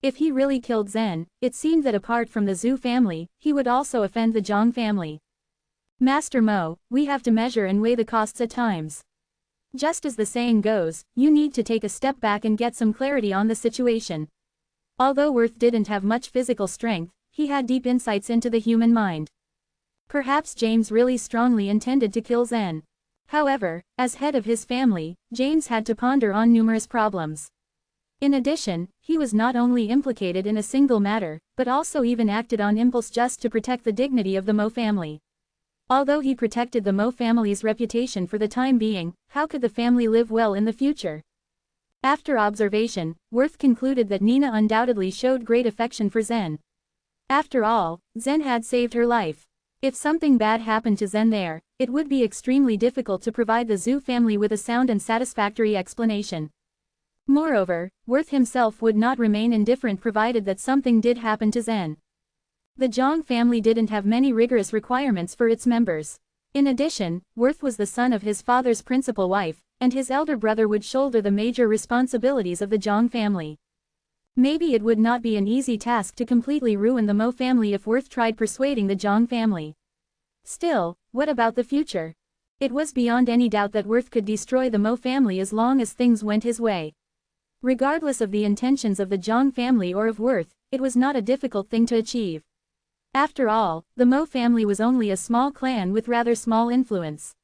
A: If he really killed Zen, it seemed that apart from the Zhu family, he would also offend the Zhang family. Master Mo, we have to measure and weigh the costs at times. Just as the saying goes, you need to take a step back and get some clarity on the situation. Although Worth didn't have much physical strength, he had deep insights into the human mind. Perhaps James really strongly intended to kill Zen. However, as head of his family, James had to ponder on numerous problems. In addition, he was not only implicated in a single matter, but also even acted on impulse just to protect the dignity of the Mo family. Although he protected the Mo family's reputation for the time being, how could the family live well in the future? After observation, Worth concluded that Nina undoubtedly showed great affection for Zen. After all, Zen had saved her life. If something bad happened to Zen there, it would be extremely difficult to provide the Zhu family with a sound and satisfactory explanation. Moreover, Worth himself would not remain indifferent provided that something did happen to Zen. The Zhang family didn't have many rigorous requirements for its members. In addition, Worth was the son of his father's principal wife, and his elder brother would shoulder the major responsibilities of the Zhang family. Maybe it would not be an easy task to completely ruin the Mo family if Worth tried persuading the Zhang family. Still, what about the future? It was beyond any doubt that Worth could destroy the Mo family as long as things went his way. Regardless of the intentions of the Zhang family or of Worth, it was not a difficult thing to achieve. After all, the Mo family was only a small clan with rather small influence.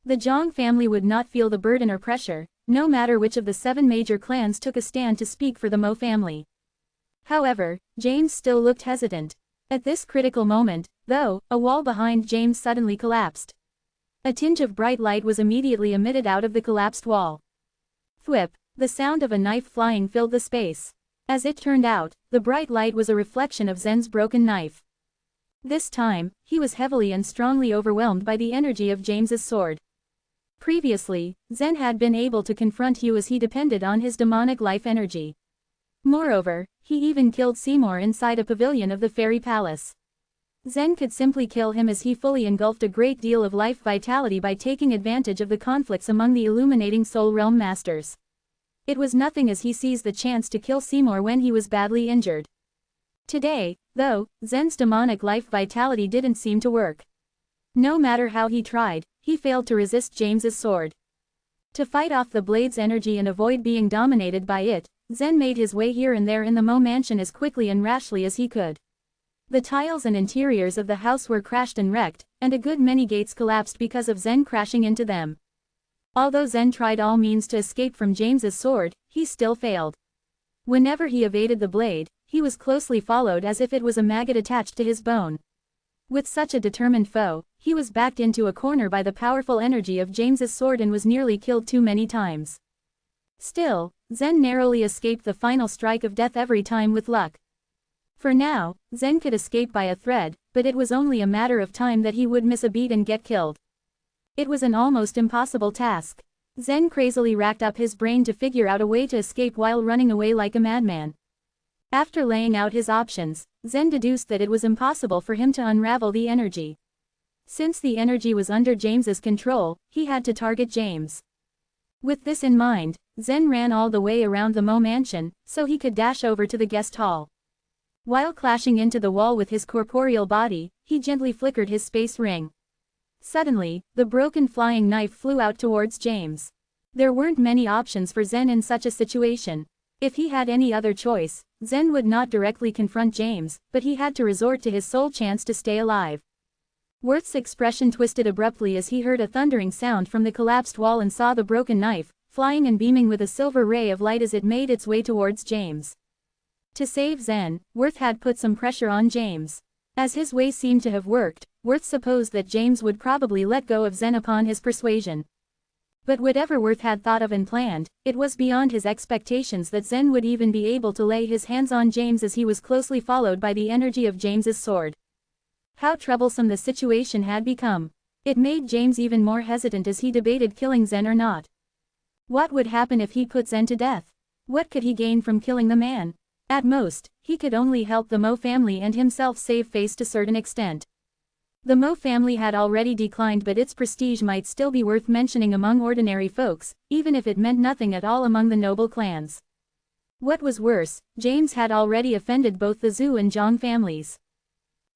A: The Zhang family would not feel the burden or pressure, no matter which of the 7 major clans took a stand to speak for the Mo family. However, James still looked hesitant. At this critical moment, though, a wall behind James suddenly collapsed. A tinge of bright light was immediately emitted out of the collapsed wall. Thwip! The sound of a knife flying filled the space. As it turned out, the bright light was a reflection of Zen's broken knife. This time, he was heavily and strongly overwhelmed by the energy of James's sword. Previously, Zen had been able to confront Hugh as he depended on his demonic life energy. Moreover, he even killed Seymour inside a pavilion of the fairy palace. Zen could simply kill him as he fully engulfed a great deal of life vitality by taking advantage of the conflicts among the illuminating soul realm masters. It was nothing as he seized the chance to kill Seymour when he was badly injured. Today, though, Zen's demonic life vitality didn't seem to work. No matter how he tried, he failed to resist James's sword. To fight off the blade's energy and avoid being dominated by it, Zen made his way here and there in the Mo mansion as quickly and rashly as he could. The tiles and interiors of the house were crashed and wrecked, and a good many gates collapsed because of Zen crashing into them. Although Zen tried all means to escape from James's sword, he still failed. Whenever he evaded the blade, he was closely followed as if it was a maggot attached to his bone. With such a determined foe, he was backed into a corner by the powerful energy of James's sword and was nearly killed too many times. Still, Zen narrowly escaped the final strike of death every time with luck. For now, Zen could escape by a thread, but it was only a matter of time that he would miss a beat and get killed. It was an almost impossible task. Zen crazily racked up his brain to figure out a way to escape while running away like a madman. After laying out his options, Zen deduced that it was impossible for him to unravel the energy. Since the energy was under James's control, he had to target James. With this in mind, Zen ran all the way around the Mo mansion, so he could dash over to the guest hall. While clashing into the wall with his corporeal body, he gently flickered his space ring. Suddenly, the broken flying knife flew out towards James. There weren't many options for Zen in such a situation. If he had any other choice, Zen would not directly confront James, but he had to resort to his sole chance to stay alive. Worth's expression twisted abruptly as he heard a thundering sound from the collapsed wall and saw the broken knife, flying and beaming with a silver ray of light as it made its way towards James. To save Zen, Worth had put some pressure on James. As his way seemed to have worked, Worth supposed that James would probably let go of Zen upon his persuasion. But whatever Worth had thought of and planned, it was beyond his expectations that Zen would even be able to lay his hands on James as he was closely followed by the energy of James's sword. How troublesome the situation had become. It made James even more hesitant as he debated killing Zen or not. What would happen if he put Zen to death? What could he gain from killing the man? At most, he could only help the Mo family and himself save face to a certain extent. The Mo family had already declined, but its prestige might still be worth mentioning among ordinary folks, even if it meant nothing at all among the noble clans. What was worse, James had already offended both the Zhu and Zhang families.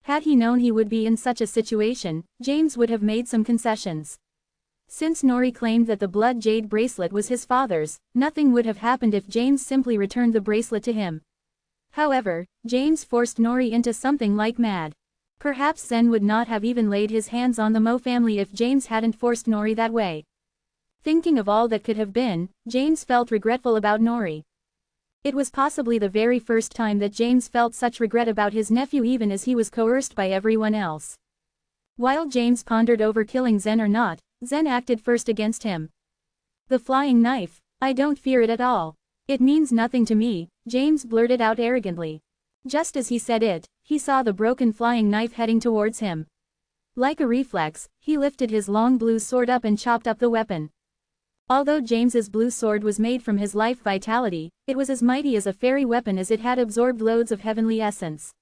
A: Had he known he would be in such a situation, James would have made some concessions. Since Nori claimed that the blood jade bracelet was his father's, nothing would have happened if James simply returned the bracelet to him. However, James forced Nori into something like mad. Perhaps Zen would not have even laid his hands on the Mo family if James hadn't forced Nori that way. Thinking of all that could have been, James felt regretful about Nori. It was possibly the very first time that James felt such regret about his nephew even as he was coerced by everyone else. While James pondered over killing Zen or not, Zen acted first against him. The flying knife, I don't fear it at all. It means nothing to me, James blurted out arrogantly. Just as he said it, he saw the broken flying knife heading towards him. Like a reflex, he lifted his long blue sword up and chopped up the weapon. Although James's blue sword was made from his life vitality, it was as mighty as a fairy weapon as it had absorbed loads of heavenly essence.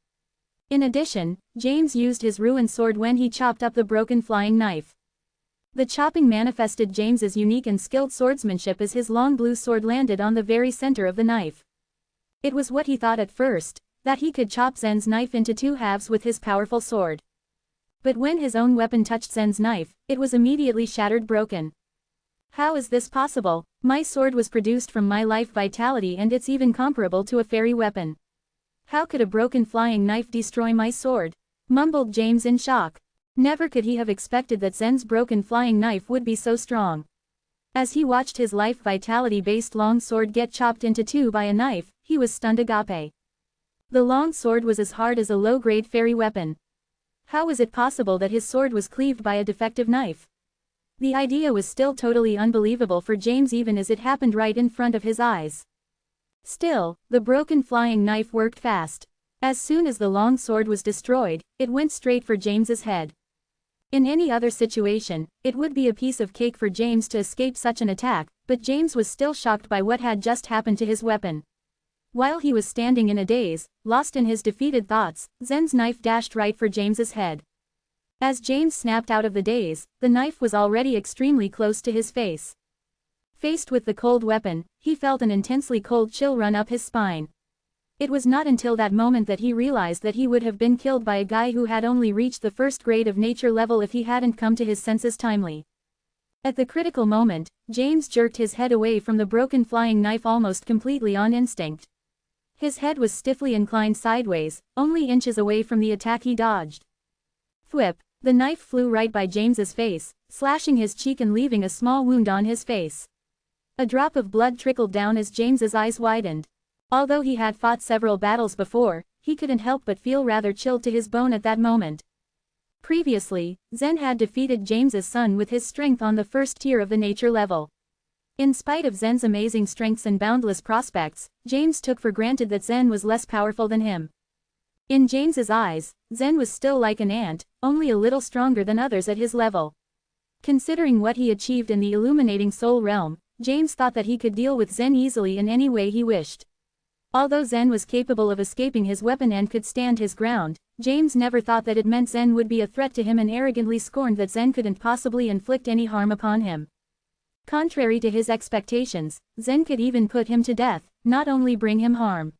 A: In addition, James used his ruined sword when he chopped up the broken flying knife. The chopping manifested James's unique and skilled swordsmanship as his long blue sword landed on the very center of the knife. It was what he thought at first, that he could chop Zen's knife into two halves with his powerful sword. But when his own weapon touched Zen's knife, it was immediately shattered broken. How is this possible? My sword was produced from my life vitality and it's even comparable to a fairy weapon. How could a broken flying knife destroy my sword? Mumbled James in shock. Never could he have expected that Zen's broken flying knife would be so strong. As he watched his life vitality-based long sword get chopped into two by a knife, he was stunned agape. The long sword was as hard as a low-grade fairy weapon. How was it possible that his sword was cleaved by a defective knife? The idea was still totally unbelievable for James even as it happened right in front of his eyes. Still, the broken flying knife worked fast. As soon as the long sword was destroyed, it went straight for James's head. In any other situation, it would be a piece of cake for James to escape such an attack, but James was still shocked by what had just happened to his weapon. While he was standing in a daze, lost in his defeated thoughts, Zen's knife dashed right for James's head. As James snapped out of the daze, the knife was already extremely close to his face. Faced with the cold weapon, he felt an intensely cold chill run up his spine. It was not until that moment that he realized that he would have been killed by a guy who had only reached the first grade of nature level if he hadn't come to his senses timely. At the critical moment, James jerked his head away from the broken flying knife almost completely on instinct. His head was stiffly inclined sideways, only inches away from the attack he dodged. Thwip! The knife flew right by James's face, slashing his cheek and leaving a small wound on his face. A drop of blood trickled down as James's eyes widened. Although he had fought several battles before, he couldn't help but feel rather chilled to his bone at that moment. Previously, Zen had defeated James's son with his strength on the first tier of the nature level. In spite of Zen's amazing strengths and boundless prospects, James took for granted that Zen was less powerful than him. In James's eyes, Zen was still like an ant, only a little stronger than others at his level. Considering what he achieved in the illuminating soul realm, James thought that he could deal with Zen easily in any way he wished. Although Zen was capable of escaping his weapon and could stand his ground, James never thought that it meant Zen would be a threat to him and arrogantly scorned that Zen couldn't possibly inflict any harm upon him. Contrary to his expectations, Zen could even put him to death, not only bring him harm.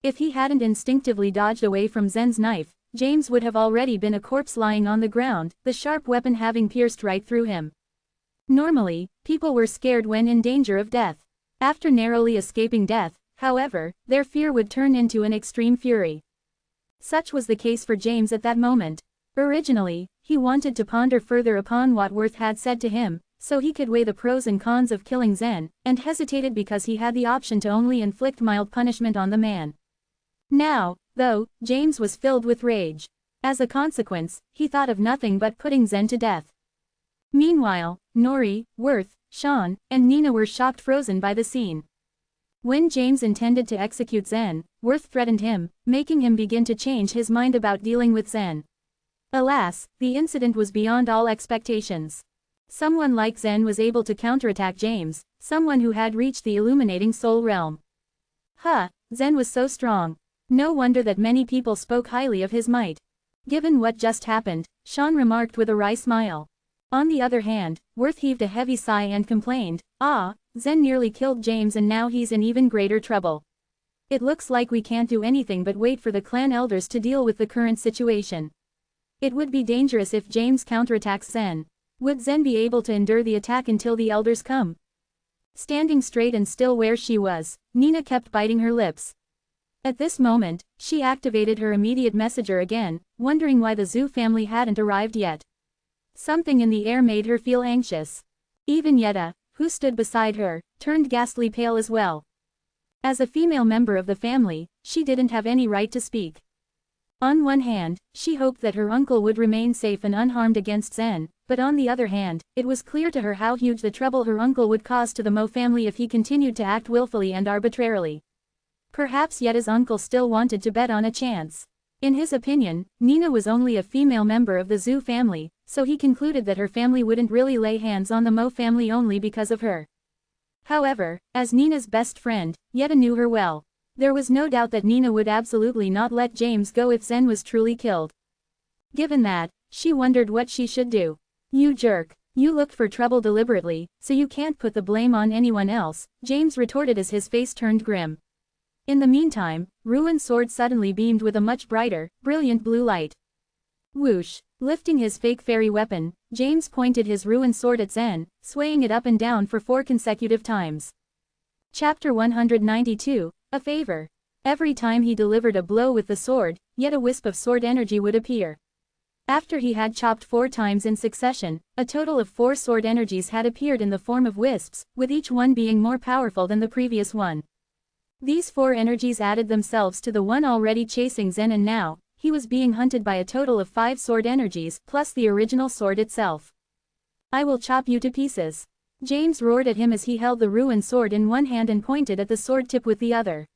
A: If he hadn't instinctively dodged away from Zen's knife, James would have already been a corpse lying on the ground, the sharp weapon having pierced right through him. Normally, people were scared when in danger of death. After narrowly escaping death, however, their fear would turn into an extreme fury. Such was the case for James at that moment. Originally, he wanted to ponder further upon what Worth had said to him, so he could weigh the pros and cons of killing Zen, and hesitated because he had the option to only inflict mild punishment on the man. Now, though, James was filled with rage. As a consequence, he thought of nothing but putting Zen to death. Meanwhile, Nori, Worth, Sean, and Nina were shocked frozen by the scene. When James intended to execute Zen, Worth threatened him, making him begin to change his mind about dealing with Zen. Alas, the incident was beyond all expectations. Someone like Zen was able to counterattack James, someone who had reached the illuminating soul realm. Zen was so strong. No wonder that many people spoke highly of his might. Given what just happened, Sean remarked with a wry smile. On the other hand, Worth heaved a heavy sigh and complained, Zen nearly killed James and now he's in even greater trouble. It looks like we can't do anything but wait for the clan elders to deal with the current situation. It would be dangerous if James counterattacks Zen. Would Zen be able to endure the attack until the elders come? Standing straight and still where she was, Nina kept biting her lips. At this moment, she activated her immediate messenger again, wondering why the Zhu family hadn't arrived yet. Something in the air made her feel anxious. Even Yetta, who stood beside her, turned ghastly pale as well. As a female member of the family, she didn't have any right to speak. On one hand, she hoped that her uncle would remain safe and unharmed against Zen, but on the other hand, it was clear to her how huge the trouble her uncle would cause to the Mo family if he continued to act willfully and arbitrarily. Perhaps Yetta's uncle still wanted to bet on a chance. In his opinion, Nina was only a female member of the Zhu family, so he concluded that her family wouldn't really lay hands on the Mo family only because of her. However, as Nina's best friend, Yetta knew her well. There was no doubt that Nina would absolutely not let James go if Zen was truly killed. Given that, she wondered what she should do. "You jerk. You looked for trouble deliberately, so you can't put the blame on anyone else," James retorted as his face turned grim. In the meantime, Ruin's sword suddenly beamed with a much brighter, brilliant blue light. Whoosh! Lifting his fake fairy weapon, James pointed his Ruin sword at Zen, swaying it up and down for 4 consecutive times. Chapter 192, A Favor. Every time he delivered a blow with the sword, yet a wisp of sword energy would appear. After he had chopped 4 times in succession, a total of 4 sword energies had appeared in the form of wisps, with each one being more powerful than the previous one. These 4 energies added themselves to the one already chasing Zen, and now, he was being hunted by a total of 5 sword energies, plus the original sword itself. "I will chop you to pieces." James roared at him as he held the Ruin sword in one hand and pointed at the sword tip with the other.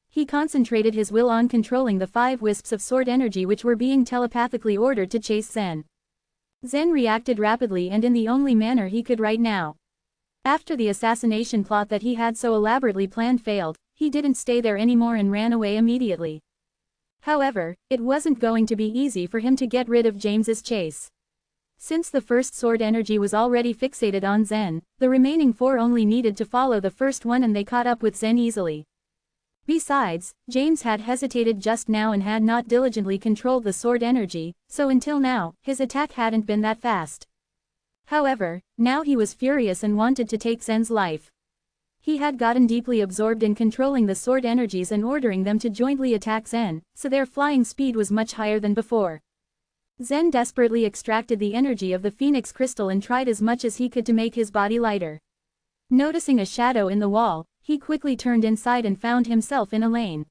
A: He concentrated his will on controlling the 5 wisps of sword energy which were being telepathically ordered to chase Zen. Zen reacted rapidly and in the only manner he could right now. After the assassination plot that he had so elaborately planned failed, he didn't stay there anymore and ran away immediately. However, it wasn't going to be easy for him to get rid of James's chase. Since the first sword energy was already fixated on Zen, the remaining 4 only needed to follow the first one and they caught up with Zen easily. Besides, James had hesitated just now and had not diligently controlled the sword energy, so until now, his attack hadn't been that fast. However, now he was furious and wanted to take Zen's life. He had gotten deeply absorbed in controlling the sword energies and ordering them to jointly attack Zen, so their flying speed was much higher than before. Zen desperately extracted the energy of the Phoenix crystal and tried as much as he could to make his body lighter. Noticing a shadow in the wall, he quickly turned inside and found himself in a lane.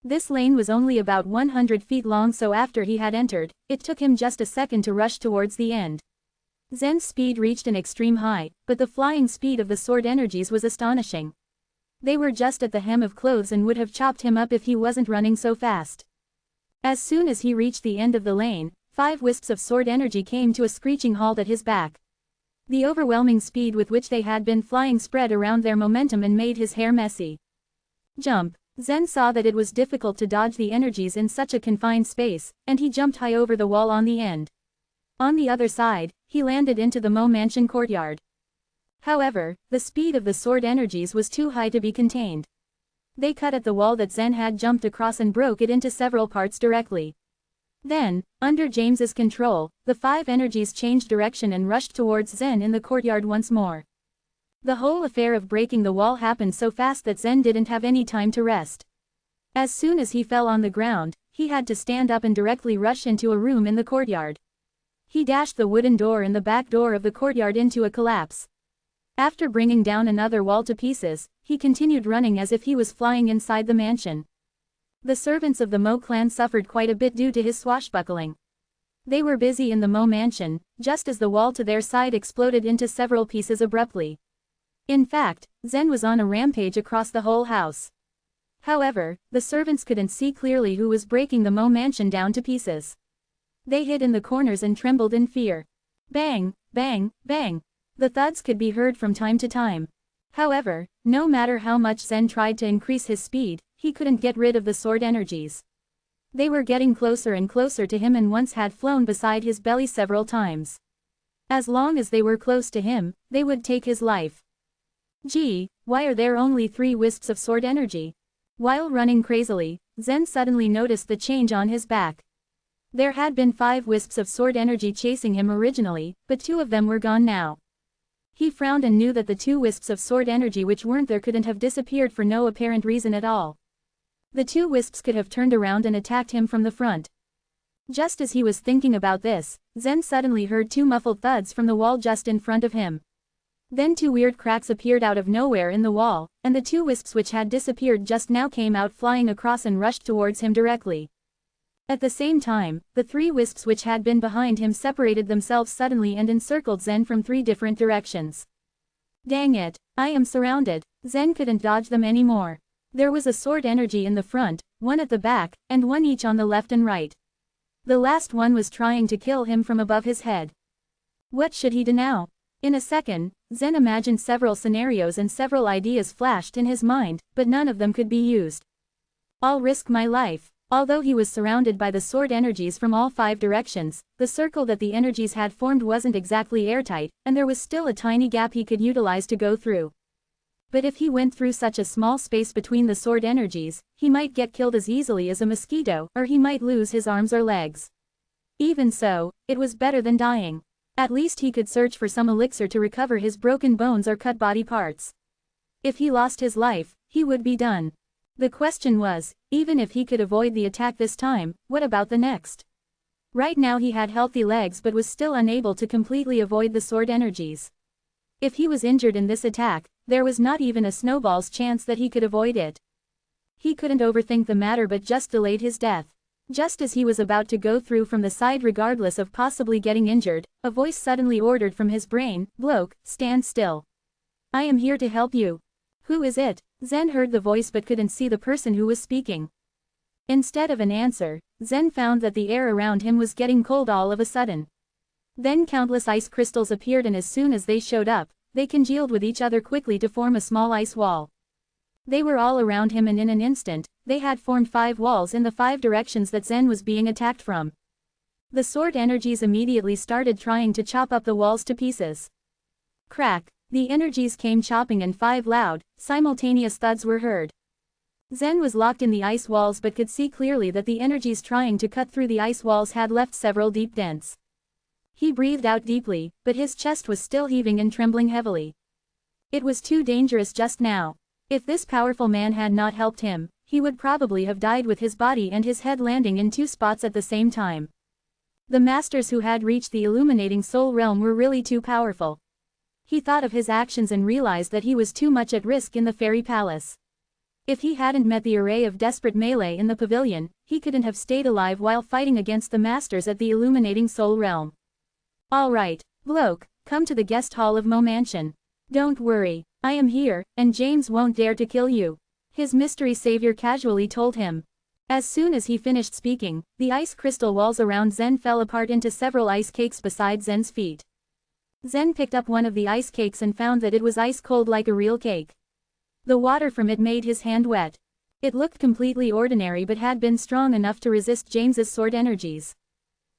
A: This lane was only about 100 feet long, so after he had entered, it took him just a second to rush towards the end. Zen's speed reached an extreme high, but the flying speed of the sword energies was astonishing. They were just at the hem of clothes and would have chopped him up if he wasn't running so fast. As soon as he reached the end of the lane, 5 wisps of sword energy came to a screeching halt at his back. The overwhelming speed with which they had been flying spread around their momentum and made his hair messy. Jump! Zen saw that it was difficult to dodge the energies in such a confined space, and he jumped high over the wall on the end. On the other side, he landed into the Mo mansion courtyard. However, the speed of the sword energies was too high to be contained. They cut at the wall that Zen had jumped across and broke it into several parts directly. Then, under James's control, the 5 energies changed direction and rushed towards Zen in the courtyard once more. The whole affair of breaking the wall happened so fast that Zen didn't have any time to rest. As soon as he fell on the ground, he had to stand up and directly rush into a room in the courtyard. He dashed the wooden door in the back door of the courtyard into a collapse. After bringing down another wall to pieces, he continued running as if he was flying inside the mansion. The servants of the Mo clan suffered quite a bit due to his swashbuckling. They were busy in the Mo mansion, just as the wall to their side exploded into several pieces abruptly. In fact, Zen was on a rampage across the whole house. However, the servants couldn't see clearly who was breaking the Mo mansion down to pieces. They hid in the corners and trembled in fear. Bang, bang, bang. The thuds could be heard from time to time. However, no matter how much Zen tried to increase his speed, he couldn't get rid of the sword energies. They were getting closer and closer to him and once had flown beside his belly several times. As long as they were close to him, they would take his life. Gee, why are there only 3 wisps of sword energy? While running crazily, Zen suddenly noticed the change on his back. There had been 5 wisps of sword energy chasing him originally, but 2 of them were gone now. He frowned and knew that the 2 wisps of sword energy which weren't there couldn't have disappeared for no apparent reason at all. The 2 wisps could have turned around and attacked him from the front. Just as he was thinking about this, Zen suddenly heard 2 muffled thuds from the wall just in front of him. Then 2 weird cracks appeared out of nowhere in the wall, and the 2 wisps which had disappeared just now came out flying across and rushed towards him directly. At the same time, the 3 wisps which had been behind him separated themselves suddenly and encircled Zen from 3 different directions. Dang it, I am surrounded. Zen couldn't dodge them anymore. There was a sword energy in the front, 1 at the back, and 1 each on the left and right. The last one was trying to kill him from above his head. What should he do now? In a second, Zen imagined several scenarios and several ideas flashed in his mind, but none of them could be used. I'll risk my life. Although he was surrounded by the sword energies from all 5 directions, the circle that the energies had formed wasn't exactly airtight, and there was still a tiny gap he could utilize to go through. But if he went through such a small space between the sword energies, he might get killed as easily as a mosquito, or he might lose his arms or legs. Even so, it was better than dying. At least he could search for some elixir to recover his broken bones or cut body parts. If he lost his life, he would be done. The question was, even if he could avoid the attack this time, what about the next? Right now he had healthy legs but was still unable to completely avoid the sword energies. If he was injured in this attack, there was not even a snowball's chance that he could avoid it. He couldn't overthink the matter but just delayed his death. Just as he was about to go through from the side regardless of possibly getting injured, a voice suddenly ordered from his brain, "Bloke, stand still. I am here to help you." Who is it? Zen heard the voice but couldn't see the person who was speaking. Instead of an answer, Zen found that the air around him was getting cold all of a sudden. Then countless ice crystals appeared and as soon as they showed up, they congealed with each other quickly to form a small ice wall. They were all around him and in an instant, they had formed 5 walls in the 5 directions that Zen was being attacked from. The sword energies immediately started trying to chop up the walls to pieces. Crack! The energies came chopping and 5 loud, simultaneous thuds were heard. Zen was locked in the ice walls but could see clearly that the energies trying to cut through the ice walls had left several deep dents. He breathed out deeply, but his chest was still heaving and trembling heavily. It was too dangerous just now. If this powerful man had not helped him, he would probably have died with his body and his head landing in 2 spots at the same time. The masters who had reached the illuminating soul realm were really too powerful. He thought of his actions and realized that he was too much at risk in the fairy palace. If he hadn't met the array of desperate melee in the pavilion, he couldn't have stayed alive while fighting against the masters at the illuminating soul realm. Alright, bloke, come to the guest hall of Mo Mansion. Don't worry, I am here, and James won't dare to kill you. His mystery savior casually told him. As soon as he finished speaking, the ice crystal walls around Zen fell apart into several ice cakes beside Zen's feet. Zen picked up one of the ice cakes and found that it was ice cold like a real cake. The water from it made his hand wet. It looked completely ordinary but had been strong enough to resist James's sword energies.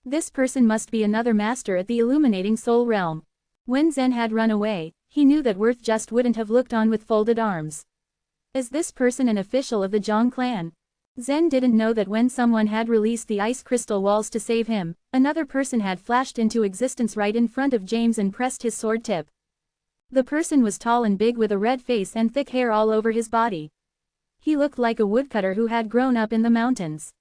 A: This person must be another master at the illuminating soul realm. When Zen had run away, he knew that Worth just wouldn't have looked on with folded arms. Is this person an official of the Zhang clan? Zen didn't know that when someone had released the ice crystal walls to save him, another person had flashed into existence right in front of James and pressed his sword tip. The person was tall and big with a red face and thick hair all over his body. He looked like a woodcutter who had grown up in the mountains.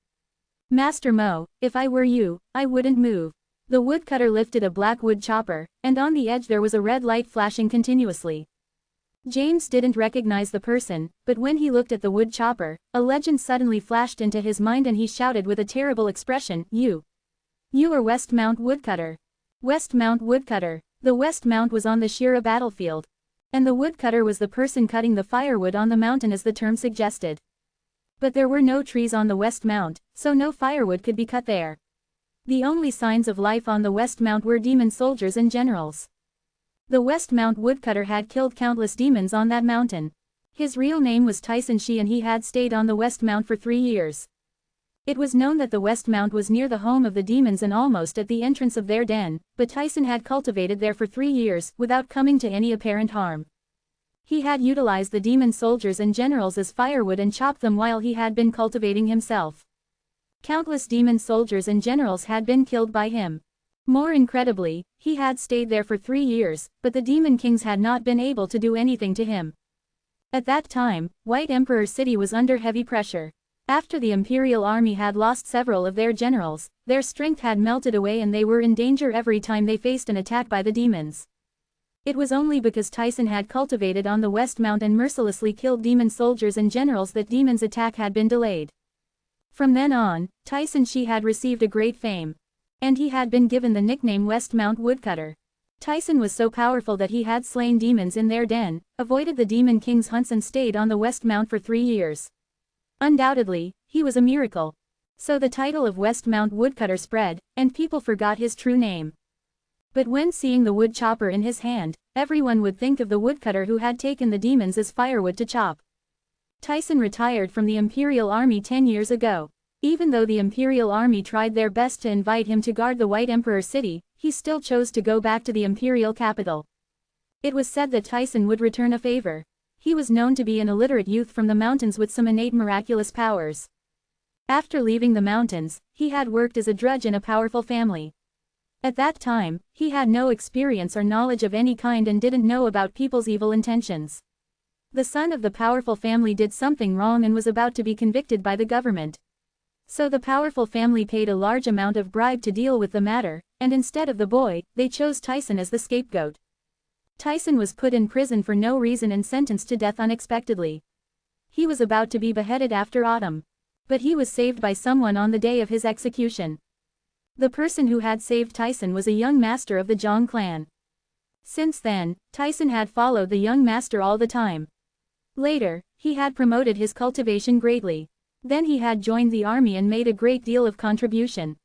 A: Master Mo, if I were you, I wouldn't move. The woodcutter lifted a black wood chopper, and on the edge there was a red light flashing continuously. James didn't recognize the person, but when he looked at the wood chopper, a legend suddenly flashed into his mind and he shouted with a terrible expression, You are Westmount Woodcutter. Westmount Woodcutter. The Westmount was on the Shira battlefield. And the woodcutter was the person cutting the firewood on the mountain as the term suggested. But there were no trees on the Westmount, so no firewood could be cut there. The only signs of life on the Westmount were demon soldiers and generals. The Westmount woodcutter had killed countless demons on that mountain. His real name was Tyson Shi and he had stayed on the Westmount for 3 years. It was known that the Westmount was near the home of the demons and almost at the entrance of their den, but Tyson had cultivated there for 3 years, without coming to any apparent harm. He had utilized the demon soldiers and generals as firewood and chopped them while he had been cultivating himself. Countless demon soldiers and generals had been killed by him. More incredibly, he had stayed there for 3 years, but the demon kings had not been able to do anything to him. At that time, White Emperor City was under heavy pressure. After the Imperial Army had lost several of their generals, their strength had melted away and they were in danger every time they faced an attack by the demons. It was only because Tyson had cultivated on the West Mount and mercilessly killed demon soldiers and generals that demons' attack had been delayed. From then on, Tyson She had received a great fame. And he had been given the nickname West Mount Woodcutter. Tyson was so powerful that he had slain demons in their den, avoided the Demon King's hunts and stayed on the West Mount for 3 years. Undoubtedly, he was a miracle. So the title of West Mount Woodcutter spread, and people forgot his true name. But when seeing the wood chopper in his hand, everyone would think of the woodcutter who had taken the demons as firewood to chop. Tyson retired from the Imperial Army 10 years ago. Even though the Imperial Army tried their best to invite him to guard the White Emperor City, he still chose to go back to the Imperial capital. It was said that Tyson would return a favor. He was known to be an illiterate youth from the mountains with some innate miraculous powers. After leaving the mountains, he had worked as a drudge in a powerful family. At that time, he had no experience or knowledge of any kind and didn't know about people's evil intentions. The son of the powerful family did something wrong and was about to be convicted by the government. So the powerful family paid a large amount of bribe to deal with the matter, and instead of the boy, they chose Tyson as the scapegoat. Tyson was put in prison for no reason and sentenced to death unexpectedly. He was about to be beheaded after autumn. But he was saved by someone on the day of his execution. The person who had saved Tyson was a young master of the Zhang clan. Since then, Tyson had followed the young master all the time. Later, he had promoted his cultivation greatly. Then he had joined the army and made a great deal of contribution.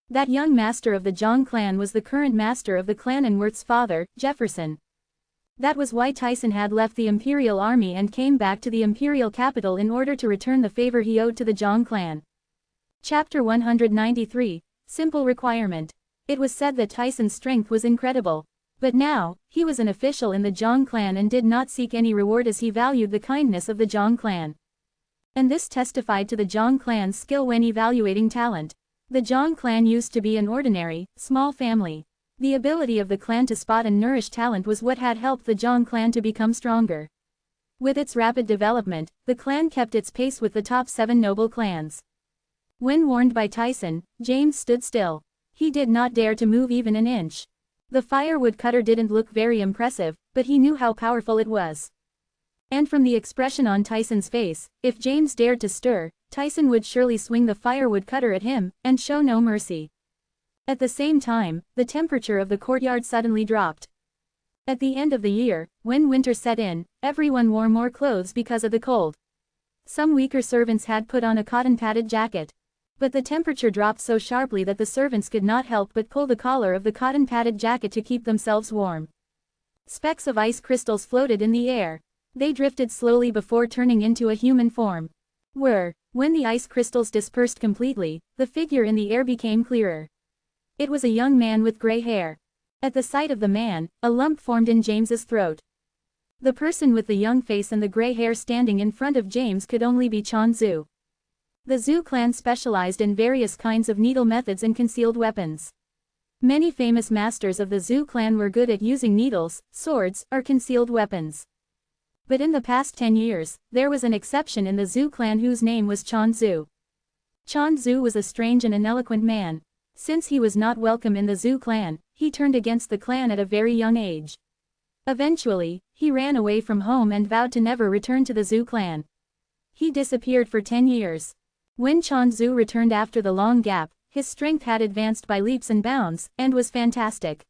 A: That young master of the Zhang clan was the current master of the clan and Worth's father, Jefferson. That was why Tyson had left the Imperial Army and came back to the Imperial capital in order to return the favor he owed to the Zhang clan. Chapter 193, Simple Requirement. It was said that Tyson's strength was incredible. But now, he was an official in the Zhang clan and did not seek any reward as he valued the kindness of the Zhang clan. And this testified to the Zhang clan's skill when evaluating talent. The Zhang clan used to be an ordinary, small family. The ability of the clan to spot and nourish talent was what had helped the Zhang clan to become stronger. With its rapid development, the clan kept its pace with the top 7 noble clans. When warned by Tyson, James stood still. He did not dare to move even an inch. The firewood cutter didn't look very impressive, but he knew how powerful it was. And from the expression on Tyson's face, if James dared to stir, Tyson would surely swing the firewood cutter at him, and show no mercy. At the same time, the temperature of the courtyard suddenly dropped. At the end of the year, when winter set in, everyone wore more clothes because of the cold. Some weaker servants had put on a cotton-padded jacket. But the temperature dropped so sharply that the servants could not help but pull the collar of the cotton-padded jacket to keep themselves warm. Specks of ice crystals floated in the air. They drifted slowly before turning into a human form. When the ice crystals dispersed completely, the figure in the air became clearer. It was a young man with gray hair. At the sight of the man, a lump formed in James's throat. The person with the young face and the gray hair standing in front of James could only be Chan Zhu. The Zhu clan specialized in various kinds of needle methods and concealed weapons. Many famous masters of the Zhu clan were good at using needles, swords, or concealed weapons. But in the past 10 years, there was an exception in the Zhu clan whose name was Chan Zhu. Chan Zhu was a strange and ineloquent man. Since he was not welcome in the Zhu clan, he turned against the clan at a very young age. Eventually, he ran away from home and vowed to never return to the Zhu clan. He disappeared for 10 years. When Chan Zhu returned after the long gap, his strength had advanced by leaps and bounds, and was fantastic.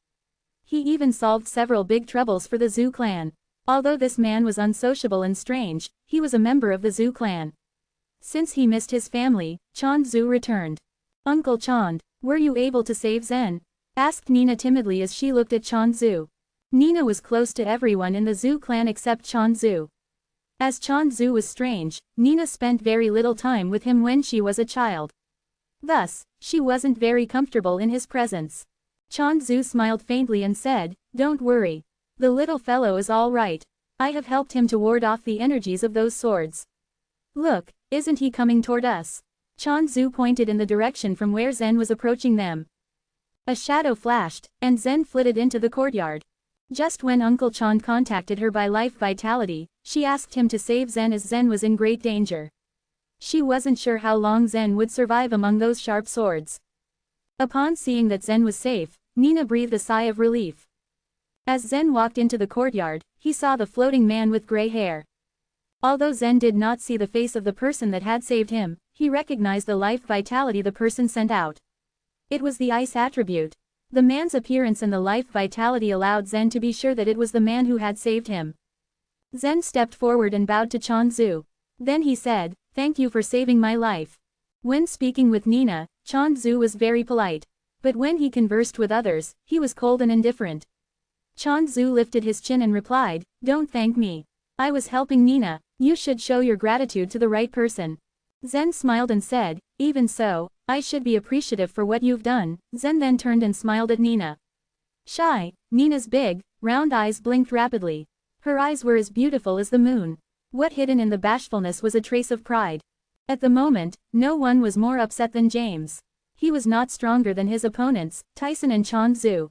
A: He even solved several big troubles for the Zhu clan. Although this man was unsociable and strange, he was a member of the Zhu clan. Since he missed his family, Chan Zhu returned. "Uncle Chan, were you able to save Zen?" asked Nina timidly as she looked at Chan Zhu. Nina was close to everyone in the Zhu clan except Chan Zhu. As Chan Zhu was strange, Nina spent very little time with him when she was a child. Thus, she wasn't very comfortable in his presence. Chan Zhu smiled faintly and said, "Don't worry. The little fellow is all right. I have helped him to ward off the energies of those swords. Look, isn't he coming toward us?" Zhu pointed in the direction from where Zen was approaching them. A shadow flashed, and Zen flitted into the courtyard. Just when Uncle Chan contacted her by Life Vitality, she asked him to save Zen as Zen was in great danger. She wasn't sure how long Zen would survive among those sharp swords. Upon seeing that Zen was safe, Nina breathed a sigh of relief. As Zen walked into the courtyard, he saw the floating man with gray hair. Although Zen did not see the face of the person that had saved him, he recognized the life vitality the person sent out. It was the ice attribute. The man's appearance and the life vitality allowed Zen to be sure that it was the man who had saved him. Zen stepped forward and bowed to Zhu. Then he said, "Thank you for saving my life." When speaking with Nina, Zhu was very polite. But when he conversed with others, he was cold and indifferent. Zhu lifted his chin and replied, "Don't thank me. I was helping Nina. You should show your gratitude to the right person." Zen smiled and said, "Even so, I should be appreciative for what you've done." Zen then turned and smiled at Nina. Shy, Nina's big, round eyes blinked rapidly. Her eyes were as beautiful as the moon. What hidden in the bashfulness was a trace of pride. At the moment, no one was more upset than James. He was not stronger than his opponents, Tyson and Zhu.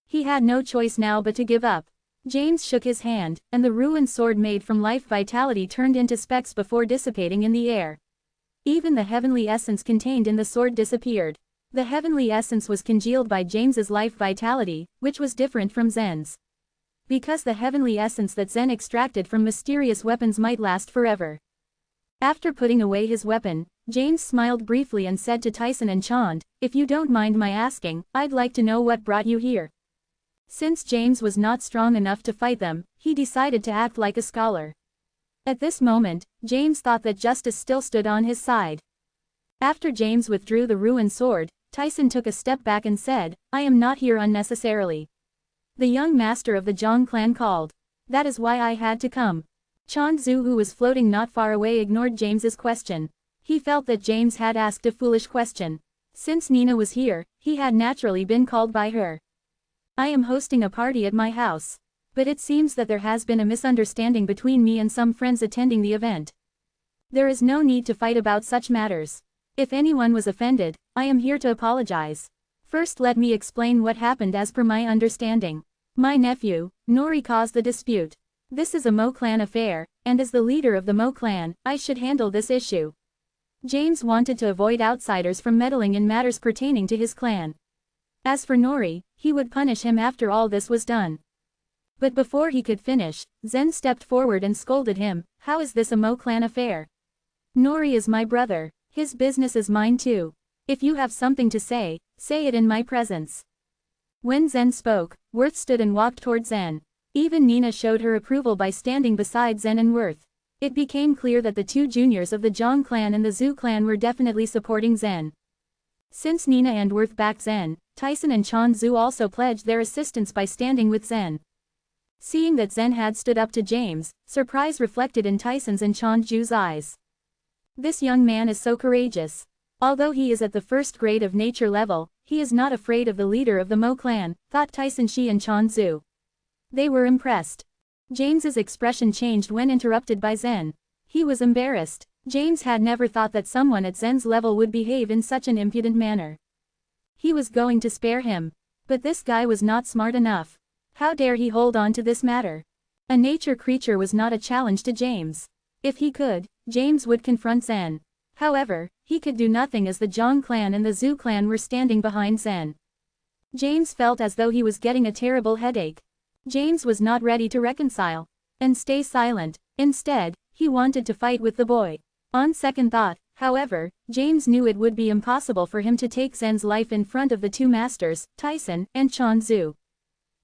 A: He had no choice now but to give up. James shook his hand, and the ruined sword made from life vitality turned into specks before dissipating in the air. Even the heavenly essence contained in the sword disappeared. The heavenly essence was congealed by James's life vitality, which was different from Zen's. Because the heavenly essence that Zen extracted from mysterious weapons might last forever. After putting away his weapon, James smiled briefly and said to Tyson and Chand, "If you don't mind my asking, I'd like to know what brought you here." Since James was not strong enough to fight them, he decided to act like a scholar. At this moment, James thought that justice still stood on his side. After James withdrew the ruined sword, Tyson took a step back and said, "I am not here unnecessarily. The young master of the Zhang clan called. That is why I had to come." Zhu, who was floating not far away, ignored James's question. He felt that James had asked a foolish question. Since Nina was here, he had naturally been called by her. "I am hosting a party at my house. But it seems that there has been a misunderstanding between me and some friends attending the event. There is no need to fight about such matters. If anyone was offended, I am here to apologize. First let me explain what happened as per my understanding. My nephew, Nori, caused the dispute. This is a Mo clan affair, and as the leader of the Mo clan, I should handle this issue." James wanted to avoid outsiders from meddling in matters pertaining to his clan. As for Nori, he would punish him after all this was done. But before he could finish, Zen stepped forward and scolded him, "How is this a Mo clan affair? Nori is my brother. His business is mine too. If you have something to say, say it in my presence." When Zen spoke, Worth stood and walked toward Zen. Even Nina showed her approval by standing beside Zen and Worth. It became clear that the two juniors of the Zhang clan and the Zhu clan were definitely supporting Zen. Since Nina and Worth backed Zen, Tyson and Zhu also pledged their assistance by standing with Zen. Seeing that Zen had stood up to James, surprise reflected in Tyson's and Zhu's eyes. This young man is so courageous. Although he is at the first grade of nature level, he is not afraid of the leader of the Mo clan, thought Tyson Shi and Zhu. They were impressed. James's expression changed when interrupted by Zen. He was embarrassed. James had never thought that someone at Zen's level would behave in such an impudent manner. He was going to spare him. But this guy was not smart enough. How dare he hold on to this matter? A nature creature was not a challenge to James. If he could, James would confront Zen. However, he could do nothing as the Zhang clan and the Zhu clan were standing behind Zen. James felt as though he was getting a terrible headache. James was not ready to reconcile and stay silent. Instead, he wanted to fight with the boy. On second thought, however, James knew it would be impossible for him to take Zen's life in front of the two masters, Tyson and Zhu.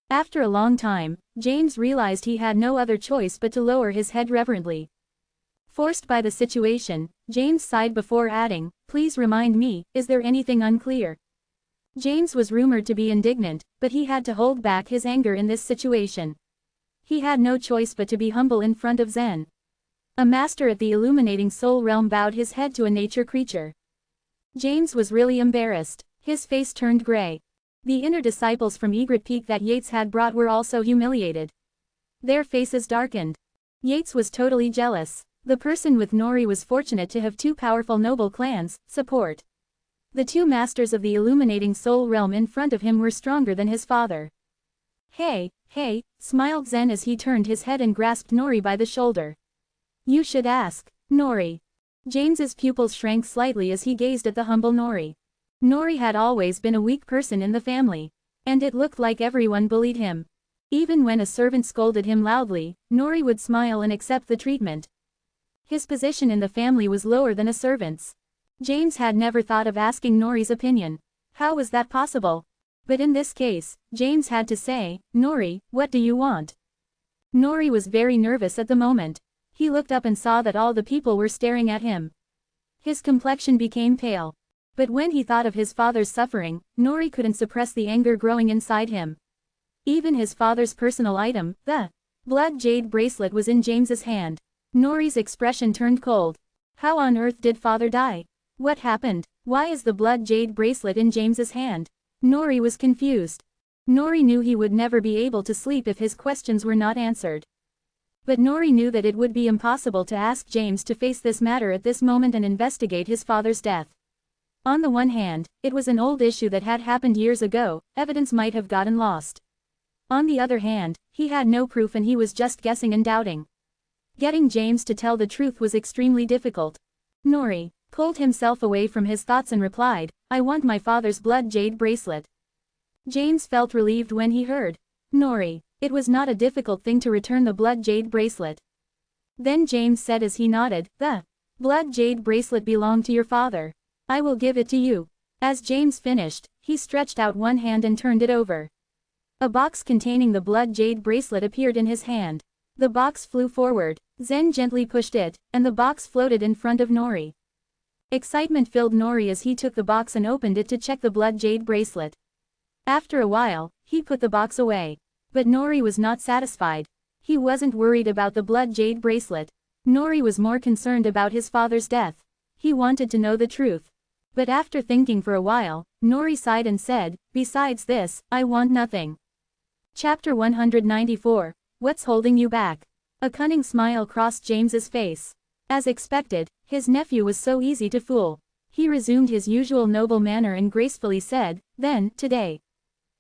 A: After a long time, James realized he had no other choice but to lower his head reverently. Forced by the situation, James sighed before adding, "Please remind me, is there anything unclear?" James was rumored to be indignant, but he had to hold back his anger in this situation. He had no choice but to be humble in front of Zen. A master at the illuminating soul realm bowed his head to a nature creature. James was really embarrassed. His face turned gray. The inner disciples from Egret Peak that Yates had brought were also humiliated. Their faces darkened. Yates was totally jealous. The person with Nori was fortunate to have two powerful noble clans, support. The two masters of the illuminating soul realm in front of him were stronger than his father. Hey, smiled Zen as he turned his head and grasped Nori by the shoulder. You should ask, Nori. James's pupils shrank slightly as he gazed at the humble Nori. Nori had always been a weak person in the family. And it looked like everyone bullied him. Even when a servant scolded him loudly, Nori would smile and accept the treatment. His position in the family was lower than a servant's. James had never thought of asking Nori's opinion. How was that possible? But in this case, James had to say, Nori, what do you want? Nori was very nervous at the moment. He looked up and saw that all the people were staring at him. His complexion became pale. But when he thought of his father's suffering, Nori couldn't suppress the anger growing inside him. Even his father's personal item, the blood jade bracelet, was in James's hand. Nori's expression turned cold. How on earth did father die? What happened? Why is the blood jade bracelet in James's hand? Nori was confused. Nori knew he would never be able to sleep if his questions were not answered. But Nori knew that it would be impossible to ask James to face this matter at this moment and investigate his father's death. On the one hand, it was an old issue that had happened years ago, evidence might have gotten lost. On the other hand, he had no proof and he was just guessing and doubting. Getting James to tell the truth was extremely difficult. Nori pulled himself away from his thoughts and replied, I want my father's blood jade bracelet. James felt relieved when he heard Nori. It was not a difficult thing to return the blood jade bracelet. Then James said as he nodded, the blood jade bracelet belonged to your father. I will give it to you. As James finished, he stretched out one hand and turned it over. A box containing the blood jade bracelet appeared in his hand. The box flew forward. Zen gently pushed it, and the box floated in front of Nori. Excitement filled Nori as he took the box and opened it to check the blood jade bracelet. After a while, he put the box away. But Nori was not satisfied. He wasn't worried about the blood jade bracelet. Nori was more concerned about his father's death. He wanted to know the truth. But after thinking for a while, Nori sighed and said, besides this, I want nothing. Chapter 194, What's Holding You Back? A cunning smile crossed James's face. As expected, his nephew was so easy to fool. He resumed his usual noble manner and gracefully said, then, today.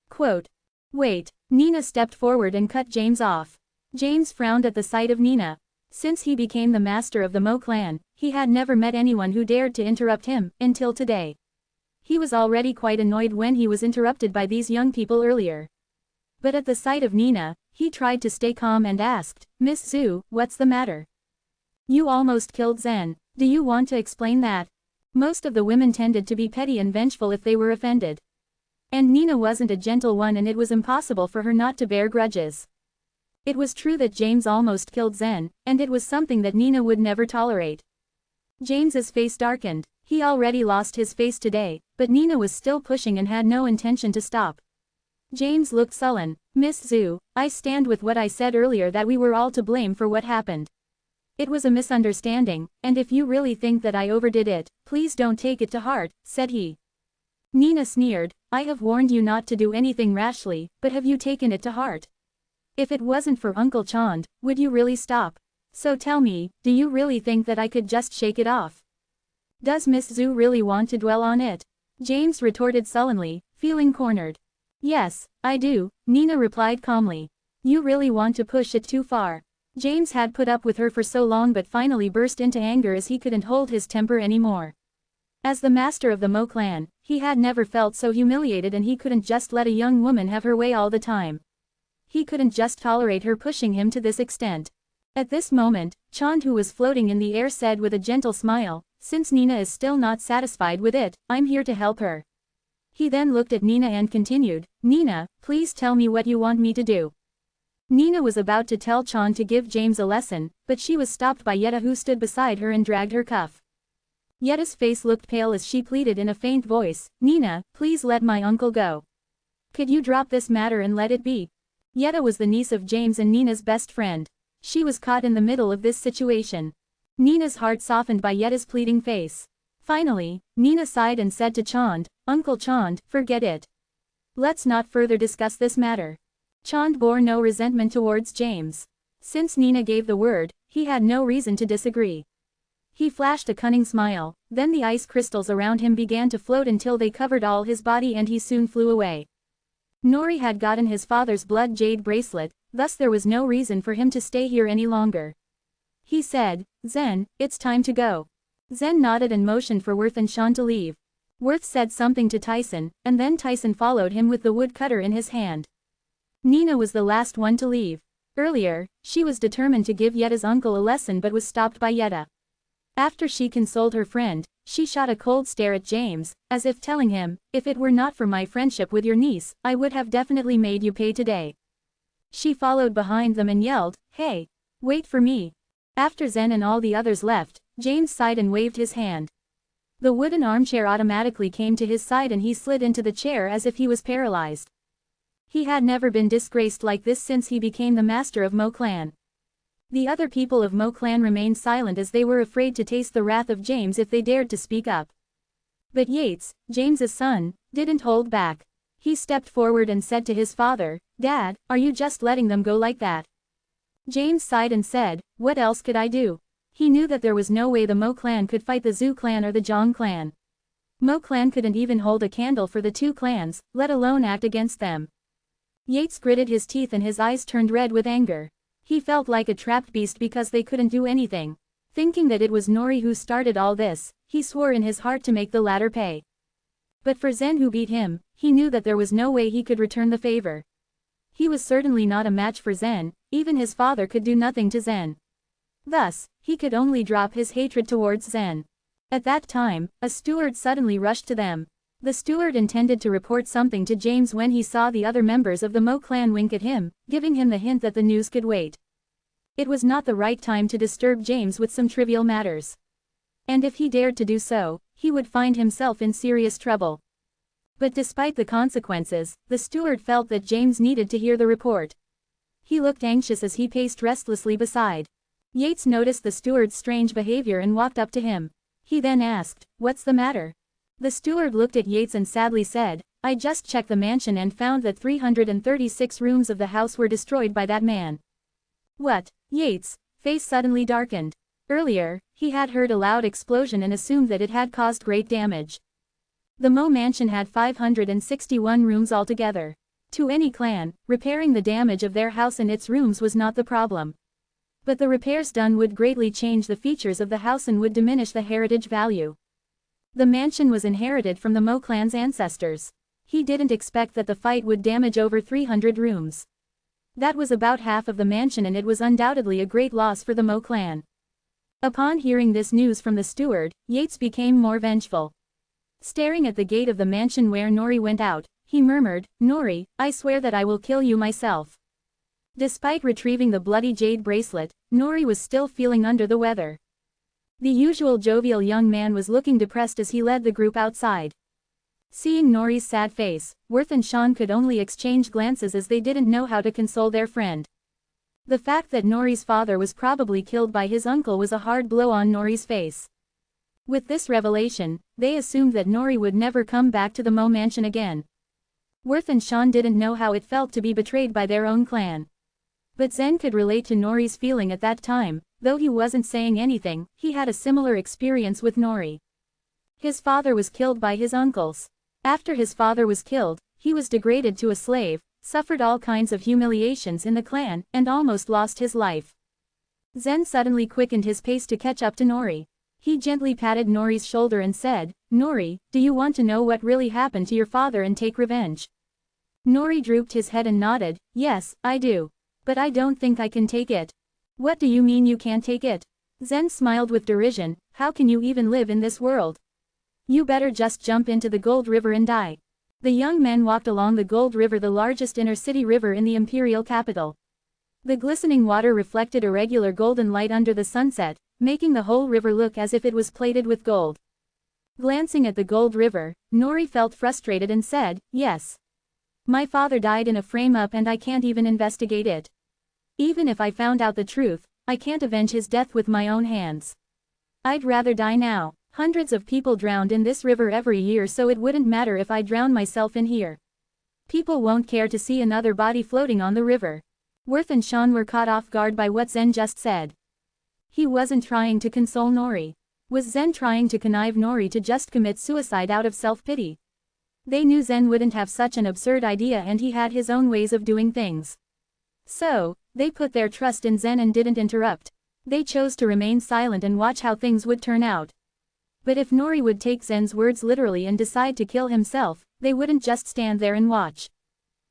A: Quote. Wait. Nina stepped forward and cut James off. James frowned at the sight of Nina. Since he became the master of the Mo clan, he had never met anyone who dared to interrupt him, until today. He was already quite annoyed when he was interrupted by these young people earlier. But at the sight of Nina, he tried to stay calm and asked, Miss Zhu, what's the matter? You almost killed Zen. Do you want to explain that? Most of the women tended to be petty and vengeful if they were offended. And Nina wasn't a gentle one and it was impossible for her not to bear grudges. It was true that James almost killed Zen, and it was something that Nina would never tolerate. James's face darkened. He already lost his face today, but Nina was still pushing and had no intention to stop. James looked sullen. Miss Zhu, I stand with what I said earlier that we were all to blame for what happened. It was a misunderstanding, and if you really think that I overdid it, please don't take it to heart, said he. Nina sneered, I have warned you not to do anything rashly, but have you taken it to heart? If it wasn't for Uncle Chand, would you really stop? So tell me, do you really think that I could just shake it off? Does Miss Zhu really want to dwell on it? James retorted sullenly, feeling cornered. Yes, I do, Nina replied calmly. You really want to push it too far. James had put up with her for so long but finally burst into anger as he couldn't hold his temper anymore. As the master of the Mo clan, he had never felt so humiliated and he couldn't just let a young woman have her way all the time. He couldn't just tolerate her pushing him to this extent. At this moment, Chand, who was floating in the air, said with a gentle smile, since Nina is still not satisfied with it, I'm here to help her. He then looked at Nina and continued, Nina, please tell me what you want me to do. Nina was about to tell Chand to give James a lesson, but she was stopped by Yetta, who stood beside her and dragged her cuff. Yetta's face looked pale as she pleaded in a faint voice, Nina, please let my uncle go. Could you drop this matter and let it be? Yetta was the niece of James and Nina's best friend. She was caught in the middle of this situation. Nina's heart softened by Yetta's pleading face. Finally, Nina sighed and said to Chand, Uncle Chand, forget it. Let's not further discuss this matter. Chand bore no resentment towards James. Since Nina gave the word, he had no reason to disagree. He flashed a cunning smile, then the ice crystals around him began to float until they covered all his body and he soon flew away. Nori had gotten his father's blood jade bracelet, thus there was no reason for him to stay here any longer. He said, "Zen, it's time to go." Zen nodded and motioned for Worth and Sean to leave. Worth said something to Tyson, and then Tyson followed him with the woodcutter in his hand. Nina was the last one to leave. Earlier, she was determined to give Yetta's uncle a lesson but was stopped by Yetta. After she consoled her friend, she shot a cold stare at James, as if telling him, "If it were not for my friendship with your niece, I would have definitely made you pay today." She followed behind them and yelled, "Hey! Wait for me." After Zen and all the others left, James sighed and waved his hand. The wooden armchair automatically came to his side and he slid into the chair as if he was paralyzed. He had never been disgraced like this since he became the master of Mo Clan. The other people of Mo Clan remained silent as they were afraid to taste the wrath of James if they dared to speak up. But Yates, James's son, didn't hold back. He stepped forward and said to his father, "Dad, are you just letting them go like that?" James sighed and said, "What else could I do?" He knew that there was no way the Mo Clan could fight the Zhou clan or the Zhang clan. Mo Clan couldn't even hold a candle for the two clans, let alone act against them. Yates gritted his teeth and his eyes turned red with anger. He felt like a trapped beast because they couldn't do anything. Thinking that it was Nori who started all this, he swore in his heart to make the latter pay. But for Zen who beat him, he knew that there was no way he could return the favor. He was certainly not a match for Zen, even his father could do nothing to Zen. Thus, he could only drop his hatred towards Zen. At that time, a steward suddenly rushed to them. The steward intended to report something to James when he saw the other members of the Mo clan wink at him, giving him the hint that the news could wait. It was not the right time to disturb James with some trivial matters. And if he dared to do so, he would find himself in serious trouble. But despite the consequences, the steward felt that James needed to hear the report. He looked anxious as he paced restlessly beside. Yates noticed the steward's strange behavior and walked up to him. He then asked, "What's the matter?" The steward looked at Yates and sadly said, "I just checked the mansion and found that 336 rooms of the house were destroyed by that man." "What?" Yates' face suddenly darkened. Earlier, he had heard a loud explosion and assumed that it had caused great damage. The Mo mansion had 561 rooms altogether. To any clan, repairing the damage of their house and its rooms was not the problem. But the repairs done would greatly change the features of the house and would diminish the heritage value. The mansion was inherited from the Mo clan's ancestors. He didn't expect that the fight would damage over 300 rooms. That was about half of the mansion and it was undoubtedly a great loss for the Mo clan. Upon hearing this news from the steward, Yates became more vengeful. Staring at the gate of the mansion where Nori went out, he murmured, "Nori, I swear that I will kill you myself." Despite retrieving the bloody jade bracelet, Nori was still feeling under the weather. The usual jovial young man was looking depressed as he led the group outside. Seeing Nori's sad face, Worth and Sean could only exchange glances as they didn't know how to console their friend. The fact that Nori's father was probably killed by his uncle was a hard blow on Nori's face. With this revelation, they assumed that Nori would never come back to the Mo mansion again. Worth and Sean didn't know how it felt to be betrayed by their own clan. But Zen could relate to Nori's feeling at that time. Though he wasn't saying anything, he had a similar experience with Nori. His father was killed by his uncles. After his father was killed, he was degraded to a slave, suffered all kinds of humiliations in the clan, and almost lost his life. Zen suddenly quickened his pace to catch up to Nori. He gently patted Nori's shoulder and said, "Nori, do you want to know what really happened to your father and take revenge?" Nori drooped his head and nodded, "Yes, I do. But I don't think I can take it." "What do you mean you can't take it?" Zen smiled with derision, "How can you even live in this world? You better just jump into the Gold River and die." The young men walked along the Gold River, the largest inner-city river in the imperial capital. The glistening water reflected irregular golden light under the sunset, making the whole river look as if it was plated with gold. Glancing at the Gold River, Nori felt frustrated and said, "Yes. My father died in a frame-up and I can't even investigate it. Even if I found out the truth, I can't avenge his death with my own hands. I'd rather die now. Hundreds of people drowned in this river every year, so it wouldn't matter if I drown myself in here. People won't care to see another body floating on the river." Worth and Sean were caught off guard by what Zen just said. He wasn't trying to console Nori. Was Zen trying to connive Nori to just commit suicide out of self-pity? They knew Zen wouldn't have such an absurd idea, and he had his own ways of doing things. So, they put their trust in Zen and didn't interrupt. They chose to remain silent and watch how things would turn out. But if Nori would take Zen's words literally and decide to kill himself, they wouldn't just stand there and watch.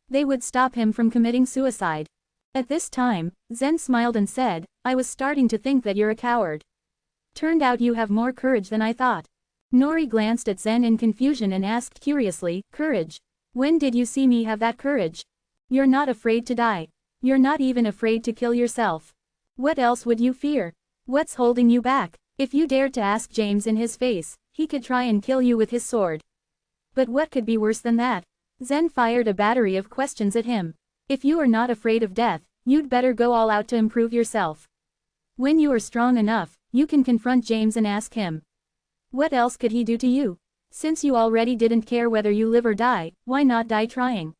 A: They would stop him from committing suicide. At this time, Zen smiled and said, "I was starting to think that you're a coward. Turned out you have more courage than I thought." Nori glanced at Zen in confusion and asked curiously, "Courage? When did you see me have that courage? You're not afraid to die. You're not even afraid to kill yourself. What else would you fear? What's holding you back? If you dared to ask James in his face, he could try and kill you with his sword. But what could be worse than that?" Zen fired a battery of questions at him. "If you are not afraid of death, you'd better go all out to improve yourself. When you are strong enough, you can confront James and ask him. What else could he do to you? Since you already didn't care whether you live or die, why not die trying?"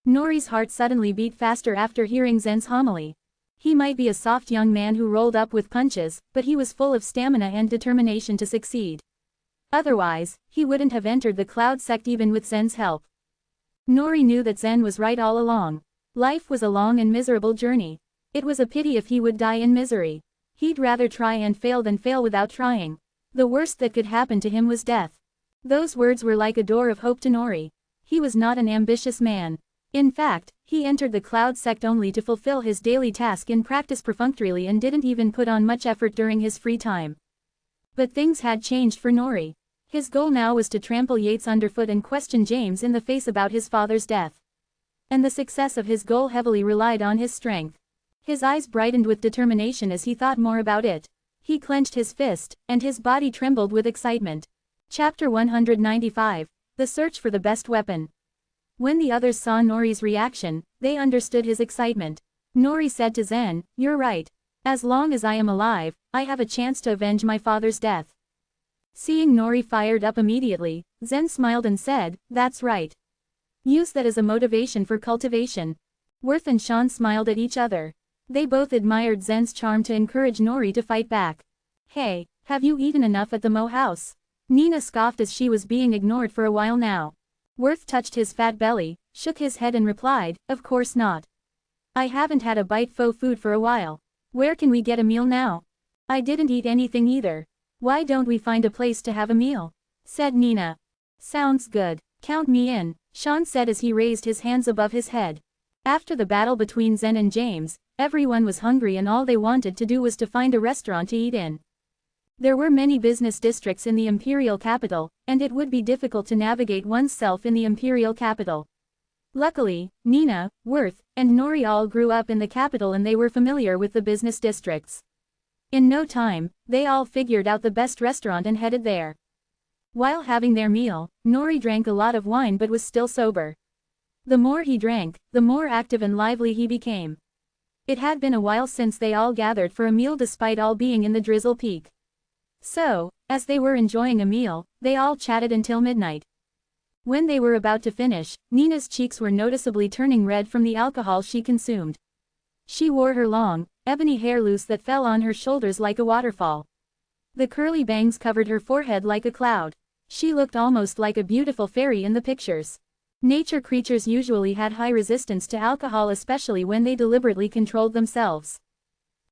A: Nori's heart suddenly beat faster after hearing Zen's homily. He might be a soft young man who rolled up with punches, but he was full of stamina and determination to succeed. Otherwise, he wouldn't have entered the Cloud sect even with Zen's help. Nori knew that Zen was right all along. Life was a long and miserable journey. It was a pity if he would die in misery. He'd rather try and fail than fail without trying. The worst that could happen to him was death. Those words were like a door of hope to Nori. He was not an ambitious man. In fact, he entered the Cloud sect only to fulfill his daily task in practice perfunctorily and didn't even put on much effort during his free time. But things had changed for Nori. His goal now was to trample Yates underfoot and question James in the face about his father's death. And the success of his goal heavily relied on his strength. His eyes brightened with determination as he thought more about it. He clenched his fist, and his body trembled with excitement. Chapter 195. The Search for the Best Weapon. When the others saw Nori's reaction, they understood his excitement. Nori said to Zen, "You're right. As long as I am alive, I have a chance to avenge my father's death." Seeing Nori fired up immediately, Zen smiled and said, "That's right. Use that as a motivation for cultivation." Worth and Sean smiled at each other. They both admired Zen's charm to encourage Nori to fight back. "Hey, have you eaten enough at the Mo house?" Nina scoffed as she was being ignored for a while now. Worth touched his fat belly, shook his head and replied, "Of course not. I haven't had a bite of food for a while. Where can we get a meal now?" "I didn't eat anything either. Why don't we find a place to have a meal?" said Nina. "Sounds good. Count me in," Sean said as he raised his hands above his head. After the battle between Zen and James, everyone was hungry and all they wanted to do was to find a restaurant to eat in. There were many business districts in the imperial capital, and it would be difficult to navigate oneself in the imperial capital. Luckily, Nina, Worth, and Nori all grew up in the capital and they were familiar with the business districts. In no time, they all figured out the best restaurant and headed there. While having their meal, Nori drank a lot of wine but was still sober. The more he drank, the more active and lively he became. It had been a while since they all gathered for a meal despite all being in the Drizzle Peak. So, as they were enjoying a meal, they all chatted until midnight. When they were about to finish, Nina's cheeks were noticeably turning red from the alcohol she consumed. She wore her long, ebony hair loose that fell on her shoulders like a waterfall. The curly bangs covered her forehead like a cloud. She looked almost like a beautiful fairy in the pictures. Nature creatures usually had high resistance to alcohol, especially when they deliberately controlled themselves.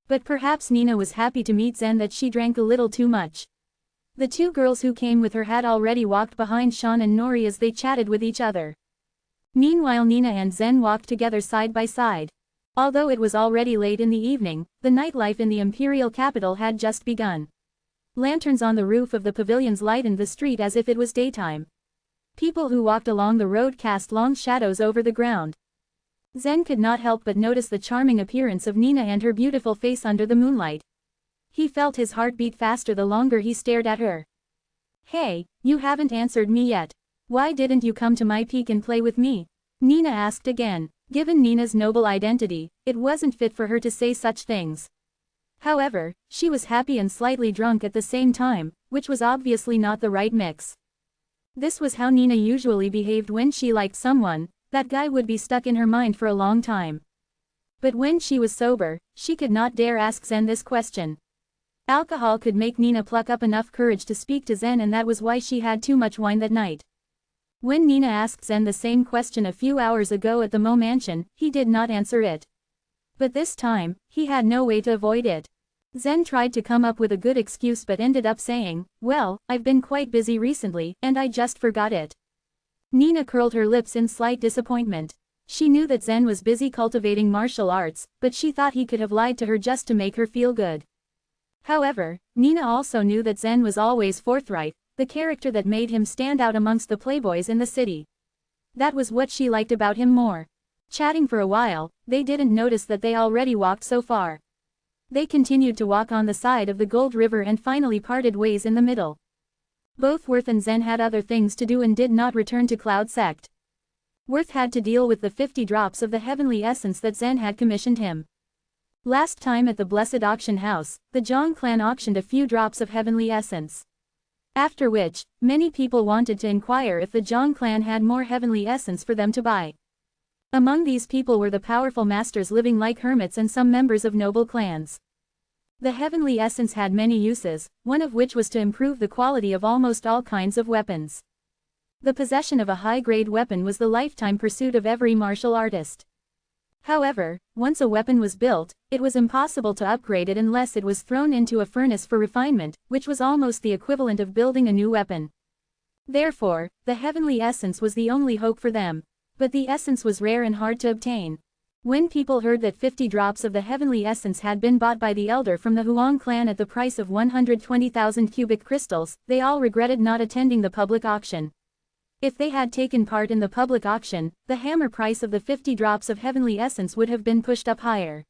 A: But perhaps Nina was happy to meet Zen that she drank a little too much. The two girls who came with her had already walked behind Sean and Nori as they chatted with each other. Meanwhile, Nina and Zen walked together side by side. Although it was already late in the evening, the nightlife in the imperial capital had just begun. Lanterns on the roof of the pavilions lightened the street as if it was daytime. People who walked along the road cast long shadows over the ground. Zen could not help but notice the charming appearance of Nina and her beautiful face under the moonlight. He felt his heart beat faster the longer he stared at her. "Hey, you haven't answered me yet. Why didn't you come to my peak and play with me?" Nina asked again. Given Nina's noble identity, it wasn't fit for her to say such things. However, she was happy and slightly drunk at the same time, which was obviously not the right mix. This was how Nina usually behaved when she liked someone. That guy would be stuck in her mind for a long time. But when she was sober, she could not dare ask Zen this question. Alcohol could make Nina pluck up enough courage to speak to Zen, and that was why she had too much wine that night. When Nina asked Zen the same question a few hours ago at the Mo Mansion, he did not answer it. But this time, he had no way to avoid it. Zen tried to come up with a good excuse but ended up saying, "Well, I've been quite busy recently, and I just forgot it." Nina curled her lips in slight disappointment. She knew that Zen was busy cultivating martial arts, but she thought he could have lied to her just to make her feel good. However, Nina also knew that Zen was always forthright, the character that made him stand out amongst the playboys in the city. That was what she liked about him more. Chatting for a while, they didn't notice that they already walked so far. They continued to walk on the side of the Gold River and finally parted ways in the middle. Both Worth and Zen had other things to do and did not return to Cloud Sect. Worth had to deal with the 50 drops of the heavenly essence that Zen had commissioned him. Last time at the Blessed Auction House, the Zhang clan auctioned a few drops of heavenly essence. After which, many people wanted to inquire if the Zhang clan had more heavenly essence for them to buy. Among these people were the powerful masters living like hermits and some members of noble clans. The heavenly essence had many uses, one of which was to improve the quality of almost all kinds of weapons. The possession of a high-grade weapon was the lifetime pursuit of every martial artist. However, once a weapon was built, it was impossible to upgrade it unless it was thrown into a furnace for refinement, which was almost the equivalent of building a new weapon. Therefore, the heavenly essence was the only hope for them. But the essence was rare and hard to obtain. When people heard that 50 drops of the heavenly essence had been bought by the elder from the Huang clan at the price of 120,000 cubic crystals, they all regretted not attending the public auction. If they had taken part in the public auction, the hammer price of the 50 drops of heavenly essence would have been pushed up higher.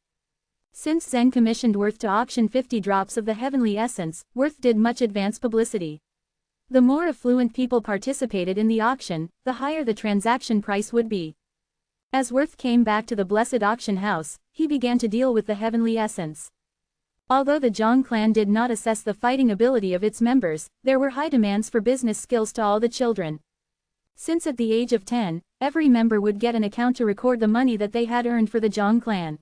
A: Since Zen commissioned Worth to auction 50 drops of the heavenly essence, Worth did much advance publicity. The more affluent people participated in the auction, the higher the transaction price would be. As Worth came back to the Blessed Auction House, he began to deal with the heavenly essence. Although the Zhang clan did not assess the fighting ability of its members, there were high demands for business skills to all the children. Since at the age of 10, every member would get an account to record the money that they had earned for the Zhang clan.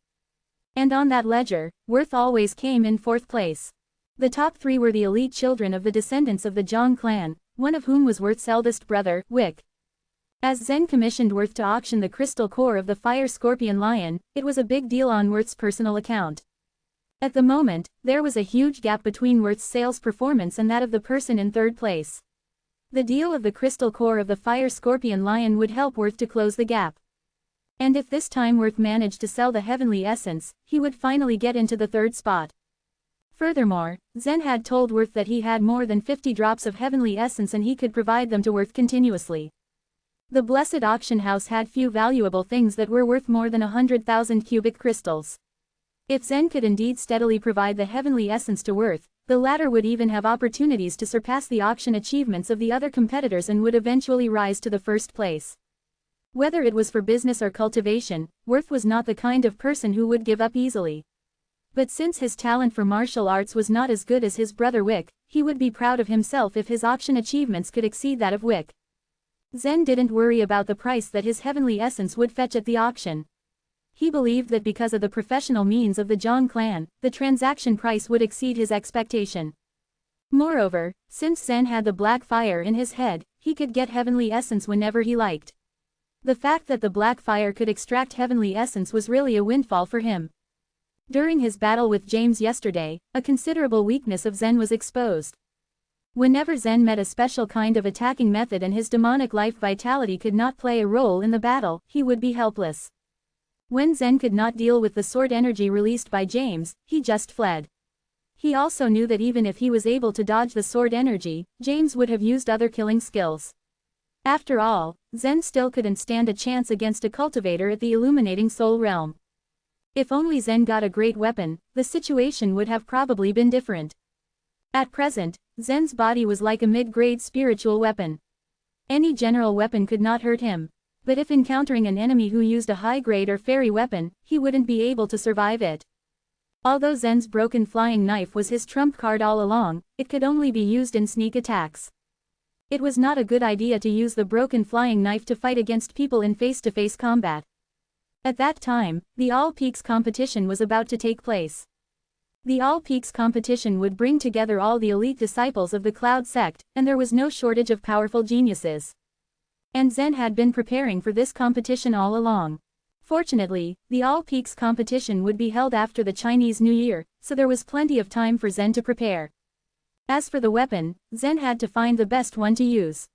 A: And on that ledger, Worth always came in 4th place. The top 3 were the elite children of the descendants of the Zhang clan, one of whom was Worth's eldest brother, Wick. As Zen commissioned Worth to auction the crystal core of the fire scorpion lion, it was a big deal on Worth's personal account. At the moment, there was a huge gap between Worth's sales performance and that of the person in 3rd place. The deal of the crystal core of the fire scorpion lion would help Worth to close the gap. And if this time Worth managed to sell the heavenly essence, he would finally get into the 3rd spot. Furthermore, Zen had told Worth that he had more than 50 drops of heavenly essence and he could provide them to Worth continuously. The Blessed Auction House had few valuable things that were worth more than 100,000 cubic crystals. If Zen could indeed steadily provide the heavenly essence to Worth, the latter would even have opportunities to surpass the auction achievements of the other competitors and would eventually rise to the 1st place. Whether it was for business or cultivation, Worth was not the kind of person who would give up easily. But since his talent for martial arts was not as good as his brother Wick, he would be proud of himself if his auction achievements could exceed that of Wick. Zen didn't worry about the price that his heavenly essence would fetch at the auction. He believed that because of the professional means of the Zhang clan, the transaction price would exceed his expectation. Moreover, since Zen had the black fire in his head, he could get heavenly essence whenever he liked. The fact that the black fire could extract heavenly essence was really a windfall for him. During his battle with James yesterday, a considerable weakness of Zen was exposed. Whenever Zen met a special kind of attacking method and his demonic life vitality could not play a role in the battle, he would be helpless. When Zen could not deal with the sword energy released by James, he just fled. He also knew that even if he was able to dodge the sword energy, James would have used other killing skills. After all, Zen still couldn't stand a chance against a cultivator at the illuminating soul realm. If only Zen got a great weapon, the situation would have probably been different. At present, Zen's body was like a mid-grade spiritual weapon. Any general weapon could not hurt him. But if encountering an enemy who used a high-grade or fairy weapon, he wouldn't be able to survive it. Although Zen's broken flying knife was his trump card all along, it could only be used in sneak attacks. It was not a good idea to use the broken flying knife to fight against people in face-to-face combat. At that time, the All Peaks competition was about to take place. The All Peaks competition would bring together all the elite disciples of the Cloud sect, and there was no shortage of powerful geniuses. And Zen had been preparing for this competition all along. Fortunately, the All Peaks competition would be held after the Chinese New Year, so there was plenty of time for Zen to prepare. As for the weapon, Zen had to find the best one to use.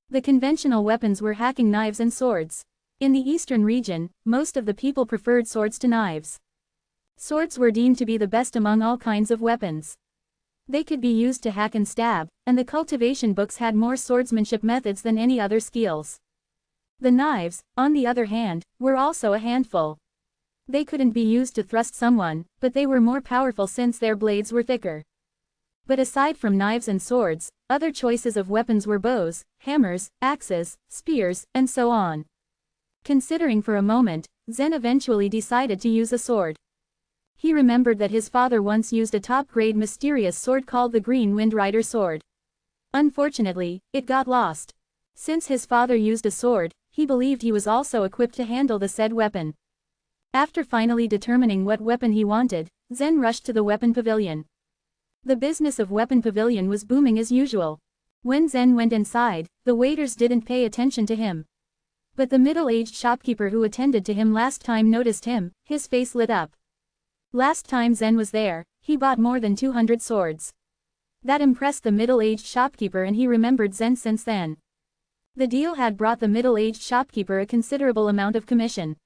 A: The conventional weapons were hacking knives and swords. In the eastern region, most of the people preferred swords to knives. Swords were deemed to be the best among all kinds of weapons. They could be used to hack and stab, and the cultivation books had more swordsmanship methods than any other skills. The knives, on the other hand, were also a handful. They couldn't be used to thrust someone, but they were more powerful since their blades were thicker. But aside from knives and swords, other choices of weapons were bows, hammers, axes, spears, and so on. Considering for a moment, Zen eventually decided to use a sword. He remembered that his father once used a top-grade mysterious sword called the Green Wind Rider sword. Unfortunately, it got lost. Since his father used a sword, he believed he was also equipped to handle the said weapon. After finally determining what weapon he wanted, Zen rushed to the weapon pavilion. The business of weapon pavilion was booming as usual. When Zen went inside, the waiters didn't pay attention to him. But the middle-aged shopkeeper who attended to him last time noticed him, his face lit up. Last time Zen was there, he bought more than 200 swords. That impressed the middle-aged shopkeeper and he remembered Zen since then. The deal had brought the middle-aged shopkeeper a considerable amount of commission.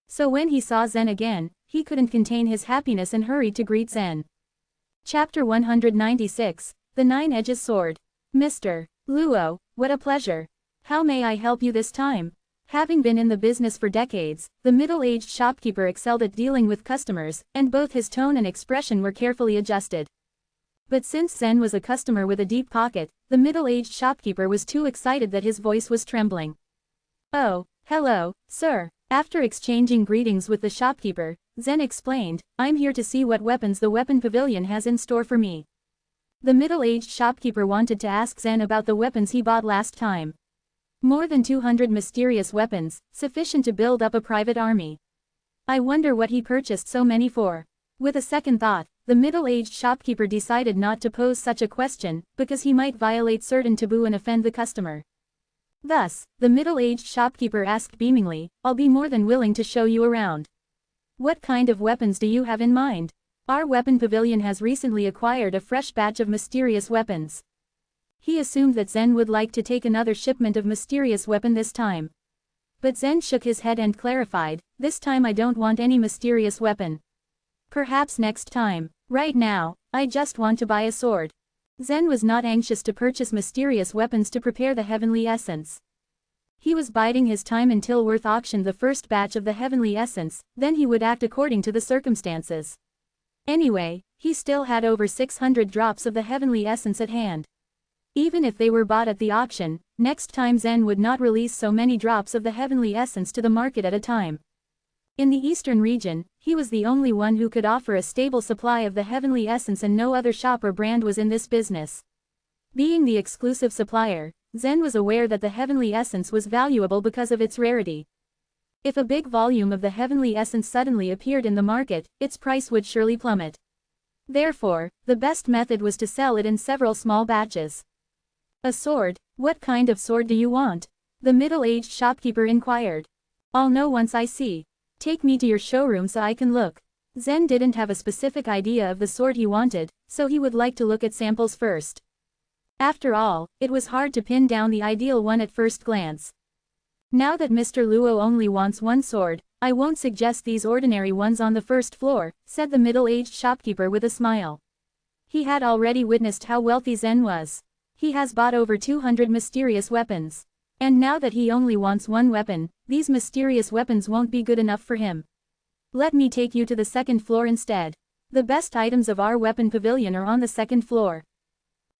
A: So when he saw Zen again, he couldn't contain his happiness and hurried to greet Zen. Chapter 196, The Nine-Edges Sword. Mr. Luo, what a pleasure. How may I help you this time? Having been in the business for decades, the middle-aged shopkeeper excelled at dealing with customers, and both his tone and expression were carefully adjusted. But since Zen was a customer with a deep pocket, the middle-aged shopkeeper was too excited that his voice was trembling. Oh, hello, sir. After exchanging greetings with the shopkeeper, Zen explained, I'm here to see what weapons the weapon pavilion has in store for me. The middle-aged shopkeeper wanted to ask Zen about the weapons he bought last time. More than 200 mysterious weapons, sufficient to build up a private army. I wonder what he purchased so many for. With a second thought, the middle-aged shopkeeper decided not to pose such a question, because he might violate certain taboo and offend the customer. Thus, the middle-aged shopkeeper asked beamingly, I'll be more than willing to show you around. What kind of weapons do you have in mind? Our weapon pavilion has recently acquired a fresh batch of mysterious weapons. He assumed that Zen would like to take another shipment of mysterious weapon this time. But Zen shook his head and clarified, this time I don't want any mysterious weapon. Perhaps next time. Right now, I just want to buy a sword. Zen was not anxious to purchase mysterious weapons to prepare the heavenly essence. He was biding his time until Worth auctioned the first batch of the heavenly essence, then he would act according to the circumstances. Anyway, he still had over 600 drops of the heavenly essence at hand. Even if they were bought at the auction, next time Zen would not release so many drops of the heavenly essence to the market at a time. In the eastern region, he was the only one who could offer a stable supply of the heavenly essence and no other shop or brand was in this business. Being the exclusive supplier, Zen was aware that the heavenly essence was valuable because of its rarity. If a big volume of the heavenly essence suddenly appeared in the market, its price would surely plummet. Therefore, the best method was to sell it in several small batches. A sword? What kind of sword do you want? The middle-aged shopkeeper inquired. I'll know once I see. Take me to your showroom so I can look. Zen didn't have a specific idea of the sword he wanted, so he would like to look at samples first. After all, it was hard to pin down the ideal one at first glance. Now that Mr. Luo only wants one sword, I won't suggest these ordinary ones on the first floor, said the middle-aged shopkeeper with a smile. He had already witnessed how wealthy Zen was. He has bought over 200 mysterious weapons. And now that he only wants one weapon, these mysterious weapons won't be good enough for him. Let me take you to the second floor instead. The best items of our weapon pavilion are on the second floor.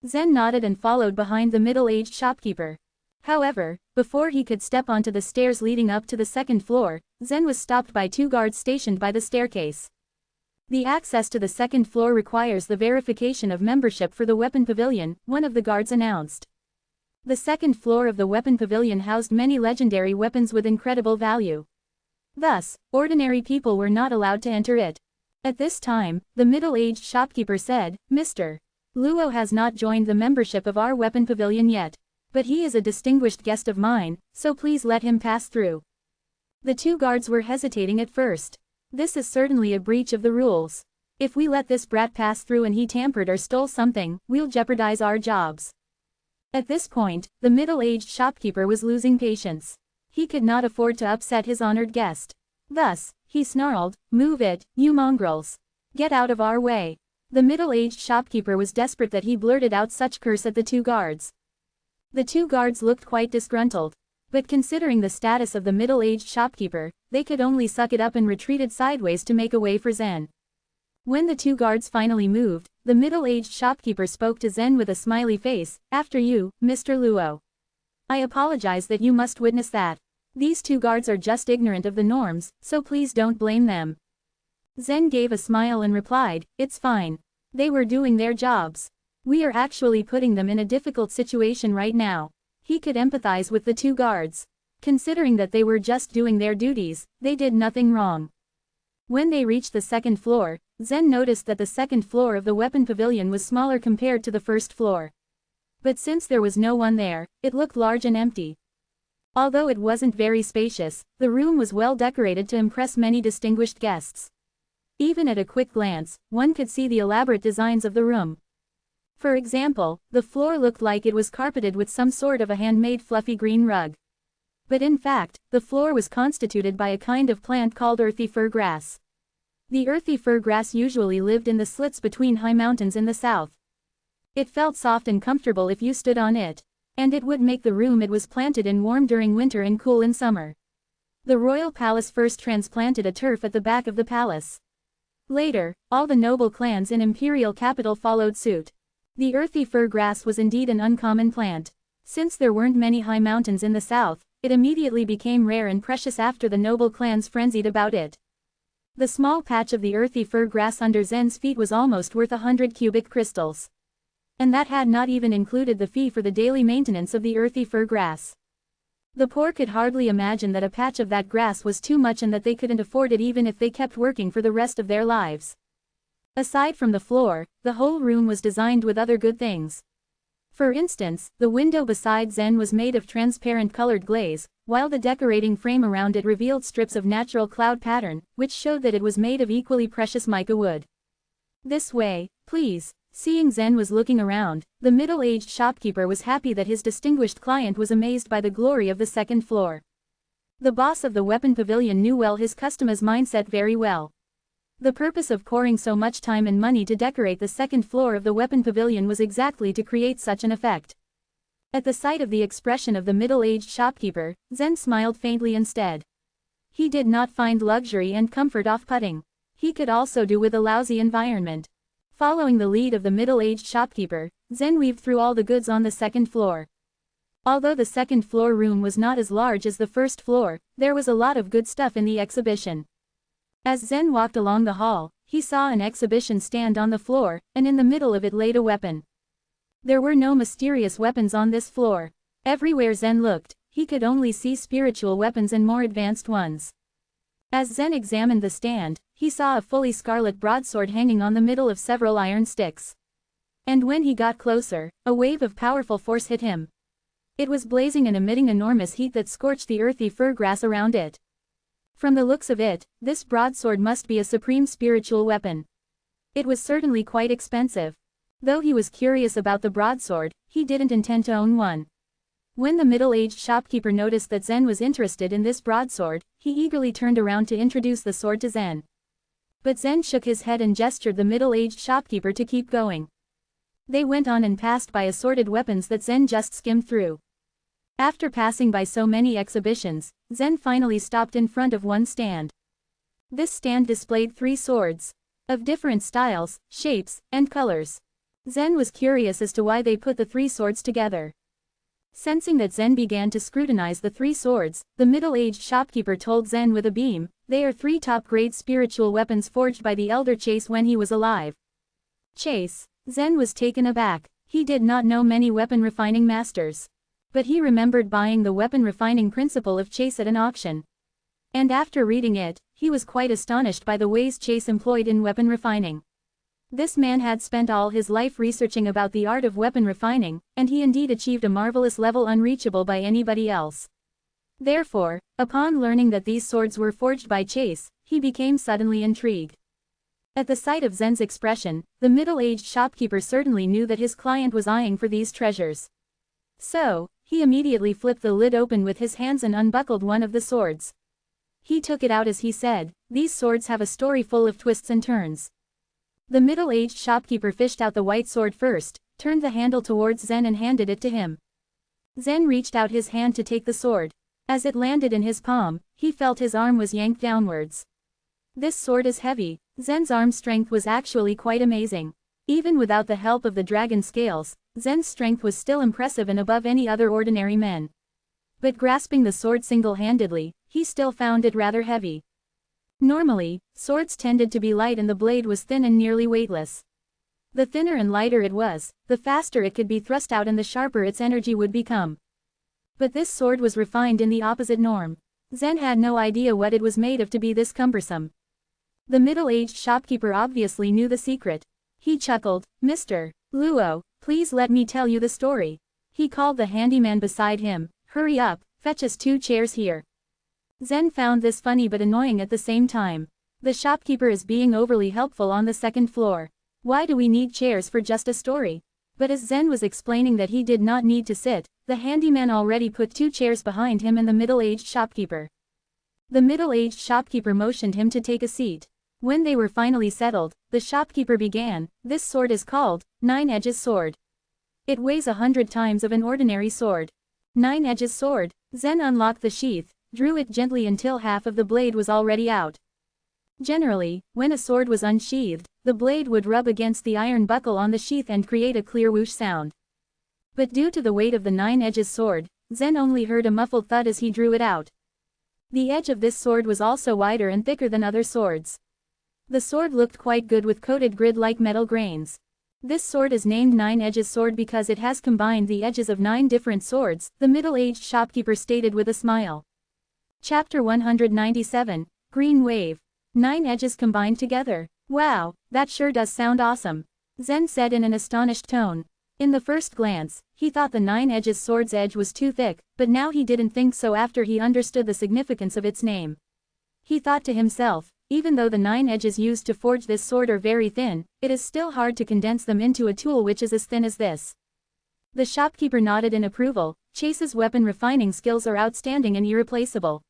A: Zen nodded and followed behind the middle-aged shopkeeper. However, before he could step onto the stairs leading up to the second floor, Zen was stopped by two guards stationed by the staircase. The access to the second floor requires the verification of membership for the weapon pavilion, one of the guards announced. The second floor of the weapon pavilion housed many legendary weapons with incredible value. Thus, ordinary people were not allowed to enter it. At this time, the middle-aged shopkeeper said, "Mr. Luo has not joined the membership of our weapon pavilion yet. But he is a distinguished guest of mine, so please let him pass through." The two guards were hesitating at first. This is certainly a breach of the rules. If we let this brat pass through and he tampered or stole something, we'll jeopardize our jobs. At this point, the middle-aged shopkeeper was losing patience. He could not afford to upset his honored guest. Thus, he snarled, "Move it, you mongrels. Get out of our way." The middle-aged shopkeeper was desperate that he blurted out such curse at the two guards. The two guards looked quite disgruntled. But considering the status of the middle-aged shopkeeper, they could only suck it up and retreated sideways to make a way for Zen. When the two guards finally moved, the middle-aged shopkeeper spoke to Zen with a smiley face, "After you, Mr. Luo. I apologize that you must witness that. These two guards are just ignorant of the norms, so please don't blame them." Zen gave a smile and replied, "It's fine. They were doing their jobs. We are actually putting them in a difficult situation right now." He could empathize with the two guards. Considering that they were just doing their duties, they did nothing wrong. When they reached the second floor, Zen noticed that the second floor of the weapon pavilion was smaller compared to the first floor. But since there was no one there, it looked large and empty. Although it wasn't very spacious, the room was well decorated to impress many distinguished guests. Even at a quick glance, one could see the elaborate designs of the room. For example, the floor looked like it was carpeted with some sort of a handmade fluffy green rug. But in fact, the floor was constituted by a kind of plant called earthy fir grass. The earthy fir grass usually lived in the slits between high mountains in the south. It felt soft and comfortable if you stood on it, and it would make the room it was planted in warm during winter and cool in summer. The royal palace first transplanted a turf at the back of the palace. Later, all the noble clans in imperial capital followed suit. The earthy fir grass was indeed an uncommon plant. Since there weren't many high mountains in the south, it immediately became rare and precious after the noble clans frenzied about it. The small patch of the earthy fir grass under Zen's feet was almost worth 100 cubic crystals. And that had not even included the fee for the daily maintenance of the earthy fir grass. The poor could hardly imagine that a patch of that grass was too much and that they couldn't afford it even if they kept working for the rest of their lives. Aside from the floor, the whole room was designed with other good things. For instance, the window beside Zen was made of transparent colored glaze, while the decorating frame around it revealed strips of natural cloud pattern, which showed that it was made of equally precious mica wood. "This way, please." Seeing Zen was looking around, the middle-aged shopkeeper was happy that his distinguished client was amazed by the glory of the second floor. The boss of the weapon pavilion knew well his customer's mindset very well. The purpose of pouring so much time and money to decorate the second floor of the weapon pavilion was exactly to create such an effect. At the sight of the expression of the middle-aged shopkeeper, Zen smiled faintly instead. He did not find luxury and comfort off-putting. He could also do with a lousy environment. Following the lead of the middle-aged shopkeeper, Zen weaved through all the goods on the second floor. Although the second floor room was not as large as the first floor, there was a lot of good stuff in the exhibition. As Zen walked along the hall, he saw an exhibition stand on the floor, and in the middle of it laid a weapon. There were no mysterious weapons on this floor. Everywhere Zen looked, he could only see spiritual weapons and more advanced ones. As Zen examined the stand, he saw a fully scarlet broadsword hanging on the middle of several iron sticks. And when he got closer, a wave of powerful force hit him. It was blazing and emitting enormous heat that scorched the earthy fir grass around it. From the looks of it, this broadsword must be a supreme spiritual weapon. It was certainly quite expensive. Though he was curious about the broadsword, he didn't intend to own one. When the middle-aged shopkeeper noticed that Zen was interested in this broadsword, he eagerly turned around to introduce the sword to Zen. But Zen shook his head and gestured the middle-aged shopkeeper to keep going. They went on and passed by assorted weapons that Zen just skimmed through. After passing by so many exhibitions, Zen finally stopped in front of one stand. This stand displayed 3 swords, of different styles, shapes, and colors. Zen was curious as to why they put the 3 swords together. Sensing that Zen began to scrutinize the 3 swords, the middle-aged shopkeeper told Zen with a beam, "They are 3 top-grade spiritual weapons forged by the elder Chase when he was alive." Chase. Zen was taken aback. He did not know many weapon refining masters. But he remembered buying the weapon refining principle of Chase at an auction. And after reading it, he was quite astonished by the ways Chase employed in weapon refining. This man had spent all his life researching about the art of weapon refining, and he indeed achieved a marvelous level unreachable by anybody else. Therefore, upon learning that these swords were forged by Chase, he became suddenly intrigued. At the sight of Zen's expression, the middle-aged shopkeeper certainly knew that his client was eyeing for these treasures. So, he immediately flipped the lid open with his hands and unbuckled one of the swords. He took it out as he said, "These swords have a story full of twists and turns." The middle-aged shopkeeper fished out the white sword first, turned the handle towards Zen and handed it to him. Zen reached out his hand to take the sword. As it landed in his palm, he felt his arm was yanked downwards. "This sword is heavy." Zen's arm strength was actually quite amazing. Even without the help of the dragon scales, Zen's strength was still impressive and above any other ordinary men. But grasping the sword single-handedly, he still found it rather heavy. Normally, swords tended to be light and the blade was thin and nearly weightless. The thinner and lighter it was, the faster it could be thrust out and the sharper its energy would become. But this sword was refined in the opposite norm. Zen had no idea what it was made of to be this cumbersome. The middle-aged shopkeeper obviously knew the secret. He chuckled, "Mr. Luo, please let me tell you the story." He called the handyman beside him, "Hurry up, fetch us 2 chairs here." Zen found this funny but annoying at the same time. The shopkeeper is being overly helpful on the 2nd floor. Why do we need chairs for just a story? But as Zen was explaining that he did not need to sit, the handyman already put 2 chairs behind him and the middle-aged shopkeeper. The middle-aged shopkeeper motioned him to take a seat. When they were finally settled, the shopkeeper began, "This sword is called 9 Edges Sword. It weighs 100 times of an ordinary sword." 9 Edges Sword. Zen unlocked the sheath, drew it gently until half of the blade was already out. Generally, when a sword was unsheathed, the blade would rub against the iron buckle on the sheath and create a clear whoosh sound. But due to the weight of the 9 Edges Sword, Zen only heard a muffled thud as he drew it out. The edge of this sword was also wider and thicker than other swords. The sword looked quite good with coated grid-like metal grains. This sword is named 9 Edges Sword because it has combined the edges of 9 different swords, the middle-aged shopkeeper stated with a smile. Chapter 197, Green Wave. 9 edges combined together. Wow, that sure does sound awesome, Zen said in an astonished tone. In the first glance, he thought the 9 Edges sword's edge was too thick, but now he didn't think so after he understood the significance of its name. He thought to himself, even though the 9 edges used to forge this sword are very thin, it is still hard to condense them into a tool which is as thin as this. The shopkeeper nodded in approval. Chase's weapon refining skills are outstanding and irreplaceable.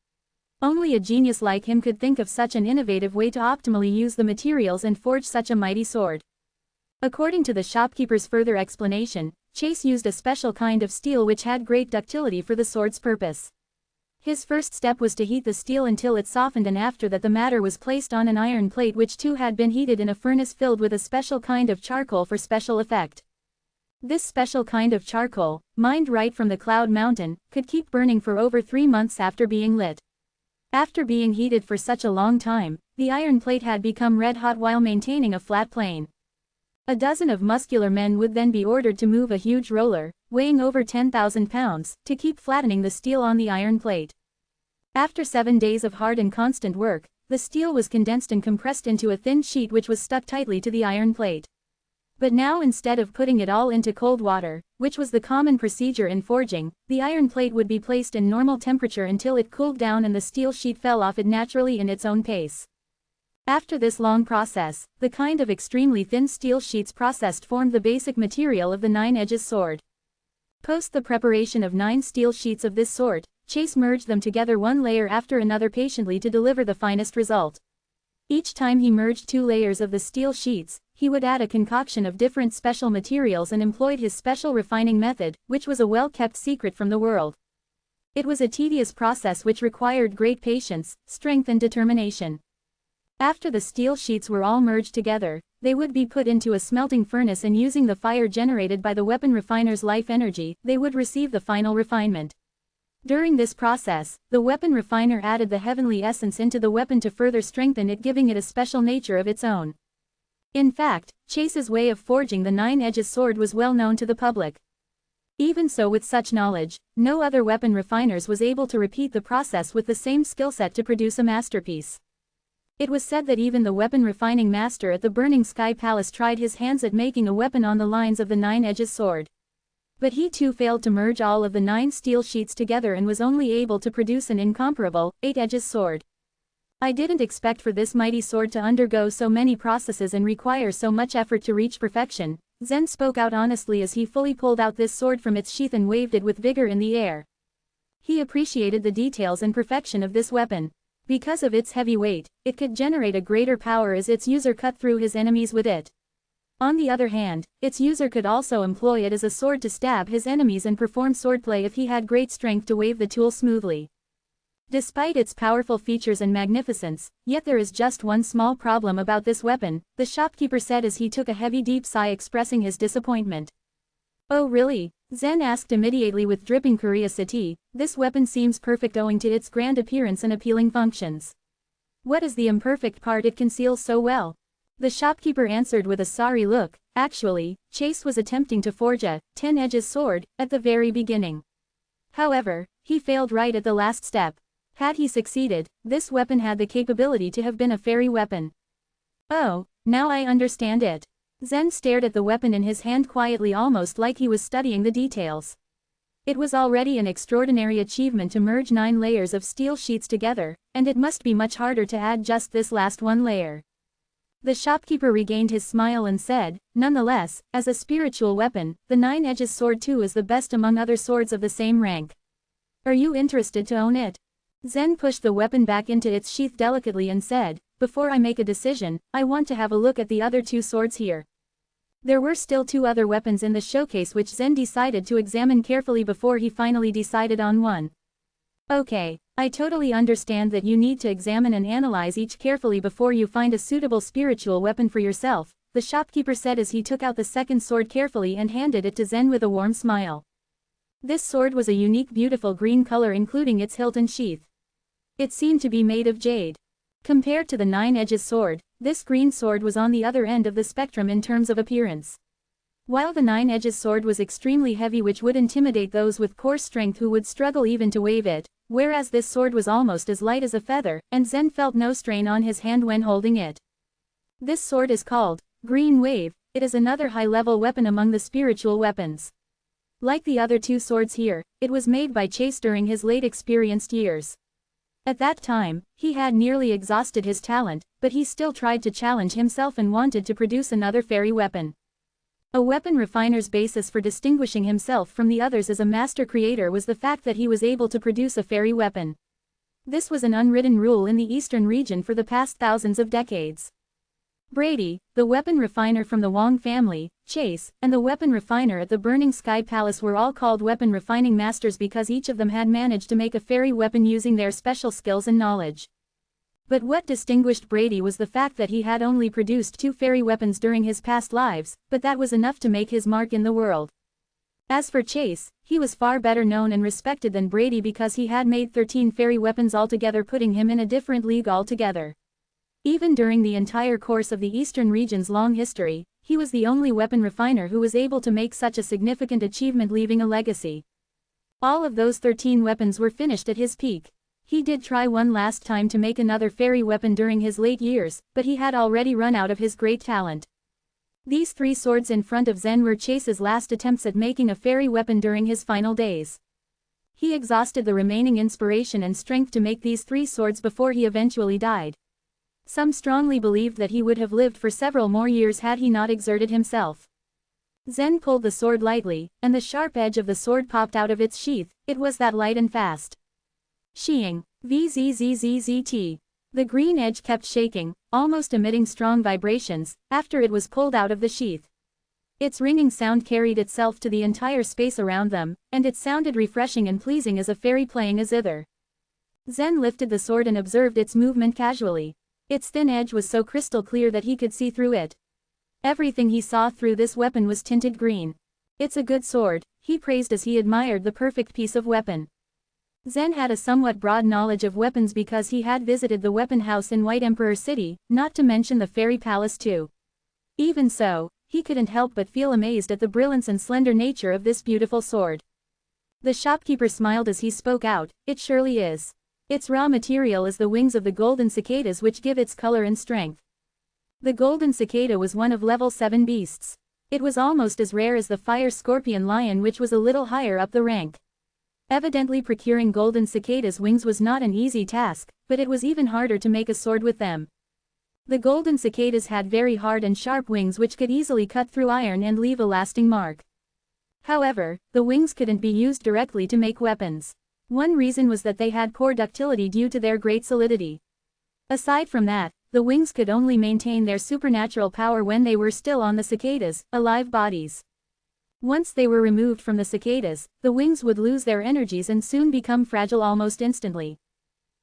A: Only a genius like him could think of such an innovative way to optimally use the materials and forge such a mighty sword. According to the shopkeeper's further explanation, Chase used a special kind of steel which had great ductility for the sword's purpose. His first step was to heat the steel until it softened, and after that the matter was placed on an iron plate which too had been heated in a furnace filled with a special kind of charcoal for special effect. This special kind of charcoal, mined right from the Cloud Mountain, could keep burning for over 3 months after being lit. After being heated for such a long time, the iron plate had become red hot while maintaining a flat plane. A dozen of muscular men would then be ordered to move a huge roller, weighing over 10,000 pounds, to keep flattening the steel on the iron plate. After 7 days of hard and constant work, the steel was condensed and compressed into a thin sheet which was stuck tightly to the iron plate. But now, instead of putting it all into cold water, which was the common procedure in forging, the iron plate would be placed in normal temperature until it cooled down and the steel sheet fell off it naturally in its own pace. After this long process, the kind of extremely thin steel sheets processed formed the basic material of the 9 Edges sword. Post the preparation of 9 steel sheets of this sort, Chase merged them together one layer after another patiently to deliver the finest result. Each time he merged 2 layers of the steel sheets, he would add a concoction of different special materials and employed his special refining method, which was a well-kept secret from the world. It was a tedious process which required great patience, strength and determination. After the steel sheets were all merged together, they would be put into a smelting furnace, and using the fire generated by the weapon refiner's life energy, they would receive the final refinement. During this process, the weapon refiner added the heavenly essence into the weapon to further strengthen it, giving it a special nature of its own. In fact, Chase's way of forging the 9 Edges sword was well known to the public. Even so, with such knowledge, no other weapon refiners was able to repeat the process with the same skill set to produce a masterpiece. It was said that even the weapon refining master at the Burning Sky Palace tried his hands at making a weapon on the lines of the 9-edged sword. But he too failed to merge all of the 9 steel sheets together and was only able to produce an incomparable, 8-edged sword. I didn't expect for this mighty sword to undergo so many processes and require so much effort to reach perfection, Zen spoke out honestly as he fully pulled out this sword from its sheath and waved it with vigor in the air. He appreciated the details and perfection of this weapon. Because of its heavy weight, it could generate a greater power as its user cut through his enemies with it. On the other hand, its user could also employ it as a sword to stab his enemies and perform swordplay if he had great strength to wave the tool smoothly. Despite its powerful features and magnificence, yet there is just one small problem about this weapon, the shopkeeper said as he took a heavy deep sigh expressing his disappointment. Oh really? Zen asked immediately with dripping curiosity. This weapon seems perfect owing to its grand appearance and appealing functions. What is the imperfect part it conceals so well? The shopkeeper answered with a sorry look. Actually, Chase was attempting to forge a 10-edged sword at the very beginning. However, he failed right at the last step. Had he succeeded, this weapon had the capability to have been a fairy weapon. Oh, now I understand it. Zen stared at the weapon in his hand quietly, almost like he was studying the details. It was already an extraordinary achievement to merge 9 layers of steel sheets together, and it must be much harder to add just this last one layer. The shopkeeper regained his smile and said, nonetheless, as a spiritual weapon, the 9-edged sword too is the best among other swords of the same rank. Are you interested to own it? Zen pushed the weapon back into its sheath delicately and said, before I make a decision, I want to have a look at the other 2 swords here. There were still 2 other weapons in the showcase which Zen decided to examine carefully before he finally decided on one. Okay, I totally understand that you need to examine and analyze each carefully before you find a suitable spiritual weapon for yourself, the shopkeeper said as he took out the second sword carefully and handed it to Zen with a warm smile. This sword was a unique beautiful green color including its hilt and sheath. It seemed to be made of jade. Compared to the 9-edged sword, this green sword was on the other end of the spectrum in terms of appearance. While the 9-edged sword was extremely heavy which would intimidate those with poor strength who would struggle even to wave it, whereas this sword was almost as light as a feather, and Zen felt no strain on his hand when holding it. This sword is called Green Wave. It is another high-level weapon among the spiritual weapons. Like the other 2 swords here, it was made by Chase during his late experienced years. At that time, he had nearly exhausted his talent, but he still tried to challenge himself and wanted to produce another fairy weapon. A weapon refiner's basis for distinguishing himself from the others as a master creator was the fact that he was able to produce a fairy weapon. This was an unwritten rule in the eastern region for the past thousands of decades. Brady, the weapon refiner from the Wong family, Chase, and the weapon refiner at the Burning Sky Palace were all called weapon refining masters because each of them had managed to make a fairy weapon using their special skills and knowledge. But what distinguished Brady was the fact that he had only produced 2 fairy weapons during his past lives, but that was enough to make his mark in the world. As for Chase, he was far better known and respected than Brady because he had made 13 fairy weapons altogether, putting him in a different league altogether. Even during the entire course of the Eastern region's long history, he was the only weapon refiner who was able to make such a significant achievement, leaving a legacy. All of those 13 weapons were finished at his peak. He did try one last time to make another fairy weapon during his late years, but he had already run out of his great talent. These 3 swords in front of Zen were Chase's last attempts at making a fairy weapon during his final days. He exhausted the remaining inspiration and strength to make these 3 swords before he eventually died. Some strongly believed that he would have lived for several more years had he not exerted himself. Zen pulled the sword lightly, and the sharp edge of the sword popped out of its sheath. It was that light and fast. Sheeing. VZZZZT. The green edge kept shaking, almost emitting strong vibrations, after it was pulled out of the sheath. Its ringing sound carried itself to the entire space around them, and it sounded refreshing and pleasing as a fairy playing a zither. Zen lifted the sword and observed its movement casually. Its thin edge was so crystal clear that he could see through it. Everything he saw through this weapon was tinted green. It's a good sword, he praised as he admired the perfect piece of weapon. Zen had a somewhat broad knowledge of weapons because he had visited the weapon house in White Emperor City, not to mention the Fairy Palace too. Even so, he couldn't help but feel amazed at the brilliance and slender nature of this beautiful sword. The shopkeeper smiled as he spoke out, "It surely is. Its raw material is the wings of the golden cicadas which give its color and strength." The golden cicada was one of level 7 beasts. It was almost as rare as the fire scorpion lion, which was a little higher up the rank. Evidently procuring golden cicada's wings was not an easy task, but it was even harder to make a sword with them. The golden cicadas had very hard and sharp wings which could easily cut through iron and leave a lasting mark. However, the wings couldn't be used directly to make weapons. One reason was that they had poor ductility due to their great solidity. Aside from that, the wings could only maintain their supernatural power when they were still on the cicadas, alive bodies. Once they were removed from the cicadas, the wings would lose their energies and soon become fragile almost instantly.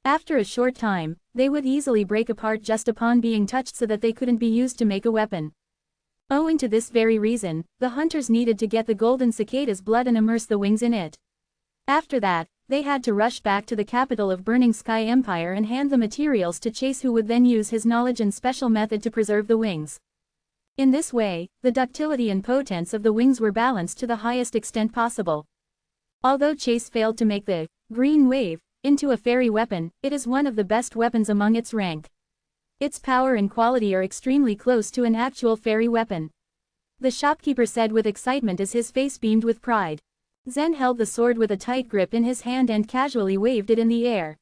A: After a short time, they would easily break apart just upon being touched, so that they couldn't be used to make a weapon. Owing to this very reason, the hunters needed to get the golden cicada's blood and immerse the wings in it. After that, they had to rush back to the capital of Burning Sky Empire and hand the materials to Chase, who would then use his knowledge and special method to preserve the wings. In this way, the ductility and potence of the wings were balanced to the highest extent possible. Although Chase failed to make the green wave into a fairy weapon, it is one of the best weapons among its rank. Its power and quality are extremely close to an actual fairy weapon. The shopkeeper said with excitement as his face beamed with pride. Zen held the sword with a tight grip in his hand and casually waved it in the air.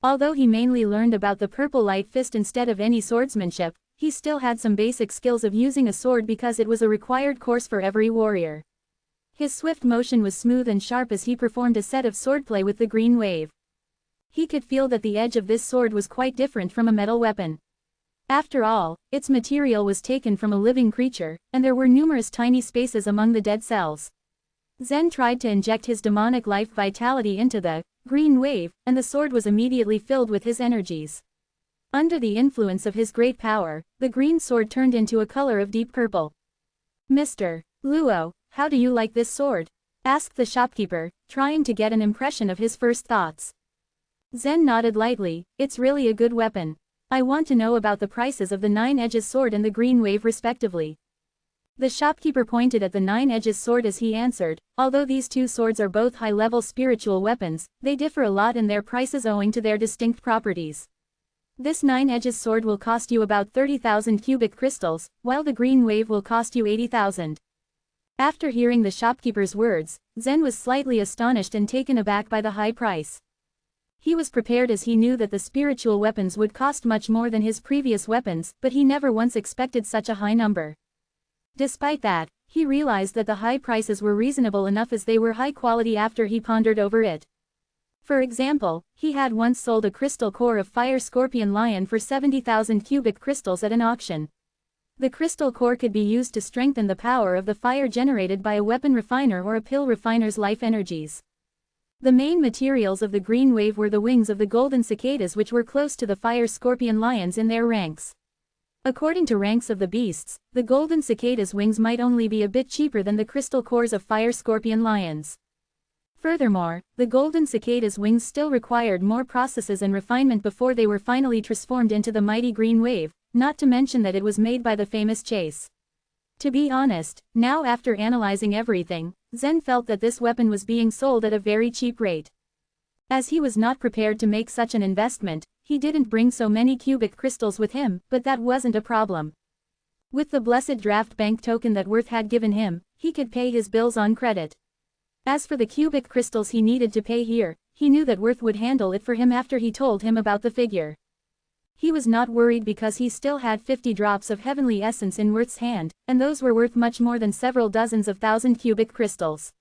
A: Although he mainly learned about the purple light fist instead of any swordsmanship, he still had some basic skills of using a sword because it was a required course for every warrior. His swift motion was smooth and sharp as he performed a set of swordplay with the green wave. He could feel that the edge of this sword was quite different from a metal weapon. After all, its material was taken from a living creature, and there were numerous tiny spaces among the dead cells. Zen tried to inject his demonic life vitality into the green wave, and the sword was immediately filled with his energies. Under the influence of his great power, the green sword turned into a color of deep purple. "Mr. Luo, how do you like this sword?" asked the shopkeeper, trying to get an impression of his first thoughts. Zen nodded lightly. "It's really a good weapon. I want to know about the prices of the 9 Edges sword and the green wave respectively." The shopkeeper pointed at the 9 Edges sword as he answered, "Although these two swords are both high-level spiritual weapons, they differ a lot in their prices owing to their distinct properties. This 9 Edges sword will cost you about 30,000 cubic crystals, while the green wave will cost you 80,000. After hearing the shopkeeper's words, Zen was slightly astonished and taken aback by the high price. He was prepared as he knew that the spiritual weapons would cost much more than his previous weapons, but he never once expected such a high number. Despite that, he realized that the high prices were reasonable enough as they were high quality after he pondered over it. For example, he had once sold a crystal core of fire scorpion lion for 70,000 cubic crystals at an auction. The crystal core could be used to strengthen the power of the fire generated by a weapon refiner or a pill refiner's life energies. The main materials of the green wave were the wings of the golden cicadas, which were close to the fire scorpion lions in their ranks. According to ranks of the beasts, the golden cicada's wings might only be a bit cheaper than the crystal cores of fire scorpion lions. Furthermore, the golden cicada's wings still required more processes and refinement before they were finally transformed into the mighty green wave, not to mention that it was made by the famous Chase. To be honest, now after analyzing everything, Zen felt that this weapon was being sold at a very cheap rate. As he was not prepared to make such an investment, he didn't bring so many cubic crystals with him, but that wasn't a problem. With the blessed draft bank token that Worth had given him, he could pay his bills on credit. As for the cubic crystals he needed to pay here, he knew that Worth would handle it for him after he told him about the figure. He was not worried because he still had 50 drops of heavenly essence in Worth's hand, and those were worth much more than several dozens of thousand cubic crystals.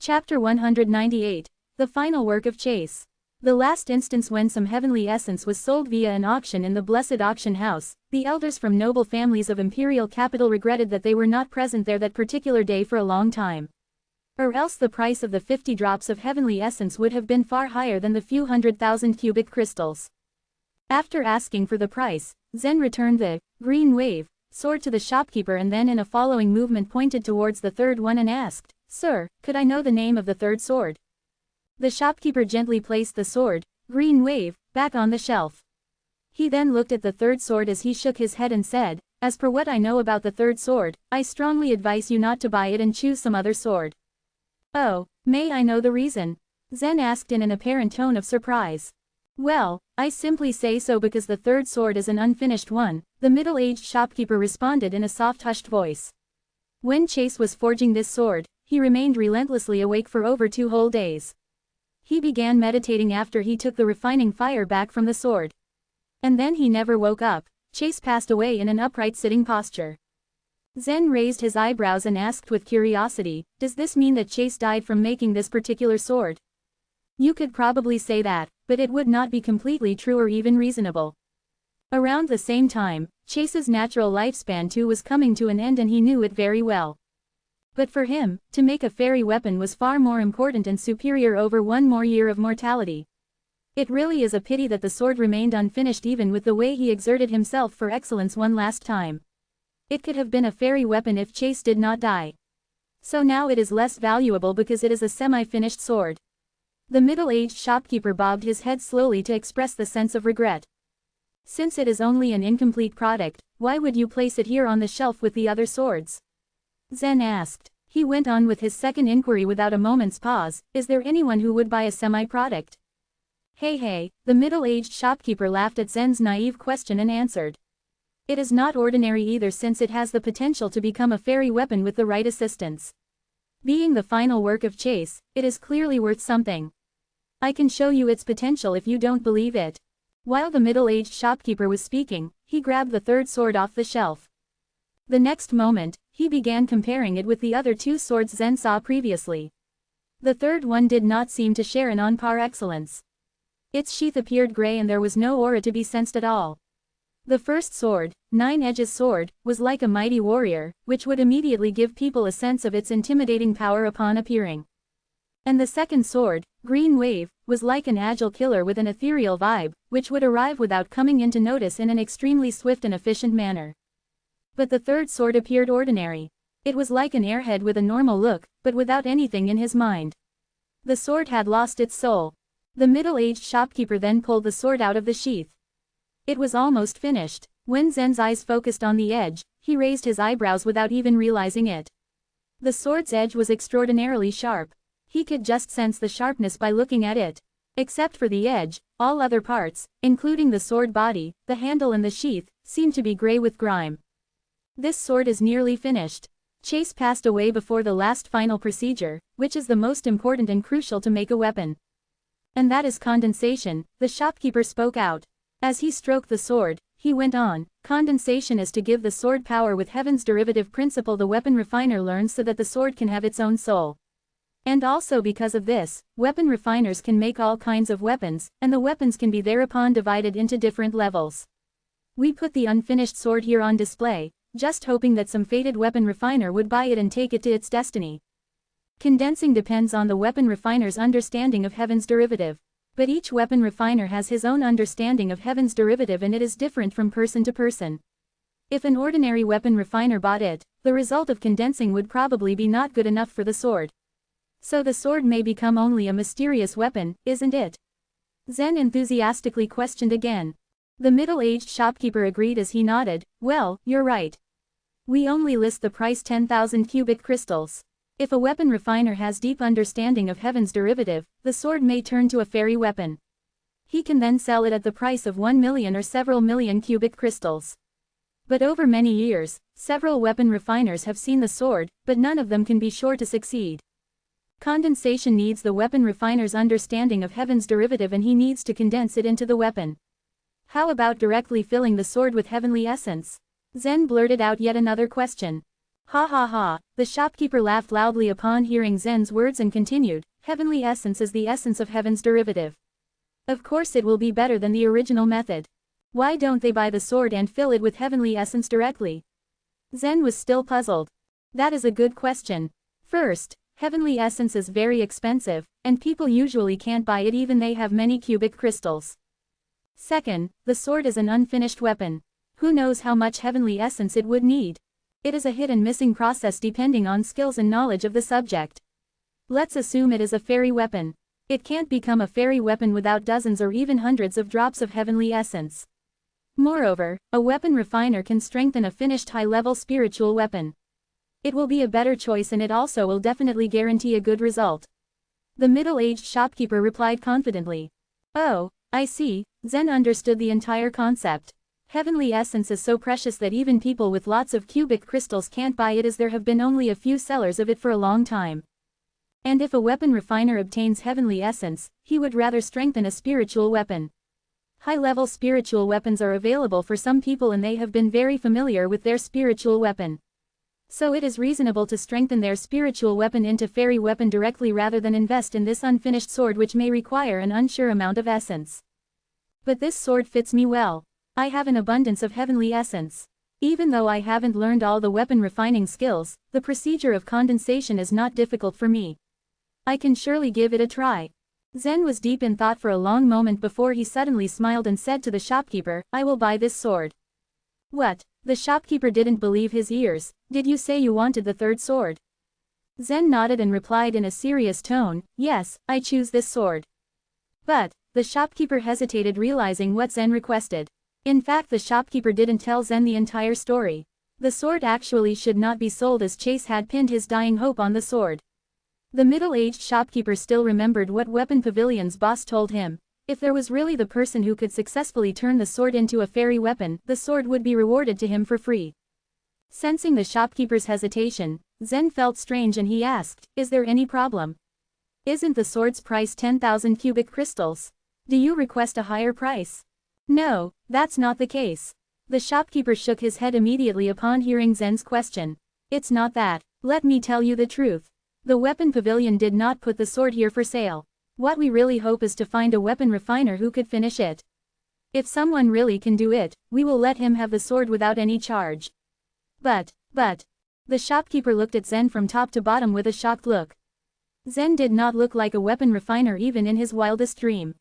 A: Chapter 198. The Final Work of Chase. The last instance when some heavenly essence was sold via an auction in the Blessed Auction House, the elders from noble families of imperial capital regretted that they were not present there that particular day for a long time. Or else the price of the 50 drops of heavenly essence would have been far higher than the few 100,000 cubic crystals. After asking for the price, Zen returned the green wave sword to the shopkeeper and then in a following movement pointed towards the third one and asked, "Sir, could I know the name of the third sword?" The shopkeeper gently placed the sword, green wave, back on the shelf. He then looked at the third sword as he shook his head and said, As per what I know about the third sword, I strongly advise you not to buy it and choose some other sword. Oh, may I know the reason? Zen asked in an apparent tone of surprise. Well, I simply say so because the third sword is an unfinished one, the middle-aged shopkeeper responded in a soft hushed voice. When Chase was forging this sword, he remained relentlessly awake for over 2 whole days. He began meditating after he took the refining fire back from the sword. And then he never woke up. Chase passed away in an upright sitting posture. Zen raised his eyebrows and asked with curiosity, does this mean that Chase died from making this particular sword? You could probably say that, but it would not be completely true or even reasonable. Around the same time, Chase's natural lifespan too was coming to an end and he knew it very well. But for him, to make a fairy weapon was far more important and superior over 1 more year of mortality. It really is a pity that the sword remained unfinished even with the way he exerted himself for excellence one last time. It could have been a fairy weapon if Chase did not die. So now it is less valuable because it is a semi-finished sword. The middle-aged shopkeeper bobbed his head slowly to express the sense of regret. Since it is only an incomplete product, why would you place it here on the shelf with the other swords? Zen asked. He went on with his second inquiry without a moment's pause, is there anyone who would buy a semi-product? Hey, the middle-aged shopkeeper laughed at Zen's naive question and answered. It is not ordinary either since it has the potential to become a fairy weapon with the right assistance. Being the final work of Chase, it is clearly worth something. I can show you its potential if you don't believe it. While the middle-aged shopkeeper was speaking, he grabbed the third sword off the shelf. The next moment, he began comparing it with the other 2 swords Zen saw previously. The third one did not seem to share an on-par excellence. Its sheath appeared gray and there was no aura to be sensed at all. The first sword, 9 Edges sword, was like a mighty warrior, which would immediately give people a sense of its intimidating power upon appearing. And the second sword, Green Wave, was like an agile killer with an ethereal vibe, which would arrive without coming into notice in an extremely swift and efficient manner. But the third sword appeared ordinary. It was like an airhead with a normal look, but without anything in his mind. The sword had lost its soul. The middle-aged shopkeeper then pulled the sword out of the sheath. It was almost finished. When Zen's eyes focused on the edge, he raised his eyebrows without even realizing it. The sword's edge was extraordinarily sharp. He could just sense the sharpness by looking at it. Except for the edge, all other parts, including the sword body, the handle and the sheath, seemed to be gray with grime. This sword is nearly finished. Chase passed away before the last final procedure, which is the most important and crucial to make a weapon. And that is condensation, the shopkeeper spoke out. As he stroked the sword, he went on, condensation is to give the sword power with heaven's derivative principle the weapon refiner learns so that the sword can have its own soul. And also because of this, weapon refiners can make all kinds of weapons, and the weapons can be thereupon divided into different levels. We put the unfinished sword here on display, just hoping that some fated weapon refiner would buy it and take it to its destiny. Condensing depends on the weapon refiner's understanding of heaven's derivative. But each weapon refiner has his own understanding of heaven's derivative and it is different from person to person. If an ordinary weapon refiner bought it, the result of condensing would probably be not good enough for the sword. So the sword may become only a mysterious weapon, isn't it? Zen enthusiastically questioned again. The middle-aged shopkeeper agreed as he nodded, well, you're right. We only list the price 10,000 cubic crystals. If a weapon refiner has deep understanding of heaven's derivative, the sword may turn to a fairy weapon. He can then sell it at the price of 1 million or several million cubic crystals. But over many years, several weapon refiners have seen the sword, but none of them can be sure to succeed. Condensation needs the weapon refiner's understanding of heaven's derivative and he needs to condense it into the weapon. How about directly filling the sword with heavenly essence? Zen blurted out yet another question. Ha ha ha, the shopkeeper laughed loudly upon hearing Zen's words and continued, heavenly essence is the essence of heaven's derivative. Of course it will be better than the original method. Why don't they buy the sword and fill it with heavenly essence directly? Zen was still puzzled. That is a good question. First, heavenly essence is very expensive, and people usually can't buy it even they have many cubic crystals. Second, the sword is an unfinished weapon. Who knows how much heavenly essence it would need? It is a hit and missing process depending on skills and knowledge of the subject. Let's assume it is a fairy weapon. It can't become a fairy weapon without dozens or even hundreds of drops of heavenly essence. Moreover, a weapon refiner can strengthen a finished high-level spiritual weapon. It will be a better choice and it also will definitely guarantee a good result. The middle-aged shopkeeper replied confidently. Oh, I see. Zen understood the entire concept. Heavenly essence is so precious that even people with lots of cubic crystals can't buy it, as there have been only a few sellers of it for a long time. And if a weapon refiner obtains heavenly essence, he would rather strengthen a spiritual weapon. High-level spiritual weapons are available for some people and they have been very familiar with their spiritual weapon. So it is reasonable to strengthen their spiritual weapon into fairy weapon directly rather than invest in this unfinished sword which may require an unsure amount of essence. But this sword fits me well. I have an abundance of heavenly essence. Even though I haven't learned all the weapon refining skills, the procedure of condensation is not difficult for me. I can surely give it a try. Zen was deep in thought for a long moment before he suddenly smiled and said to the shopkeeper, I will buy this sword. What? The shopkeeper didn't believe his ears. Did you say you wanted the third sword? Zen nodded and replied in a serious tone, yes, I choose this sword. But, the shopkeeper hesitated, realizing what Zen requested. In fact, the shopkeeper didn't tell Zen the entire story. The sword actually should not be sold, as Chase had pinned his dying hope on the sword. The middle-aged shopkeeper still remembered what Weapon Pavilion's boss told him. If there was really the person who could successfully turn the sword into a fairy weapon, the sword would be rewarded to him for free. Sensing the shopkeeper's hesitation, Zen felt strange and he asked, is there any problem? Isn't the sword's price 10,000 cubic crystals? Do you request a higher price? No, that's not the case. The shopkeeper shook his head immediately upon hearing Zen's question. It's not that. Let me tell you the truth. The Weapon Pavilion did not put the sword here for sale. What we really hope is to find a weapon refiner who could finish it. If someone really can do it, we will let him have the sword without any charge. But, the shopkeeper looked at Zen from top to bottom with a shocked look. Zen did not look like a weapon refiner even in his wildest dream.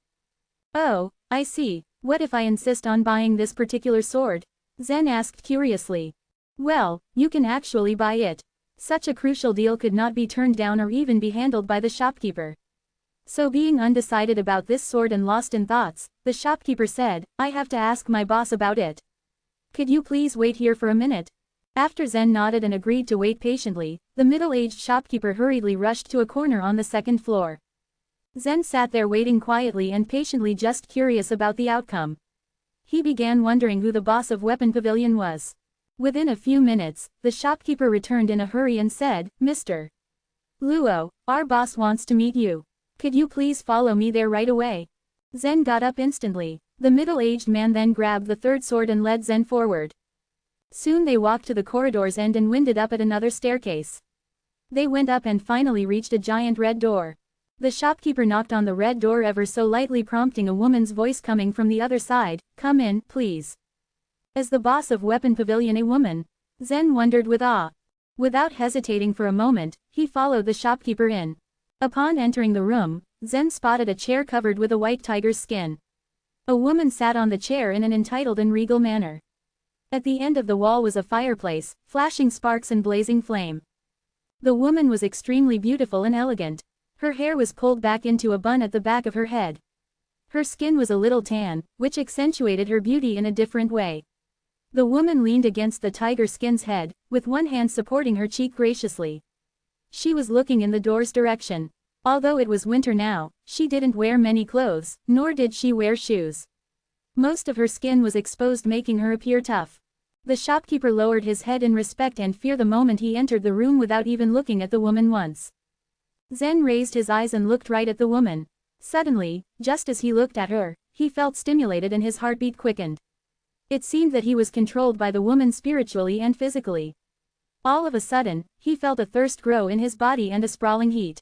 A: Oh, I see. What if I insist on buying this particular sword? Zen asked curiously. Well, you can actually buy it. Such a crucial deal could not be turned down or even be handled by the shopkeeper. So being undecided about this sword and lost in thoughts, the shopkeeper said, I have to ask my boss about it. Could you please wait here for a minute? After Zen nodded and agreed to wait patiently, the middle-aged shopkeeper hurriedly rushed to a corner on the second floor. Zen sat there waiting quietly and patiently, just curious about the outcome. He began wondering who the boss of Weapon Pavilion was. Within a few minutes, the shopkeeper returned in a hurry and said, Mr. Luo, our boss wants to meet you. Could you please follow me there right away? Zen got up instantly. The middle-aged man then grabbed the third sword and led Zen forward. Soon they walked to the corridor's end and wended up at another staircase. They went up and finally reached a giant red door. The shopkeeper knocked on the red door ever so lightly, prompting a woman's voice coming from the other side, come in, please. As the boss of Weapon Pavilion a woman? Zen wondered with awe. Without hesitating for a moment, he followed the shopkeeper in. Upon entering the room, Zen spotted a chair covered with a white tiger's skin. A woman sat on the chair in an entitled and regal manner. At the end of the wall was a fireplace, flashing sparks and blazing flame. The woman was extremely beautiful and elegant. Her hair was pulled back into a bun at the back of her head. Her skin was a little tan, which accentuated her beauty in a different way. The woman leaned against the tiger skin's head, with one hand supporting her cheek graciously. She was looking in the door's direction. Although it was winter now, she didn't wear many clothes, nor did she wear shoes. Most of her skin was exposed, making her appear tough. The shopkeeper lowered his head in respect and fear the moment he entered the room without even looking at the woman once. Zen raised his eyes and looked right at the woman. Suddenly, just as he looked at her, he felt stimulated and his heartbeat quickened. It seemed that he was controlled by the woman spiritually and physically. All of a sudden, he felt a thirst grow in his body and a sprawling heat.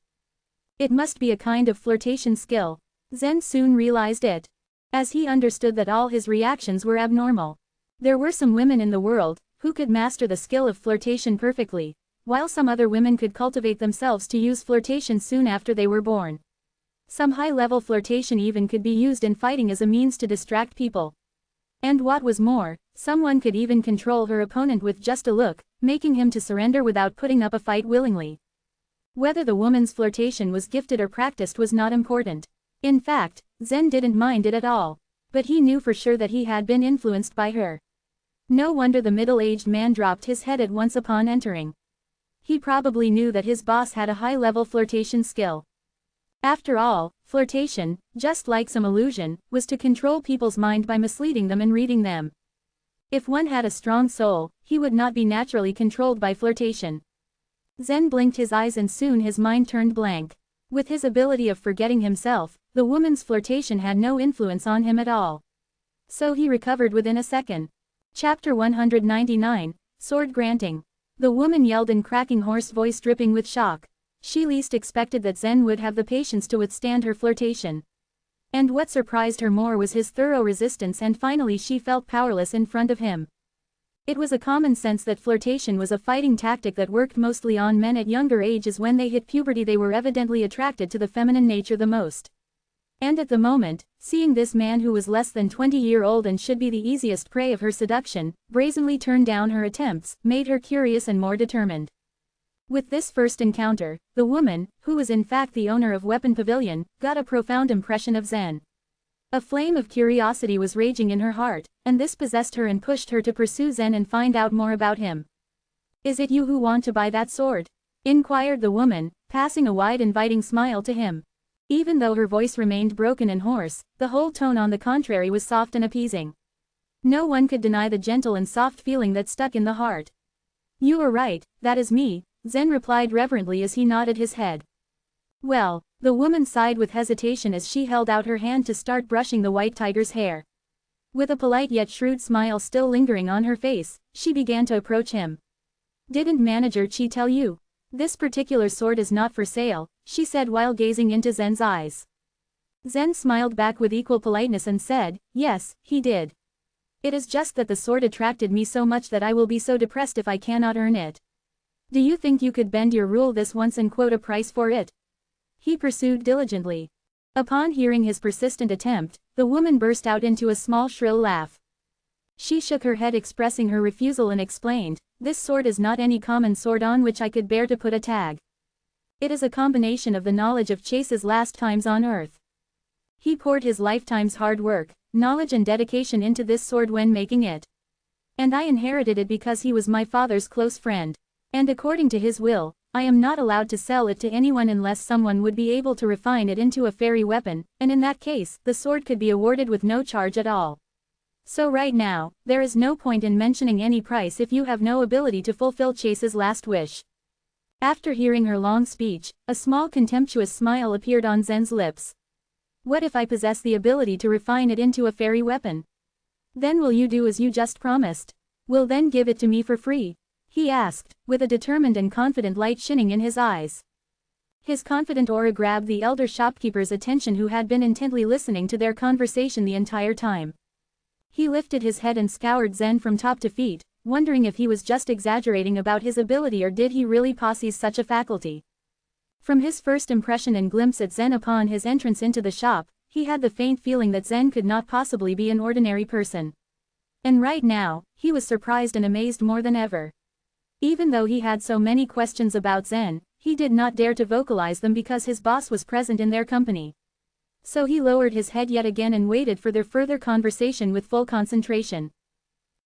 A: It must be a kind of flirtation skill. Zen soon realized it. As he understood that all his reactions were abnormal. There were some women in the world who could master the skill of flirtation perfectly, while some other women could cultivate themselves to use flirtation soon after they were born. Some high-level flirtation even could be used in fighting as a means to distract people. And what was more, someone could even control her opponent with just a look, making him to surrender without putting up a fight willingly. Whether the woman's flirtation was gifted or practiced was not important. In fact, Zen didn't mind it at all. But he knew for sure that he had been influenced by her. No wonder the middle-aged man dropped his head at once upon entering. He probably knew that his boss had a high-level flirtation skill. After all, flirtation, just like some illusion, was to control people's mind by misleading them and reading them. If one had a strong soul, he would not be naturally controlled by flirtation. Zen blinked his eyes and soon his mind turned blank. With his ability of forgetting himself, the woman's flirtation had no influence on him at all. So he recovered within a second. Chapter 199, Sword Granting. The woman yelled in cracking hoarse voice dripping with shock. She least expected that Zen would have the patience to withstand her flirtation. And what surprised her more was his thorough resistance, and finally she felt powerless in front of him. It was a common sense that flirtation was a fighting tactic that worked mostly on men at younger ages. When they hit puberty, they were evidently attracted to the feminine nature the most. And at the moment, seeing this man who was less than 20-year-old and should be the easiest prey of her seduction, brazenly turn down her attempts, made her curious and more determined. With this first encounter, the woman, who was in fact the owner of Weapon Pavilion, got a profound impression of Zen. A flame of curiosity was raging in her heart, and this possessed her and pushed her to pursue Zen and find out more about him. "Is it you who want to buy that sword?" inquired the woman, passing a wide inviting smile to him. Even though her voice remained broken and hoarse, the whole tone on the contrary was soft and appeasing. No one could deny the gentle and soft feeling that stuck in the heart. "You are right, that is me," Zen replied reverently as he nodded his head. "Well," the woman sighed with hesitation as she held out her hand to start brushing the white tiger's hair. With a polite yet shrewd smile still lingering on her face, she began to approach him. "Didn't Manager Chi tell you? This particular sword is not for sale," she said while gazing into Zen's eyes. Zen smiled back with equal politeness and said, "Yes, he did. It is just that the sword attracted me so much that I will be so depressed if I cannot earn it. Do you think you could bend your rule this once and quote a price for it?" he pursued diligently. Upon hearing his persistent attempt, the woman burst out into a small shrill laugh. She shook her head expressing her refusal and explained, "This sword is not any common sword on which I could bear to put a tag. It is a combination of the knowledge of Chase's last times on Earth. He poured his lifetime's hard work, knowledge and dedication into this sword when making it. And I inherited it because he was my father's close friend. And according to his will, I am not allowed to sell it to anyone unless someone would be able to refine it into a fairy weapon, and in that case, the sword could be awarded with no charge at all. So right now, there is no point in mentioning any price if you have no ability to fulfill Chase's last wish." After hearing her long speech, a small contemptuous smile appeared on Zen's lips. "What if I possess the ability to refine it into a fairy weapon? Then will you do as you just promised? Will then give it to me for free?" he asked, with a determined and confident light shining in his eyes. His confident aura grabbed the elder shopkeeper's attention, who had been intently listening to their conversation the entire time. He lifted his head and scoured Zen from top to feet, wondering if he was just exaggerating about his ability or did he really possess such a faculty. From his first impression and glimpse at Zen upon his entrance into the shop, he had the faint feeling that Zen could not possibly be an ordinary person. And right now, he was surprised and amazed more than ever. Even though he had so many questions about Zen, he did not dare to vocalize them because his boss was present in their company. So he lowered his head yet again and waited for their further conversation with full concentration.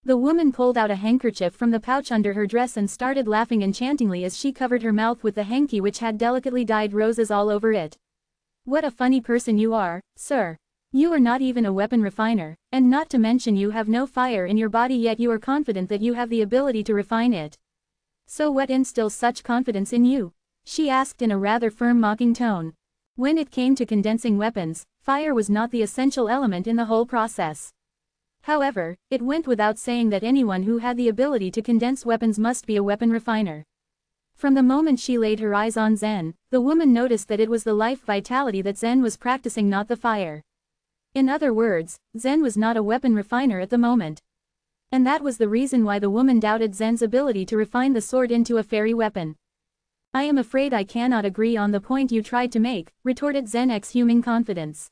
A: The woman pulled out a handkerchief from the pouch under her dress and started laughing enchantingly as she covered her mouth with the hanky, which had delicately dyed roses all over it. "What a funny person you are, sir. You are not even a weapon refiner, and not to mention you have no fire in your body, yet you are confident that you have the ability to refine it. So what instills such confidence in you?" she asked in a rather firm mocking tone. When it came to condensing weapons, fire was not the essential element in the whole process. However, it went without saying that anyone who had the ability to condense weapons must be a weapon refiner. From the moment she laid her eyes on Zen, the woman noticed that it was the life vitality that Zen was practicing, not the fire. In other words, Zen was not a weapon refiner at the moment. And that was the reason why the woman doubted Zen's ability to refine the sword into a fairy weapon. "I am afraid I cannot agree on the point you tried to make," retorted Zen, exhuming confidence.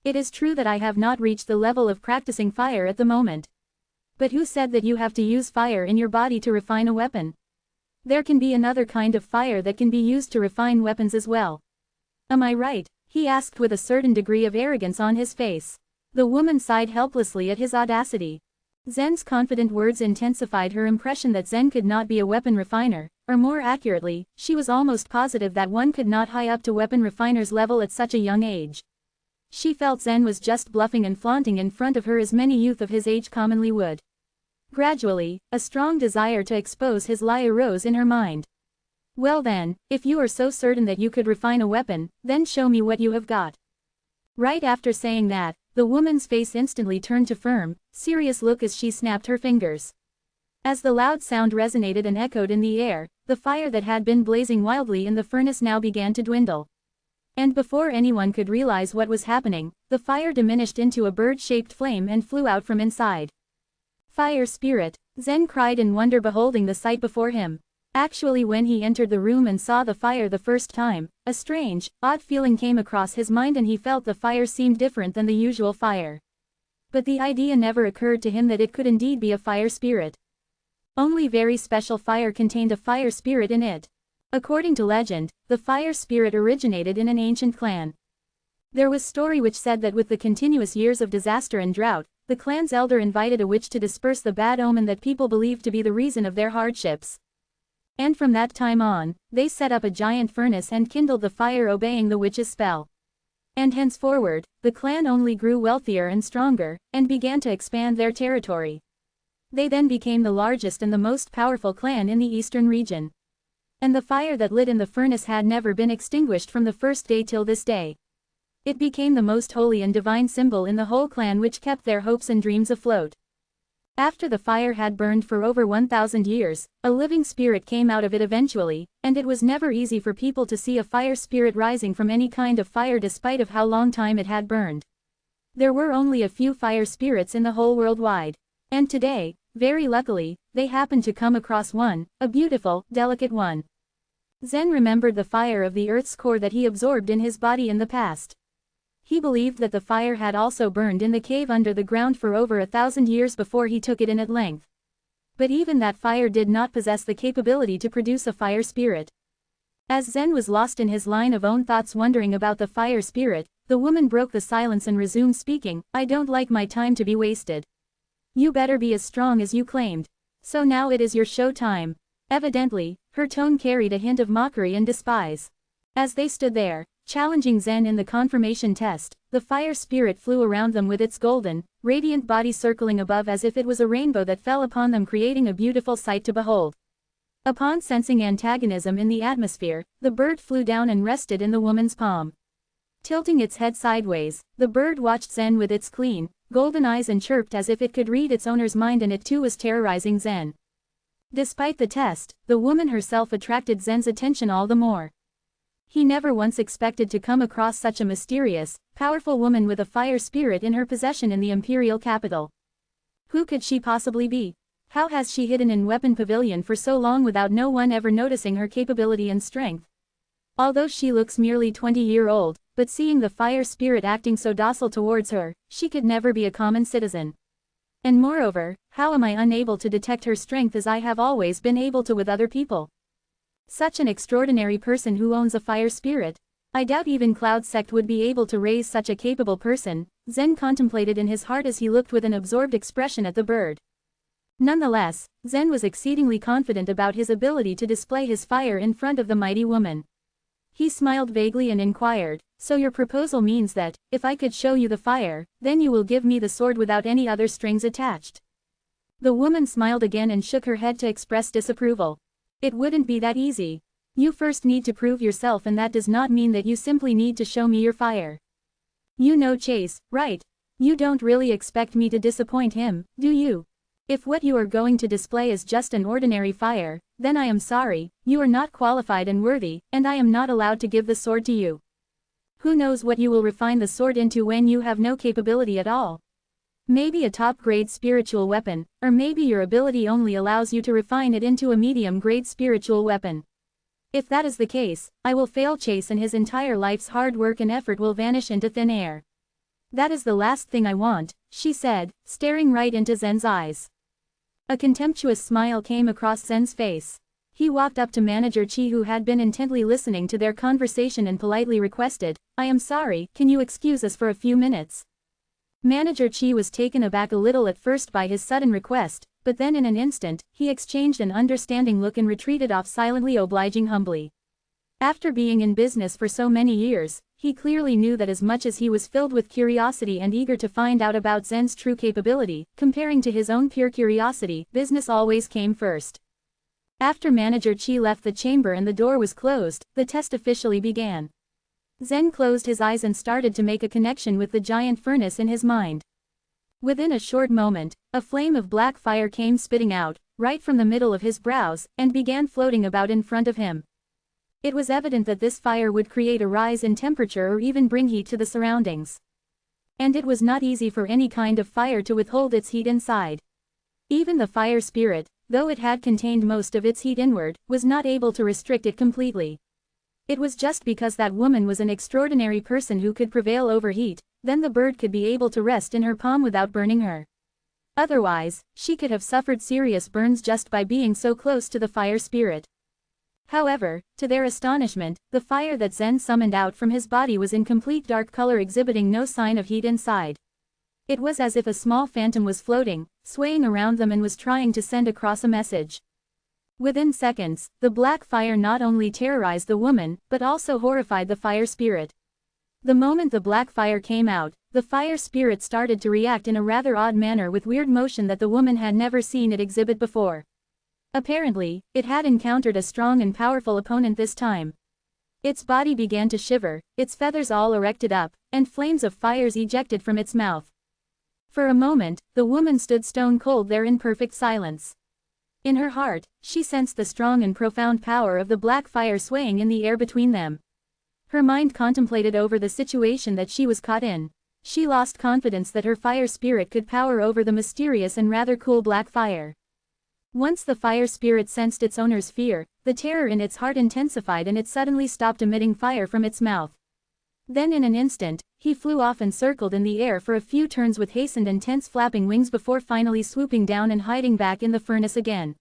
A: "It is true that I have not reached the level of practicing fire at the moment. But who said that you have to use fire in your body to refine a weapon? There can be another kind of fire that can be used to refine weapons as well. Am I right?" he asked with a certain degree of arrogance on his face. The woman sighed helplessly at his audacity. Zen's confident words intensified her impression that Zen could not be a weapon refiner, or more accurately, she was almost positive that one could not high up to weapon refiner's level at such a young age. She felt Zen was just bluffing and flaunting in front of her as many youth of his age commonly would. Gradually, a strong desire to expose his lie arose in her mind. Well then, if you are so certain that you could refine a weapon, then show me what you have got. Right after saying that, the woman's face instantly turned to firm, serious look as she snapped her fingers. As the loud sound resonated and echoed in the air, the fire that had been blazing wildly in the furnace now began to dwindle. And before anyone could realize what was happening, the fire diminished into a bird-shaped flame and flew out from inside. Fire spirit, Zen cried in wonder beholding the sight before him. Actually, when he entered the room and saw the fire the first time, a strange, odd feeling came across his mind and he felt the fire seemed different than the usual fire. But the idea never occurred to him that it could indeed be a fire spirit. Only very special fire contained a fire spirit in it. According to legend, the fire spirit originated in an ancient clan. There was story which said that with the continuous years of disaster and drought, the clan's elder invited a witch to disperse the bad omen that people believed to be the reason of their hardships. And from that time on, they set up a giant furnace and kindled the fire obeying the witch's spell. And henceforward, the clan only grew wealthier and stronger, and began to expand their territory. They then became the largest and the most powerful clan in the eastern region. And the fire that lit in the furnace had never been extinguished from the first day till this day. It became the most holy and divine symbol in the whole clan which kept their hopes and dreams afloat. After the fire had burned for over 1,000 years, a living spirit came out of it eventually, and it was never easy for people to see a fire spirit rising from any kind of fire despite of how long time it had burned. There were only a few fire spirits in the whole world wide. And today, very luckily, they happened to come across one, a beautiful, delicate one. Zen remembered the fire of the earth's core that he absorbed in his body in the past. He believed that the fire had also burned in the cave under the ground for over 1,000 years before he took it in at length. But even that fire did not possess the capability to produce a fire spirit. As Zen was lost in his line of own thoughts wondering about the fire spirit, the woman broke the silence and resumed speaking. I don't like my time to be wasted. You better be as strong as you claimed. So now it is your show time. Evidently, her tone carried a hint of mockery and despise. As they stood there, challenging Zen in the confirmation test, the fire spirit flew around them with its golden, radiant body circling above as if it was a rainbow that fell upon them, creating a beautiful sight to behold. Upon sensing antagonism in the atmosphere, the bird flew down and rested in the woman's palm. Tilting its head sideways, the bird watched Zen with its clean, golden eyes and chirped as if it could read its owner's mind, and it too was terrorizing Zen. Despite the test, the woman herself attracted Zen's attention all the more. He never once expected to come across such a mysterious, powerful woman with a fire spirit in her possession in the imperial capital. Who could she possibly be? How has she hidden in Weapon Pavilion for so long without no one ever noticing her capability and strength? Although she looks merely 20-year-old, but seeing the fire spirit acting so docile towards her, she could never be a common citizen. And moreover, how am I unable to detect her strength as I have always been able to with other people? Such an extraordinary person who owns a fire spirit. I doubt even Cloud Sect would be able to raise such a capable person, Zen contemplated in his heart as he looked with an absorbed expression at the bird. Nonetheless, Zen was exceedingly confident about his ability to display his fire in front of the mighty woman. He smiled vaguely and inquired, so your proposal means that, if I could show you the fire, then you will give me the sword without any other strings attached. The woman smiled again and shook her head to express disapproval. It wouldn't be that easy. You first need to prove yourself, and that does not mean that you simply need to show me your fire. You know Chase, right? You don't really expect me to disappoint him, do you? If what you are going to display is just an ordinary fire, then I am sorry, you are not qualified and worthy, and I am not allowed to give the sword to you. Who knows what you will refine the sword into when you have no capability at all? Maybe a top-grade spiritual weapon, or maybe your ability only allows you to refine it into a medium-grade spiritual weapon. If that is the case, I will fail Chase and his entire life's hard work and effort will vanish into thin air. That is the last thing I want, she said, staring right into Zen's eyes. A contemptuous smile came across Zen's face. He walked up to Manager Chi, who had been intently listening to their conversation, and politely requested, I am sorry, can you excuse us for a few minutes? Manager Chi was taken aback a little at first by his sudden request, but then in an instant, he exchanged an understanding look and retreated off silently, obliging humbly. After being in business for so many years, he clearly knew that as much as he was filled with curiosity and eager to find out about Zen's true capability, comparing to his own pure curiosity, business always came first. After Manager Chi left the chamber and the door was closed, the test officially began. Zen closed his eyes and started to make a connection with the giant furnace in his mind. Within a short moment, a flame of black fire came spitting out, right from the middle of his brows, and began floating about in front of him. It was evident that this fire would create a rise in temperature or even bring heat to the surroundings. And it was not easy for any kind of fire to withhold its heat inside. Even the fire spirit, though it had contained most of its heat inward, was not able to restrict it completely. It was just because that woman was an extraordinary person who could prevail over heat, then the bird could be able to rest in her palm without burning her. Otherwise, she could have suffered serious burns just by being so close to the fire spirit. However, to their astonishment, the fire that Zen summoned out from his body was in complete dark color, exhibiting no sign of heat inside. It was as if a small phantom was floating, swaying around them and was trying to send across a message. Within seconds, the black fire not only terrorized the woman, but also horrified the fire spirit. The moment the black fire came out, the fire spirit started to react in a rather odd manner with weird motion that the woman had never seen it exhibit before. Apparently, it had encountered a strong and powerful opponent this time. Its body began to shiver, its feathers all erected up, and flames of fires ejected from its mouth. For a moment, the woman stood stone cold there in perfect silence. In her heart, she sensed the strong and profound power of the black fire swaying in the air between them. Her mind contemplated over the situation that she was caught in. She lost confidence that her fire spirit could power over the mysterious and rather cool black fire. Once the fire spirit sensed its owner's fear, the terror in its heart intensified and it suddenly stopped emitting fire from its mouth. Then in an instant, he flew off and circled in the air for a few turns with hastened and tense flapping wings before finally swooping down and hiding back in the furnace again.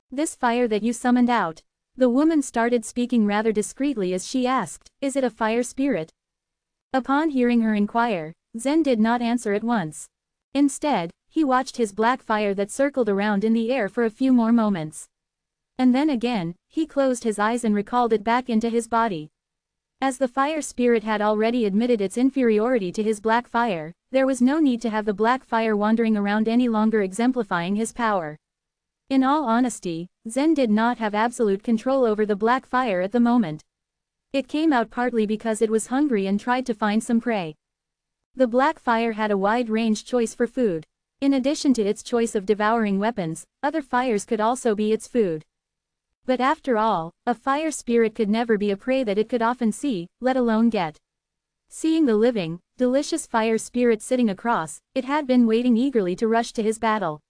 A: "This fire that you summoned out?" The woman started speaking rather discreetly as she asked, "Is it a fire spirit?" Upon hearing her inquire, Zen did not answer at once. Instead, he watched his black fire that circled around in the air for a few more moments. And then again, he closed his eyes and recalled it back into his body. As the fire spirit had already admitted its inferiority to his black fire, there was no need to have the black fire wandering around any longer exemplifying his power. In all honesty, Zen did not have absolute control over the black fire at the moment. It came out partly because it was hungry and tried to find some prey. The black fire had a wide-range choice for food. In addition to its choice of devouring weapons, other fires could also be its food. But after all, a fire spirit could never be a prey that it could often see, let alone get. Seeing the living, delicious fire spirit sitting across, it had been waiting eagerly to rush to his battle.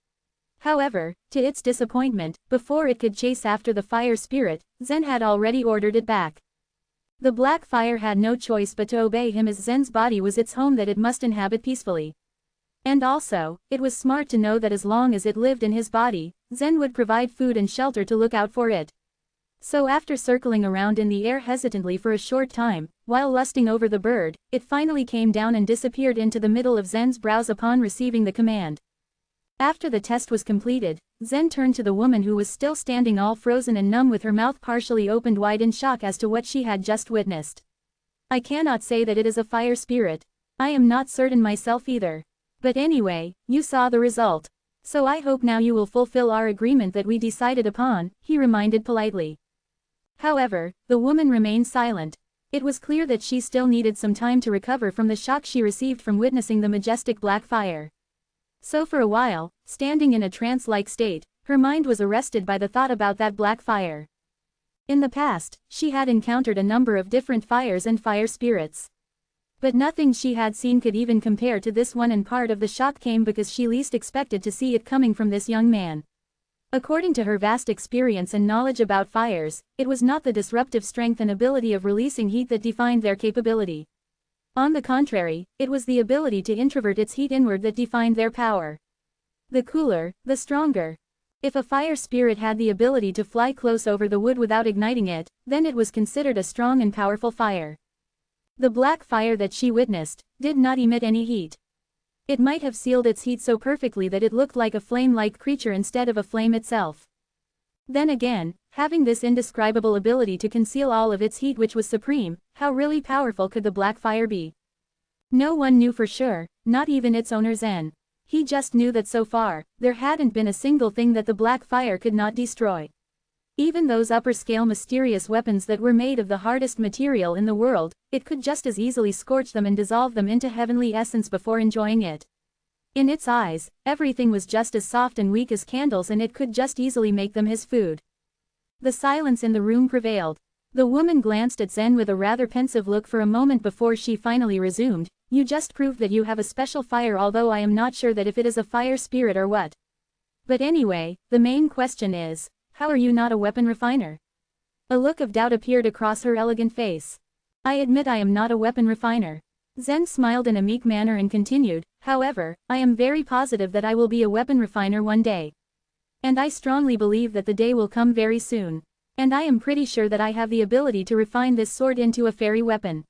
A: However, to its disappointment, before it could chase after the fire spirit, Zen had already ordered it back. The black fire had no choice but to obey him, as Zen's body was its home that it must inhabit peacefully. And also, it was smart to know that as long as it lived in his body, Zen would provide food and shelter to look out for it. So after circling around in the air hesitantly for a short time, while lusting over the bird, it finally came down and disappeared into the middle of Zen's brows upon receiving the command. After the test was completed, Zen turned to the woman who was still standing all frozen and numb with her mouth partially opened wide in shock as to what she had just witnessed. "I cannot say that it is a fire spirit. I am not certain myself either. But anyway, you saw the result. So I hope now you will fulfill our agreement that we decided upon," he reminded politely. However, the woman remained silent. It was clear that she still needed some time to recover from the shock she received from witnessing the majestic black fire. So for a while, standing in a trance-like state, her mind was arrested by the thought about that black fire. In the past, she had encountered a number of different fires and fire spirits. But nothing she had seen could even compare to this one, and part of the shock came because she least expected to see it coming from this young man. According to her vast experience and knowledge about fires, it was not the disruptive strength and ability of releasing heat that defined their capability. On the contrary, it was the ability to introvert its heat inward that defined their power. The cooler, the stronger. If a fire spirit had the ability to fly close over the wood without igniting it, then it was considered a strong and powerful fire. The black fire that she witnessed did not emit any heat. It might have sealed its heat so perfectly that it looked like a flame-like creature instead of a flame itself. Then again, having this indescribable ability to conceal all of its heat which was supreme, how really powerful could the black fire be? No one knew for sure, not even its owner Zen. He just knew that so far, there hadn't been a single thing that the black fire could not destroy. Even those upper-scale mysterious weapons that were made of the hardest material in the world, it could just as easily scorch them and dissolve them into heavenly essence before enjoying it. In its eyes, everything was just as soft and weak as candles and it could just easily make them his food. The silence in the room prevailed. The woman glanced at Zen with a rather pensive look for a moment before she finally resumed, "You just proved that you have a special fire, although I am not sure that if it is a fire spirit or what. But anyway, the main question is, how are you not a weapon refiner?" A look of doubt appeared across her elegant face. "I admit I am not a weapon refiner." Zen smiled in a meek manner and continued, "However, I am very positive that I will be a weapon refiner one day. And I strongly believe that the day will come very soon. And I am pretty sure that I have the ability to refine this sword into a fairy weapon.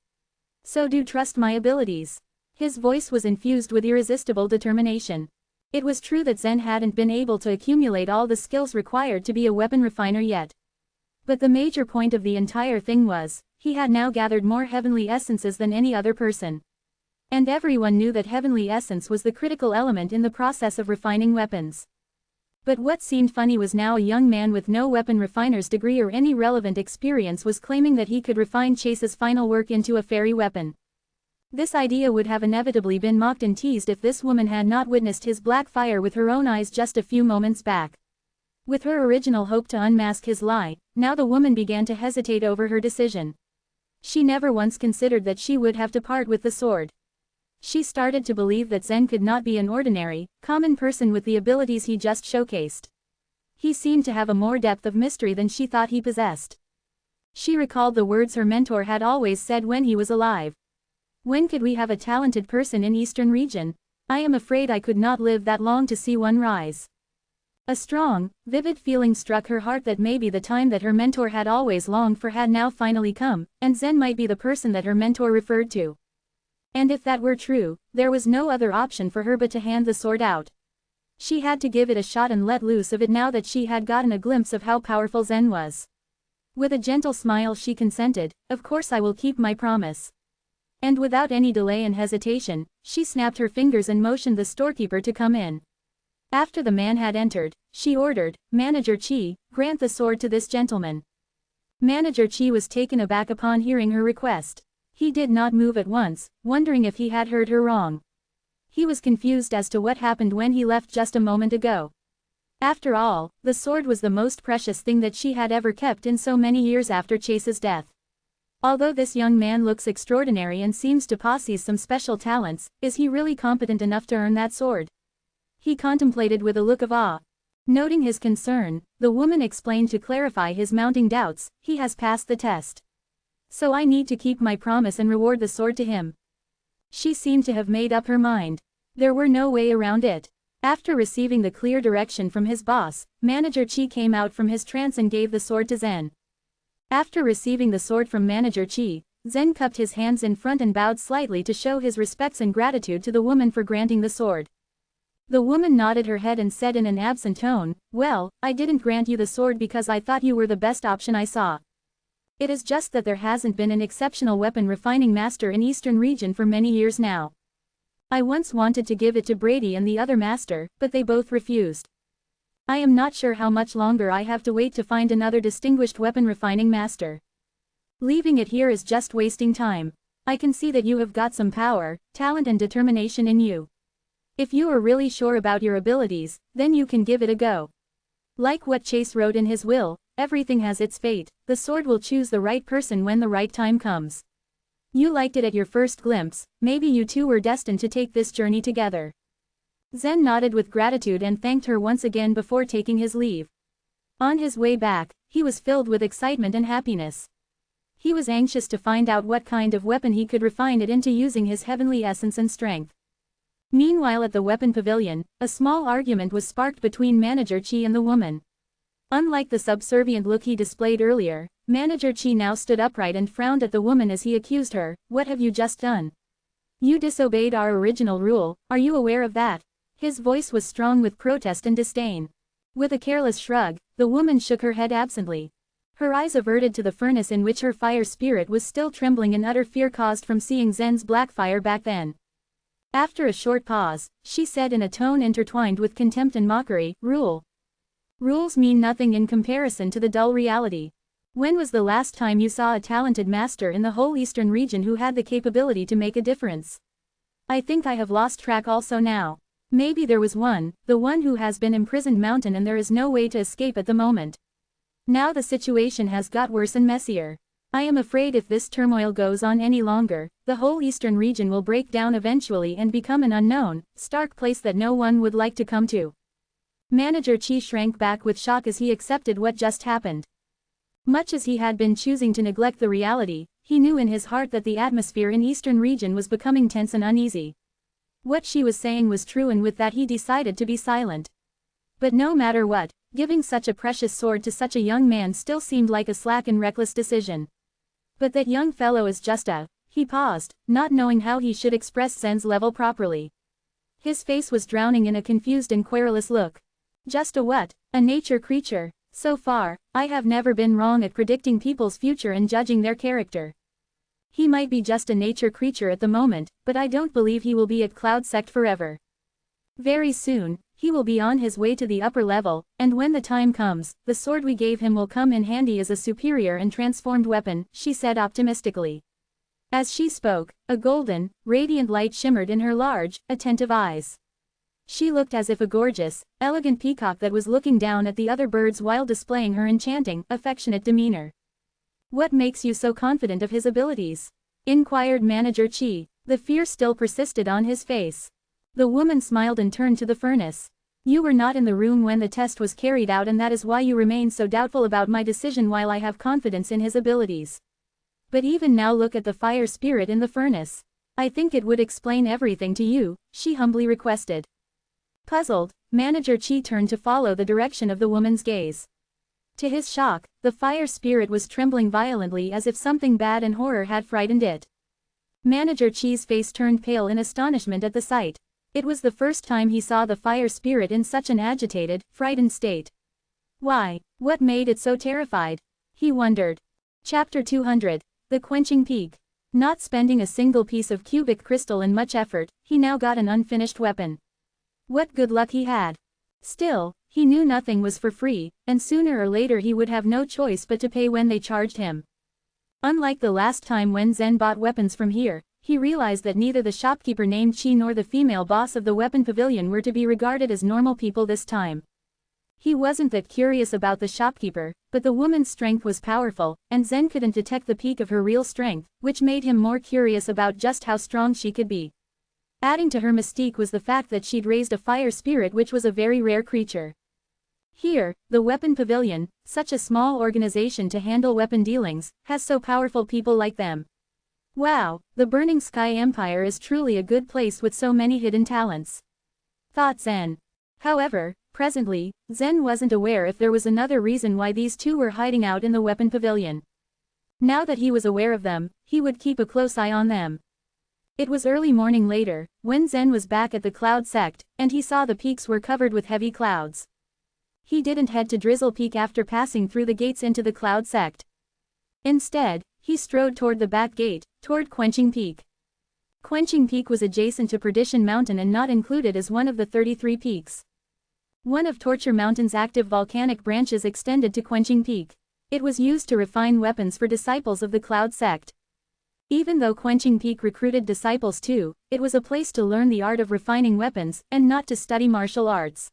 A: So do trust my abilities." His voice was infused with irresistible determination. It was true that Zen hadn't been able to accumulate all the skills required to be a weapon refiner yet. But the major point of the entire thing was, he had now gathered more heavenly essences than any other person. And everyone knew that heavenly essence was the critical element in the process of refining weapons. But what seemed funny was now a young man with no weapon refiner's degree or any relevant experience was claiming that he could refine Chase's final work into a fairy weapon. This idea would have inevitably been mocked and teased if this woman had not witnessed his black fire with her own eyes just a few moments back. With her original hope to unmask his lie, now the woman began to hesitate over her decision. She never once considered that she would have to part with the sword. She started to believe that Zen could not be an ordinary, common person with the abilities he just showcased. He seemed to have a more depth of mystery than she thought he possessed. She recalled the words her mentor had always said when he was alive. "When could we have a talented person in Eastern region? I am afraid I could not live that long to see one rise." A strong, vivid feeling struck her heart that maybe the time that her mentor had always longed for had now finally come, and Zen might be the person that her mentor referred to. And if that were true, there was no other option for her but to hand the sword out. She had to give it a shot and let loose of it now that she had gotten a glimpse of how powerful Zen was. With a gentle smile she consented, "Of course I will keep my promise." And without any delay and hesitation, she snapped her fingers and motioned the storekeeper to come in. After the man had entered, she ordered, "Manager Chi, grant the sword to this gentleman." Manager Chi was taken aback upon hearing her request. He did not move at once, wondering if he had heard her wrong. He was confused as to what happened when he left just a moment ago. After all, the sword was the most precious thing that she had ever kept in so many years after Chase's death. Although this young man looks extraordinary and seems to possess some special talents, is he really competent enough to earn that sword? He contemplated with a look of awe. Noting his concern, the woman explained to clarify his mounting doubts, "He has passed the test. So I need to keep my promise and reward the sword to him." She seemed to have made up her mind. There were no way around it. After receiving the clear direction from his boss, Manager Chi came out from his trance and gave the sword to Zen. After receiving the sword from Manager Chi, Zen cupped his hands in front and bowed slightly to show his respects and gratitude to the woman for granting the sword. The woman nodded her head and said in an absent tone, "Well, I didn't grant you the sword because I thought you were the best option I saw. It is just that there hasn't been an exceptional weapon refining master in Eastern region for many years now. I once wanted to give it to Brady and the other master, but they both refused. I am not sure how much longer I have to wait to find another distinguished weapon refining master. Leaving it here is just wasting time. I can see that you have got some power, talent and determination in you. If you are really sure about your abilities, then you can give it a go. Like what Chase wrote in his will, everything has its fate, the sword will choose the right person when the right time comes. You liked it at your first glimpse, maybe you two were destined to take this journey together." Zen nodded with gratitude and thanked her once again before taking his leave. On his way back, he was filled with excitement and happiness. He was anxious to find out what kind of weapon he could refine it into using his heavenly essence and strength. Meanwhile at the weapon pavilion, a small argument was sparked between Manager Chi and the woman. Unlike the subservient look he displayed earlier, Manager Chi now stood upright and frowned at the woman as he accused her, "What have you just done? You disobeyed our original rule, are you aware of that? His voice was strong with protest and disdain. With a careless shrug, the woman shook her head absently. Her eyes averted to the furnace in which her fire spirit was still trembling in utter fear caused from seeing Zen's black fire back then. After a short pause, she said in a tone intertwined with contempt and mockery, "Rule. Rules mean nothing in comparison to the dull reality. When was the last time you saw a talented master in the whole eastern region who had the capability to make a difference? I think I have lost track also now. Maybe there was one, the one who has been imprisoned mountain and there is no way to escape at the moment. Now the situation has got worse and messier. I am afraid if this turmoil goes on any longer, the whole eastern region will break down eventually and become an unknown, stark place that no one would like to come to." Manager Chi shrank back with shock as he accepted what just happened. Much as he had been choosing to neglect the reality, he knew in his heart that the atmosphere in eastern region was becoming tense and uneasy. What she was saying was true, and with that he decided to be silent. But no matter what, giving such a precious sword to such a young man still seemed like a slack and reckless decision. But that young fellow is just a... He paused, not knowing how he should express Zen's level properly. His face was drowning in a confused and querulous look. Just a what? A nature creature. So far, I have never been wrong at predicting people's future and judging their character. He might be just a nature creature at the moment, but I don't believe he will be at Cloud Sect forever. Very soon, he will be on his way to the upper level, and when the time comes, the sword we gave him will come in handy as a superior and transformed weapon, she said optimistically. As she spoke, a golden, radiant light shimmered in her large, attentive eyes. She looked as if a gorgeous, elegant peacock that was looking down at the other birds while displaying her enchanting, affectionate demeanor. "What makes you so confident of his abilities?" inquired Manager Chi. The fear still persisted on his face. The woman smiled and turned to the furnace. "You were not in the room when the test was carried out, and that is why you remain so doubtful about my decision while I have confidence in his abilities. But even now look at the fire spirit in the furnace. I think it would explain everything to you," she humbly requested. Puzzled, Manager Chi turned to follow the direction of the woman's gaze. To his shock, the fire spirit was trembling violently as if something bad and horror had frightened it. Manager Chi's face turned pale in astonishment at the sight. It was the first time he saw the fire spirit in such an agitated, frightened state. Why, what made it so terrified? He wondered. Chapter 200. The Quenching Peak. Not spending a single piece of cubic crystal and much effort, he now got an unfinished weapon. What good luck he had. Still, he knew nothing was for free, and sooner or later he would have no choice but to pay when they charged him. Unlike the last time when Zen bought weapons from here, he realized that neither the shopkeeper named Chi nor the female boss of the weapon pavilion were to be regarded as normal people this time. He wasn't that curious about the shopkeeper, but the woman's strength was powerful, and Zen couldn't detect the peak of her real strength, which made him more curious about just how strong she could be. Adding to her mystique was the fact that she'd raised a fire spirit, which was a very rare creature. Here, the weapon pavilion, such a small organization to handle weapon dealings, has so powerful people like them. Wow, the Burning Sky Empire is truly a good place with so many hidden talents, thought Zen. However, presently, Zen wasn't aware if there was another reason why these two were hiding out in the weapon pavilion. Now that he was aware of them, he would keep a close eye on them. It was early morning later, when Zen was back at the Cloud Sect, and he saw the peaks were covered with heavy clouds. He didn't head to Drizzle Peak after passing through the gates into the Cloud Sect. Instead, he strode toward the back gate, toward Quenching Peak. Quenching Peak was adjacent to Perdition Mountain and not included as one of the 33 peaks. One of Torture Mountain's active volcanic branches extended to Quenching Peak. It was used to refine weapons for disciples of the Cloud Sect. Even though Quenching Peak recruited disciples too, it was a place to learn the art of refining weapons, and not to study martial arts.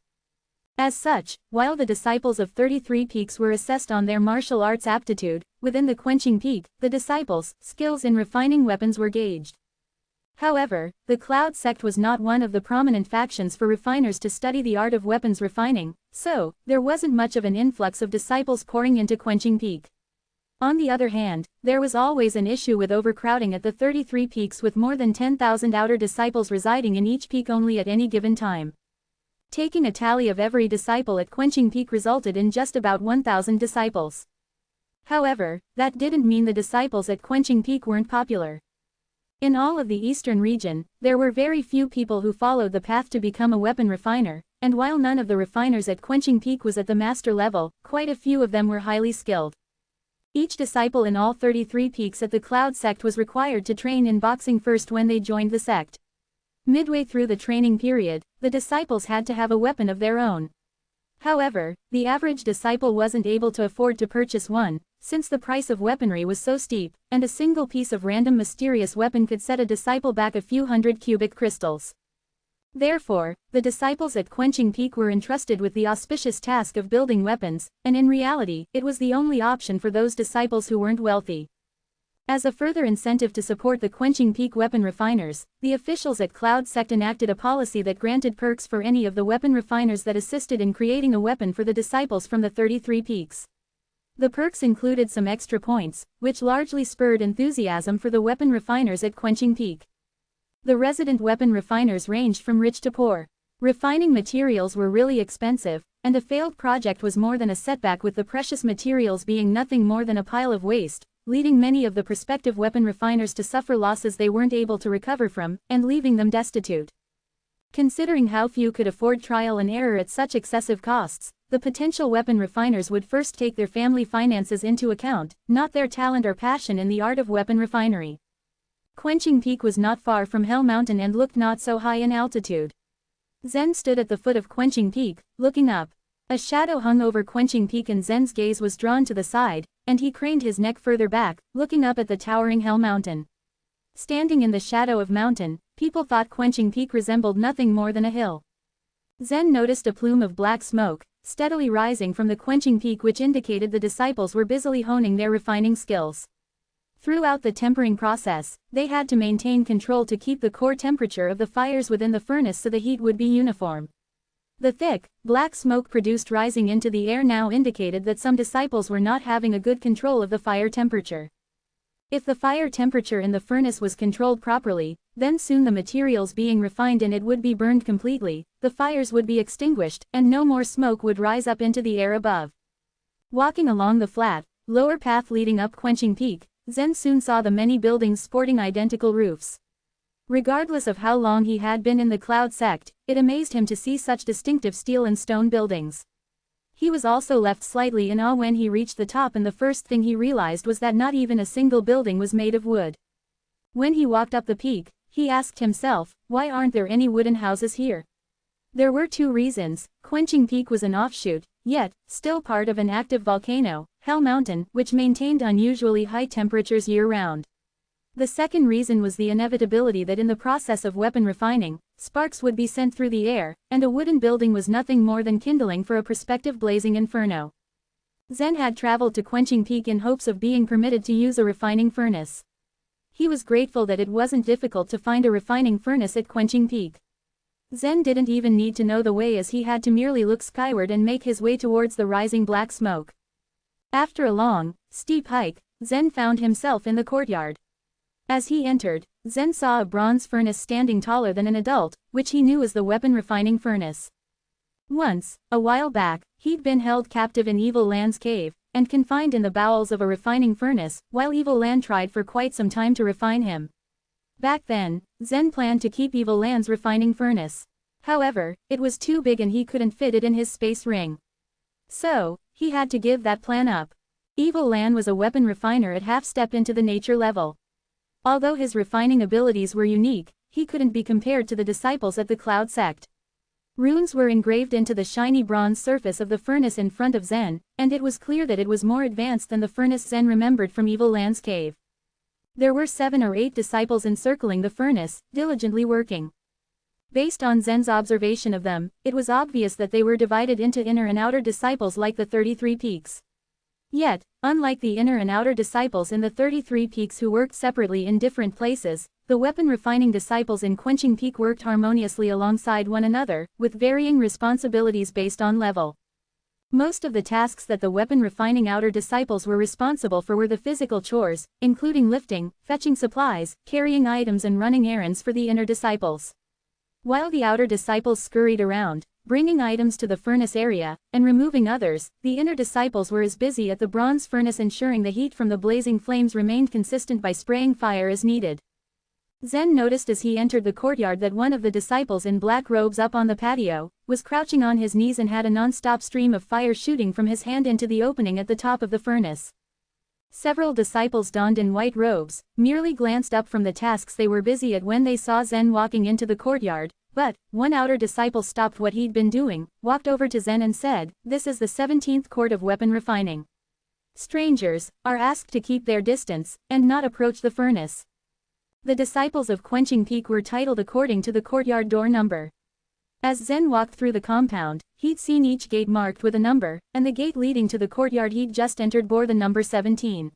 A: As such, while the disciples of 33 peaks were assessed on their martial arts aptitude, within the Quenching Peak, the disciples' skills in refining weapons were gauged. However, the Cloud Sect was not one of the prominent factions for refiners to study the art of weapons refining, so, there wasn't much of an influx of disciples pouring into Quenching Peak. On the other hand, there was always an issue with overcrowding at the 33 peaks, with more than 10,000 outer disciples residing in each peak only at any given time. Taking a tally of every disciple at Quenching Peak resulted in just about 1,000 disciples. However, that didn't mean the disciples at Quenching Peak weren't popular. In all of the eastern region, there were very few people who followed the path to become a weapon refiner, and while none of the refiners at Quenching Peak was at the master level, quite a few of them were highly skilled. Each disciple in all 33 peaks at the Cloud sect was required to train in boxing first when they joined the sect. Midway through the training period, the disciples had to have a weapon of their own. However, the average disciple wasn't able to afford to purchase one, since the price of weaponry was so steep, and a single piece of random mysterious weapon could set a disciple back a few hundred cubic crystals. Therefore, the disciples at Quenching Peak were entrusted with the auspicious task of building weapons, and in reality, it was the only option for those disciples who weren't wealthy. As a further incentive to support the Quenching Peak weapon refiners, the officials at Cloud sect enacted a policy that granted perks for any of the weapon refiners that assisted in creating a weapon for the disciples from the 33 peaks. The perks included some extra points, which largely spurred enthusiasm for the weapon refiners at Quenching Peak. The resident weapon refiners ranged from rich to poor. Refining materials were really expensive, and a failed project was more than a setback, with the precious materials being nothing more than a pile of waste, leading many of the prospective weapon refiners to suffer losses they weren't able to recover from, and leaving them destitute. Considering how few could afford trial and error at such excessive costs, the potential weapon refiners would first take their family finances into account, not their talent or passion in the art of weapon refinery. Quenching Peak was not far from Hell Mountain and looked not so high in altitude. Zen stood at the foot of Quenching Peak, looking up. A shadow hung over Quenching Peak and Zen's gaze was drawn to the side, and he craned his neck further back, looking up at the towering Hell Mountain. Standing in the shadow of mountain, people thought Quenching Peak resembled nothing more than a hill. Zen noticed a plume of black smoke, steadily rising from the Quenching Peak, which indicated the disciples were busily honing their refining skills. Throughout the tempering process, they had to maintain control to keep the core temperature of the fires within the furnace so the heat would be uniform. The thick, black smoke produced rising into the air now indicated that some disciples were not having a good control of the fire temperature. If the fire temperature in the furnace was controlled properly, then soon the materials being refined in it would be burned completely, the fires would be extinguished, and no more smoke would rise up into the air above. Walking along the flat, lower path leading up Quenching Peak, Zen soon saw the many buildings sporting identical roofs. Regardless of how long he had been in the Cloud sect, it amazed him to see such distinctive steel and stone buildings. He was also left slightly in awe when he reached the top, and the first thing he realized was that not even a single building was made of wood. When he walked up the peak, he asked himself, why aren't there any wooden houses here? There were two reasons. Quenching Peak was an offshoot, yet, still part of an active volcano, Hell Mountain, which maintained unusually high temperatures year-round. The second reason was the inevitability that in the process of weapon refining, sparks would be sent through the air, and a wooden building was nothing more than kindling for a prospective blazing inferno. Zen had traveled to Quenching Peak in hopes of being permitted to use a refining furnace. He was grateful that it wasn't difficult to find a refining furnace at Quenching Peak. Zen didn't even need to know the way, as he had to merely look skyward and make his way towards the rising black smoke. After a long, steep hike, Zen found himself in the courtyard. As he entered, Zen saw a bronze furnace standing taller than an adult, which he knew as the weapon refining furnace. Once, a while back, he'd been held captive in Evil Land's cave, and confined in the bowels of a refining furnace, while Evil Land tried for quite some time to refine him. Back then, Zen planned to keep Evil Land's refining furnace. However, it was too big and he couldn't fit it in his space ring. So, he had to give that plan up. Evil Land was a weapon refiner at half-step into the nature level. Although his refining abilities were unique, he couldn't be compared to the disciples at the Cloud sect. Runes were engraved into the shiny bronze surface of the furnace in front of Zen, and it was clear that it was more advanced than the furnace Zen remembered from Evil Land's cave. There were 7 or 8 disciples encircling the furnace, diligently working. Based on Zen's observation of them, it was obvious that they were divided into inner and outer disciples like the 33 peaks. Yet, unlike the inner and outer disciples in the 33 peaks who worked separately in different places, the weapon refining disciples in Quenching Peak worked harmoniously alongside one another, with varying responsibilities based on level. Most of the tasks that the weapon refining outer disciples were responsible for were the physical chores, including lifting, fetching supplies, carrying items and running errands for the inner disciples. While the outer disciples scurried around, bringing items to the furnace area, and removing others, the inner disciples were as busy at the bronze furnace ensuring the heat from the blazing flames remained consistent by spraying fire as needed. Zen noticed as he entered the courtyard that one of the disciples in black robes up on the patio was crouching on his knees and had a non-stop stream of fire shooting from his hand into the opening at the top of the furnace. Several disciples donned in white robes merely glanced up from the tasks they were busy at when they saw Zen walking into the courtyard, but one outer disciple stopped what he'd been doing, walked over to Zen and said, "This is the 17th court of weapon refining. Strangers are asked to keep their distance and not approach the furnace." The disciples of Quenching Peak were titled according to the courtyard door number. As Zen walked through the compound, he'd seen each gate marked with a number, and the gate leading to the courtyard he'd just entered bore the number 17.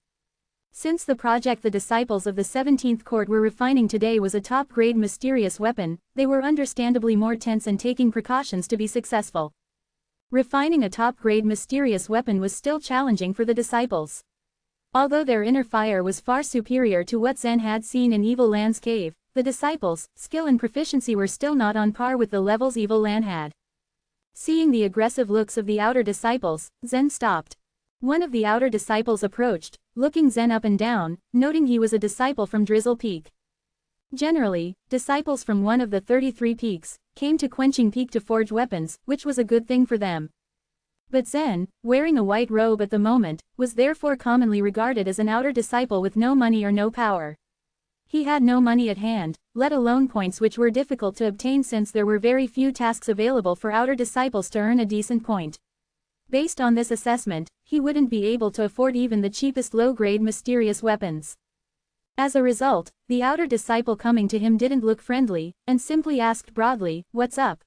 A: Since the project the disciples of the 17th court were refining today was a top-grade mysterious weapon, they were understandably more tense and taking precautions to be successful. Refining a top-grade mysterious weapon was still challenging for the disciples. Although their inner fire was far superior to what Zen had seen in Evil Land's cave, the disciples' skill and proficiency were still not on par with the levels Evil Land had. Seeing the aggressive looks of the outer disciples, Zen stopped. One of the outer disciples approached, looking Zen up and down, noting he was a disciple from Drizzle Peak. Generally, disciples from one of the 33 peaks came to Quenching Peak to forge weapons, which was a good thing for them. But Zen, wearing a white robe at the moment, was therefore commonly regarded as an outer disciple with no money or no power. He had no money at hand, let alone points which were difficult to obtain since there were very few tasks available for outer disciples to earn a decent point. Based on this assessment, he wouldn't be able to afford even the cheapest low-grade mysterious weapons. As a result, the outer disciple coming to him didn't look friendly, and simply asked broadly, "What's up?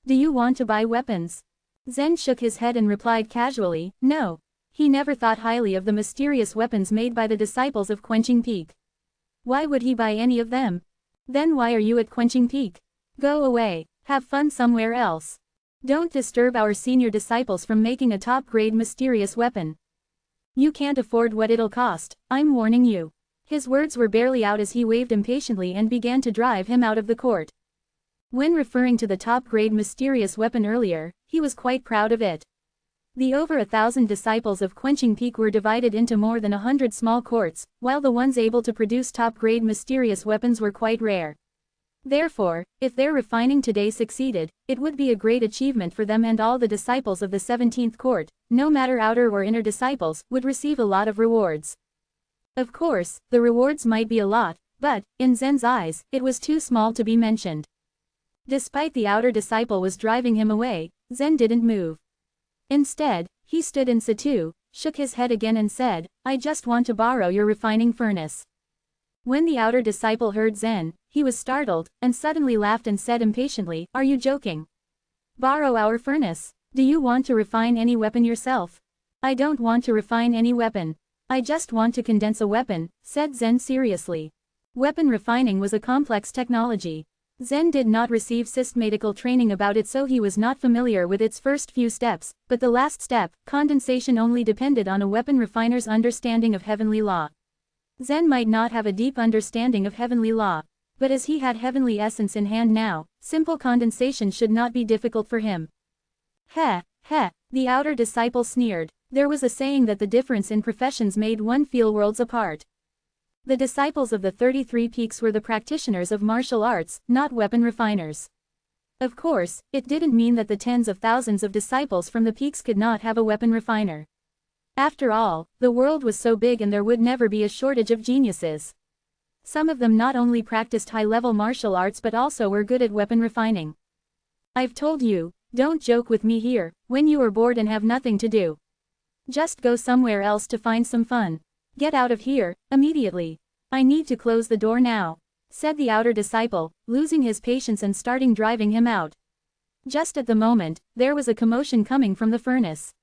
A: Do you want to buy weapons?" Zen shook his head and replied casually, "No." He never thought highly of the mysterious weapons made by the disciples of Quenching Peak. Why would he buy any of them? Then why are you at Quenching Peak? Go away, have fun somewhere else. Don't disturb our senior disciples from making a top-grade mysterious weapon. You can't afford what it'll cost, I'm warning you. His words were barely out as he waved impatiently and began to drive him out of the court. When referring to the top-grade mysterious weapon earlier, he was quite proud of it. The over 1,000 disciples of Quenching Peak were divided into more than 100 small courts, while the ones able to produce top-grade mysterious weapons were quite rare. Therefore, if their refining today succeeded, it would be a great achievement for them, and all the disciples of the 17th court, no matter outer or inner disciples, would receive a lot of rewards. Of course, the rewards might be a lot, but, in Zen's eyes, it was too small to be mentioned. Despite the outer disciple was driving him away, Zen didn't move. Instead, he stood in situ, shook his head again and said, "I just want to borrow your refining furnace." When the outer disciple heard Zen, he was startled, and suddenly laughed and said impatiently, "Are you joking? Borrow our furnace? Do you want to refine any weapon yourself?" "I don't want to refine any weapon. I just want to condense a weapon," said Zen seriously. Weapon refining was a complex technology. Zen did not receive systematical training about it, so he was not familiar with its first few steps, but the last step, condensation, only depended on a weapon refiner's understanding of heavenly law. Zen might not have a deep understanding of heavenly law, but as he had heavenly essence in hand now, simple condensation should not be difficult for him. Heh, the outer disciple sneered. There was a saying that the difference in professions made one feel worlds apart. The disciples of the 33 peaks were the practitioners of martial arts, not weapon refiners. Of course, it didn't mean that the tens of thousands of disciples from the peaks could not have a weapon refiner. After all, the world was so big and there would never be a shortage of geniuses. Some of them not only practiced high-level martial arts but also were good at weapon refining. I've told you, don't joke with me here, when you are bored and have nothing to do. Just go somewhere else to find some fun. Get out of here, immediately. I need to close the door now," said the outer disciple, losing his patience and starting driving him out. Just at the moment, there was a commotion coming from the furnace.